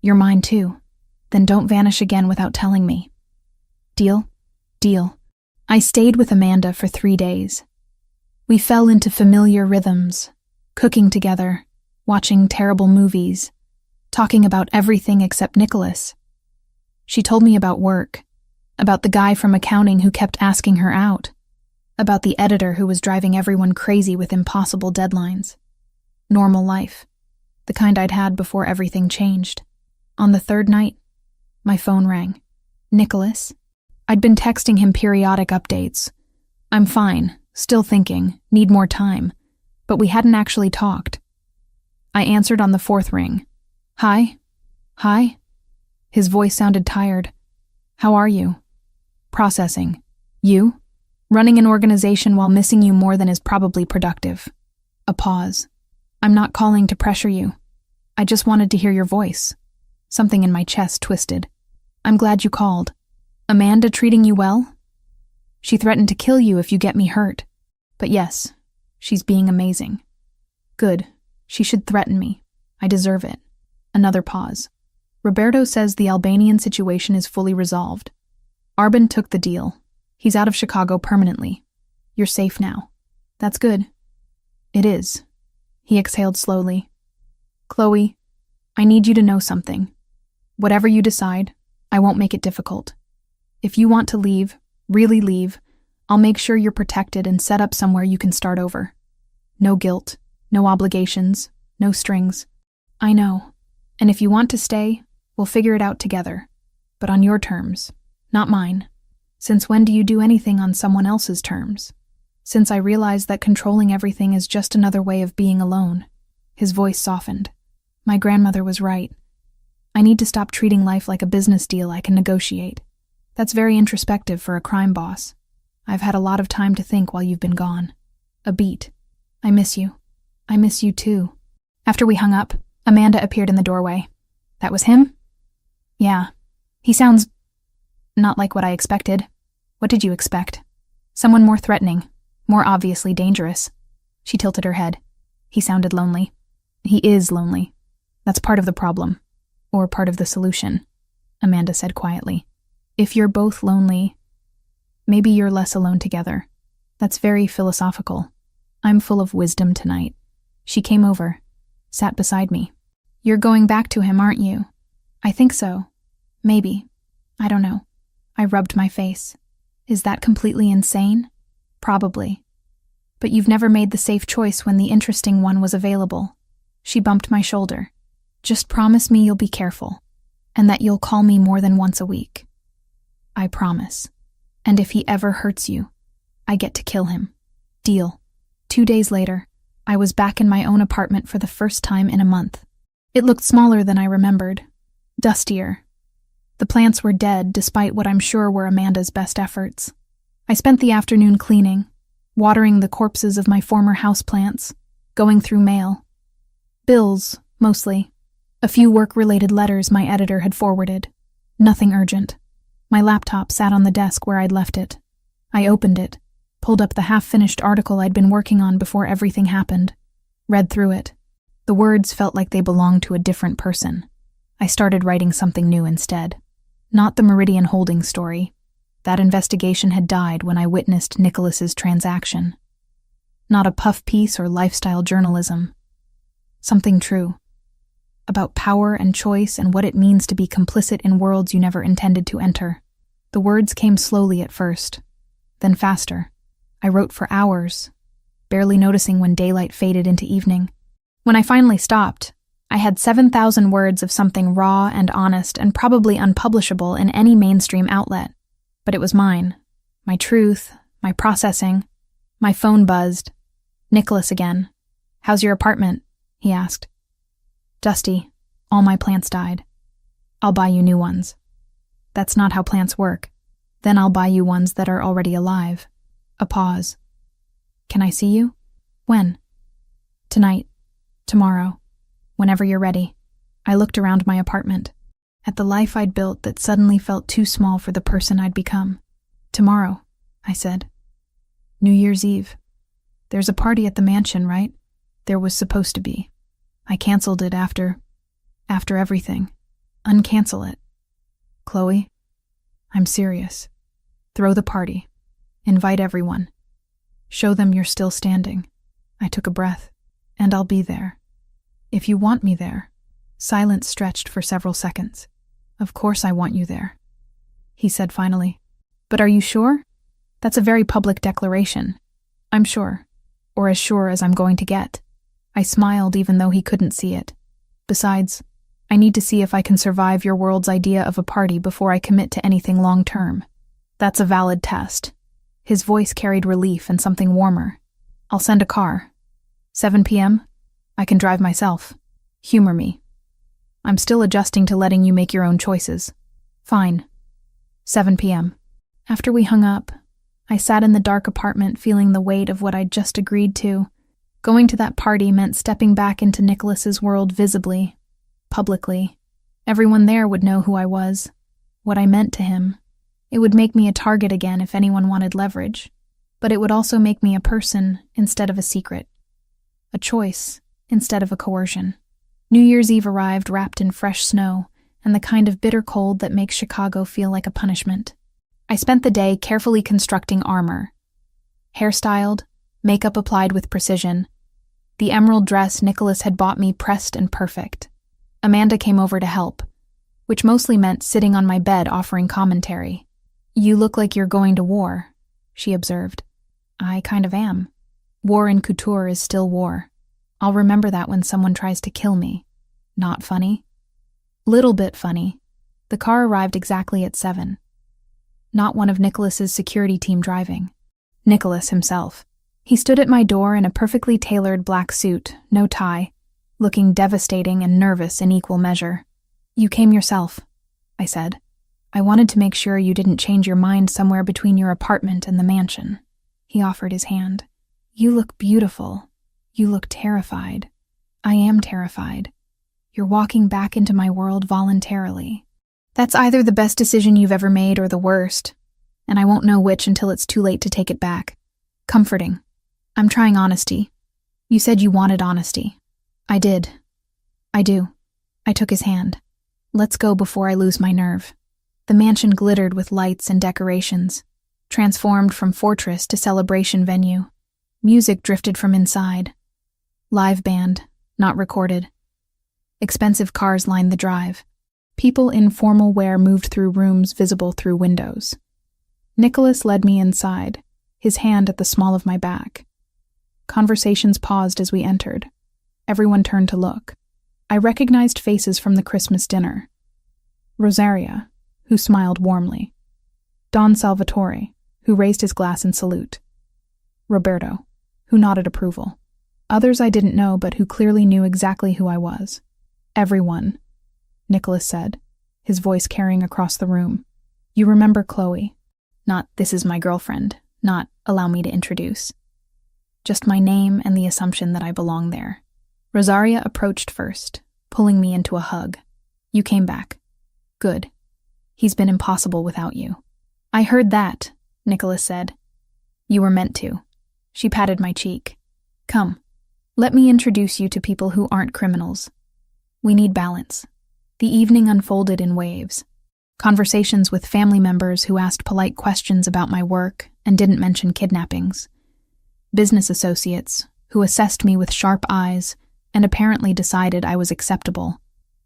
You're mine too. Then don't vanish again without telling me. Deal? Deal. I stayed with Amanda for 3 days. We fell into familiar rhythms, cooking together, watching terrible movies, talking about everything except Nicholas. She told me about work, about the guy from accounting who kept asking her out, about the editor who was driving everyone crazy with impossible deadlines. Normal life, the kind I'd had before everything changed. On the third night, my phone rang. Nicholas? I'd been texting him periodic updates. I'm fine, still thinking, need more time, but we hadn't actually talked. I answered on the fourth ring. Hi? Hi? His voice sounded tired. How are you? Processing. You? Running an organization while missing you more than is probably productive. A pause. I'm not calling to pressure you. I just wanted to hear your voice. Something in my chest twisted. I'm glad you called. Amanda treating you well? She threatened to kill you if you get me hurt. But yes, she's being amazing. Good. She should threaten me. I deserve it. Another pause. Roberto says the Albanian situation is fully resolved. Arben took the deal. He's out of Chicago permanently. You're safe now. That's good. It is. He exhaled slowly. Chloe, I need you to know something. Whatever you decide, I won't make it difficult. If you want to leave, really leave, I'll make sure you're protected and set up somewhere you can start over. No guilt, no obligations, no strings. I know. And if you want to stay, we'll figure it out together. But on your terms, not mine. Since when do you do anything on someone else's terms? Since I realized that controlling everything is just another way of being alone. His voice softened. My grandmother was right. I need to stop treating life like a business deal I can negotiate. That's very introspective for a crime boss. I've had a lot of time to think while you've been gone. A beat. I miss you. I miss you too." After we hung up, Amanda appeared in the doorway. "That was him?" "Yeah. He sounds not like what I expected." "What did you expect?" "Someone more threatening, more obviously dangerous." She tilted her head. "He sounded lonely." "He is lonely. That's part of the problem. Or part of the solution," Amanda said quietly. "If you're both lonely, maybe you're less alone together." That's very philosophical. I'm full of wisdom tonight. She came over, sat beside me. "You're going back to him, aren't you?" "I think so. Maybe. I don't know." I rubbed my face. "Is that completely insane?" "Probably. But you've never made the safe choice when the interesting one was available." She bumped my shoulder. "Just promise me you'll be careful, and that you'll call me more than once a week." "I promise. And if he ever hurts you, I get to kill him." "Deal." 2 days later, I was back in my own apartment for the first time in a month. It looked smaller than I remembered, dustier. The plants were dead, despite what I'm sure were Amanda's best efforts. I spent the afternoon cleaning, watering the corpses of my former houseplants, going through mail. Bills, mostly. A few work-related letters my editor had forwarded. Nothing urgent. My laptop sat on the desk where I'd left it. I opened it, pulled up the half-finished article I'd been working on before everything happened, read through it. The words felt like they belonged to a different person. I started writing something new instead. Not the Meridian Holdings story. That investigation had died when I witnessed Nicholas's transaction. Not a puff piece or lifestyle journalism. Something true. About power and choice and what it means to be complicit in worlds you never intended to enter. The words came slowly at first, then faster. I wrote for hours, barely noticing when daylight faded into evening. When I finally stopped, I had 7,000 words of something raw and honest and probably unpublishable in any mainstream outlet. But it was mine. My truth, my processing. My phone buzzed. Nicholas again. "How's your apartment?" he asked. "Dusty. All my plants died." "I'll buy you new ones." "That's not how plants work. Then I'll buy you ones that are already alive." A pause. "Can I see you?" "When?" "Tonight. Tomorrow. Whenever you're ready." I looked around my apartment, at the life I'd built that suddenly felt too small for the person I'd become. "Tomorrow," I said. "New Year's Eve. There's a party at the mansion, right?" "There was supposed to be. I canceled it after everything." "Uncancel it." "Chloe, I'm serious. Throw the party. Invite everyone. Show them you're still standing." I took a breath. "And I'll be there. If you want me there." Silence stretched for several seconds. "Of course I want you there," he said finally. "But are you sure? That's a very public declaration." "I'm sure. Or as sure as I'm going to get." I smiled even though he couldn't see it. "Besides, I need to see if I can survive your world's idea of a party before I commit to anything long-term. That's a valid test." His voice carried relief and something warmer. "I'll send a car. 7 p.m.? I can drive myself. Humor me. I'm still adjusting to letting you make your own choices." "Fine. 7 p.m. After we hung up, I sat in the dark apartment feeling the weight of what I'd just agreed to. Going to that party meant stepping back into Nicholas's world visibly, publicly. Everyone there would know who I was, what I meant to him. It would make me a target again if anyone wanted leverage, but it would also make me a person instead of a secret. A choice instead of a coercion. New Year's Eve arrived wrapped in fresh snow and the kind of bitter cold that makes Chicago feel like a punishment. I spent the day carefully constructing armor. Hairstyled, makeup applied with precision. The emerald dress Nicholas had bought me pressed and perfect. Amanda came over to help, which mostly meant sitting on my bed offering commentary. "You look like you're going to war," she observed. "I kind of am. War in couture is still war. I'll remember that when someone tries to kill me." "Not funny?" "Little bit funny. The car arrived exactly at 7. Not one of Nicholas's security team driving. Nicholas himself. He stood at my door in a perfectly tailored black suit, no tie, looking devastating and nervous in equal measure. "You came yourself," I said. I wanted to make sure you didn't change your mind somewhere between your apartment and the mansion. He offered his hand. You look beautiful. You look terrified. I am terrified. You're walking back into my world voluntarily. That's either the best decision you've ever made or the worst, and I won't know which until it's too late to take it back. Comforting. I'm trying honesty. You said you wanted honesty. I did. I do. I took his hand. Let's go before I lose my nerve. The mansion glittered with lights and decorations, transformed from fortress to celebration venue. Music drifted from inside. Live band, not recorded. Expensive cars lined the drive. People in formal wear moved through rooms visible through windows. Nicholas led me inside, his hand at the small of my back. Conversations paused as we entered. Everyone turned to look. I recognized faces from the Christmas dinner. Rosaria, who smiled warmly. Don Salvatore, who raised his glass in salute. Roberto, who nodded approval. Others I didn't know but who clearly knew exactly who I was. Everyone, Nicholas said, his voice carrying across the room. You remember Chloe. Not, this is my girlfriend. Not, allow me to introduce. Just my name and the assumption that I belong there. Rosaria approached first, pulling me into a hug. You came back. Good. He's been impossible without you. I heard that, Nicholas said. You were meant to. She patted my cheek. Come, let me introduce you to people who aren't criminals. We need balance. The evening unfolded in waves. Conversations with family members who asked polite questions about my work and didn't mention kidnappings. Business associates who assessed me with sharp eyes and apparently decided I was acceptable.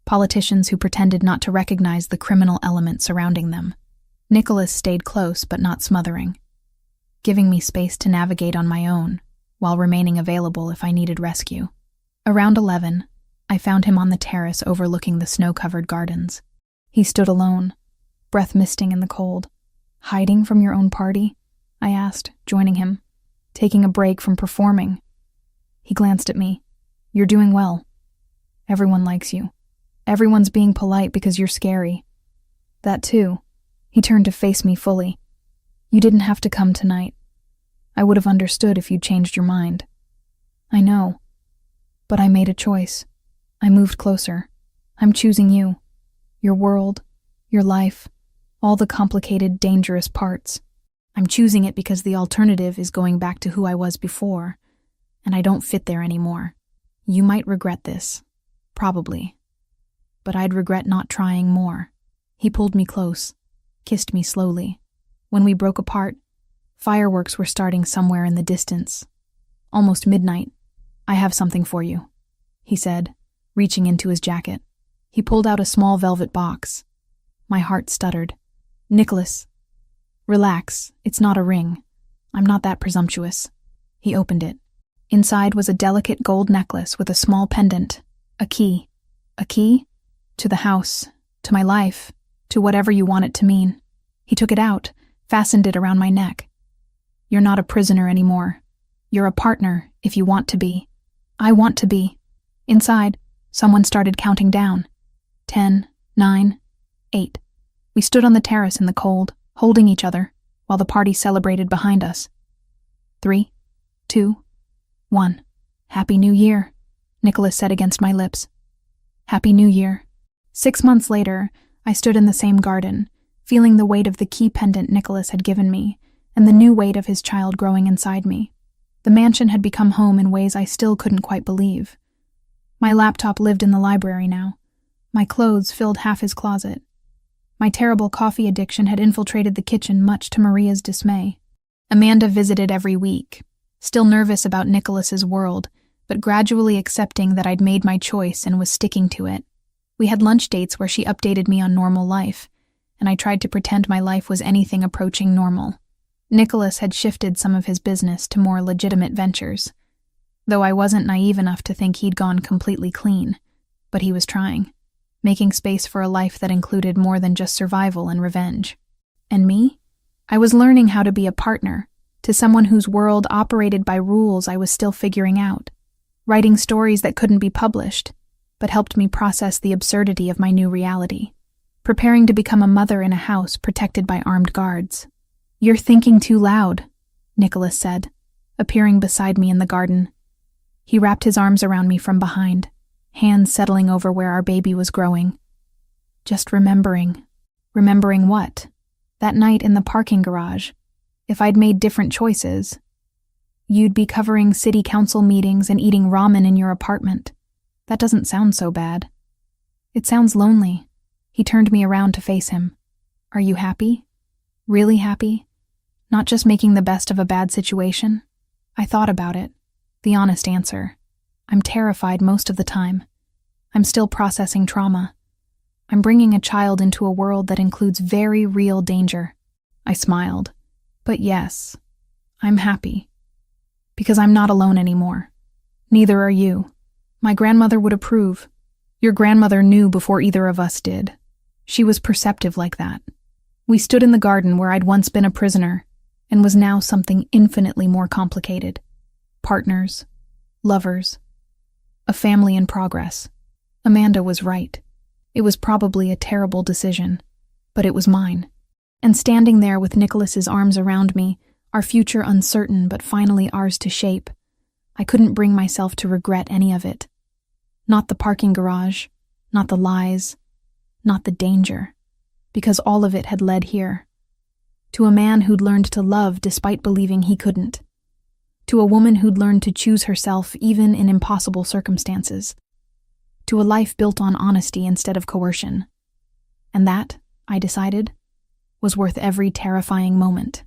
Politicians who pretended not to recognize the criminal element surrounding them. Nicholas stayed close but not smothering, giving me space to navigate on my own while remaining available if I needed rescue. Around 11, I found him on the terrace overlooking the snow-covered gardens. He stood alone, breath misting in the cold. Hiding from your own party? I asked, joining him. Taking a break from performing. He glanced at me. You're doing well. Everyone likes you. Everyone's being polite because you're scary. That too. He turned to face me fully. You didn't have to come tonight. I would have understood if you'd changed your mind. I know. But I made a choice. I moved closer. I'm choosing you. Your world, your life, all the complicated, dangerous parts. I'm choosing it because the alternative is going back to who I was before, and I don't fit there anymore. You might regret this. Probably. But I'd regret not trying more. He pulled me close, kissed me slowly. When we broke apart, fireworks were starting somewhere in the distance. Almost midnight. I have something for you, he said, reaching into his jacket. He pulled out a small velvet box. My heart stuttered. Nicholas. Relax, it's not a ring. I'm not that presumptuous. He opened it. Inside was a delicate gold necklace with a small pendant. A key. A key? To the house, to my life, to whatever you want it to mean. He took it out, fastened it around my neck. You're not a prisoner anymore. You're a partner, if you want to be. I want to be. Inside, someone started counting down. 10, 9, 8. We stood on the terrace in the cold, holding each other, while the party celebrated behind us. 3, 2, 1. Happy New Year, Nicholas said against my lips. Happy New Year. 6 months later, I stood in the same garden, feeling the weight of the key pendant Nicholas had given me, and the new weight of his child growing inside me. The mansion had become home in ways I still couldn't quite believe. My laptop lived in the library now. My clothes filled half his closet. My terrible coffee addiction had infiltrated the kitchen, much to Maria's dismay. Amanda visited every week, still nervous about Nicholas's world, but gradually accepting that I'd made my choice and was sticking to it. We had lunch dates where she updated me on normal life, and I tried to pretend my life was anything approaching normal. Nicholas had shifted some of his business to more legitimate ventures, though I wasn't naive enough to think he'd gone completely clean. But he was trying, making space for a life that included more than just survival and revenge. And me? I was learning how to be a partner to someone whose world operated by rules I was still figuring out, writing stories that couldn't be published, but helped me process the absurdity of my new reality. preparing to become a mother in a house protected by armed guards. "You're thinking too loud," Nicholas said, appearing beside me in the garden. He wrapped his arms around me from behind, hands settling over where our baby was growing. "Just remembering." Remembering what? That night in the parking garage. If I'd made different choices, you'd be covering city council meetings and eating ramen in your apartment. That doesn't sound so bad. It sounds lonely. He turned me around to face him. "Are you happy? Really happy? Not just making the best of a bad situation?" I thought about it. The honest answer. I'm terrified most of the time. I'm still processing trauma. I'm bringing a child into a world that includes very real danger. I smiled. But yes, I'm happy. Because I'm not alone anymore. Neither are you. My grandmother would approve. Your grandmother knew before either of us did. She was perceptive like that. We stood in the garden where I'd once been a prisoner and was now something infinitely more complicated. Partners, lovers, a family in progress. Amanda was right. It was probably a terrible decision, but it was mine. And standing there with Nicholas's arms around me, our future uncertain but finally ours to shape, I couldn't bring myself to regret any of it. Not the parking garage, not the lies, not the danger, because all of it had led here. To a man who'd learned to love despite believing he couldn't. To a woman who'd learned to choose herself even in impossible circumstances. To a life built on honesty instead of coercion. And that, I decided, was worth every terrifying moment.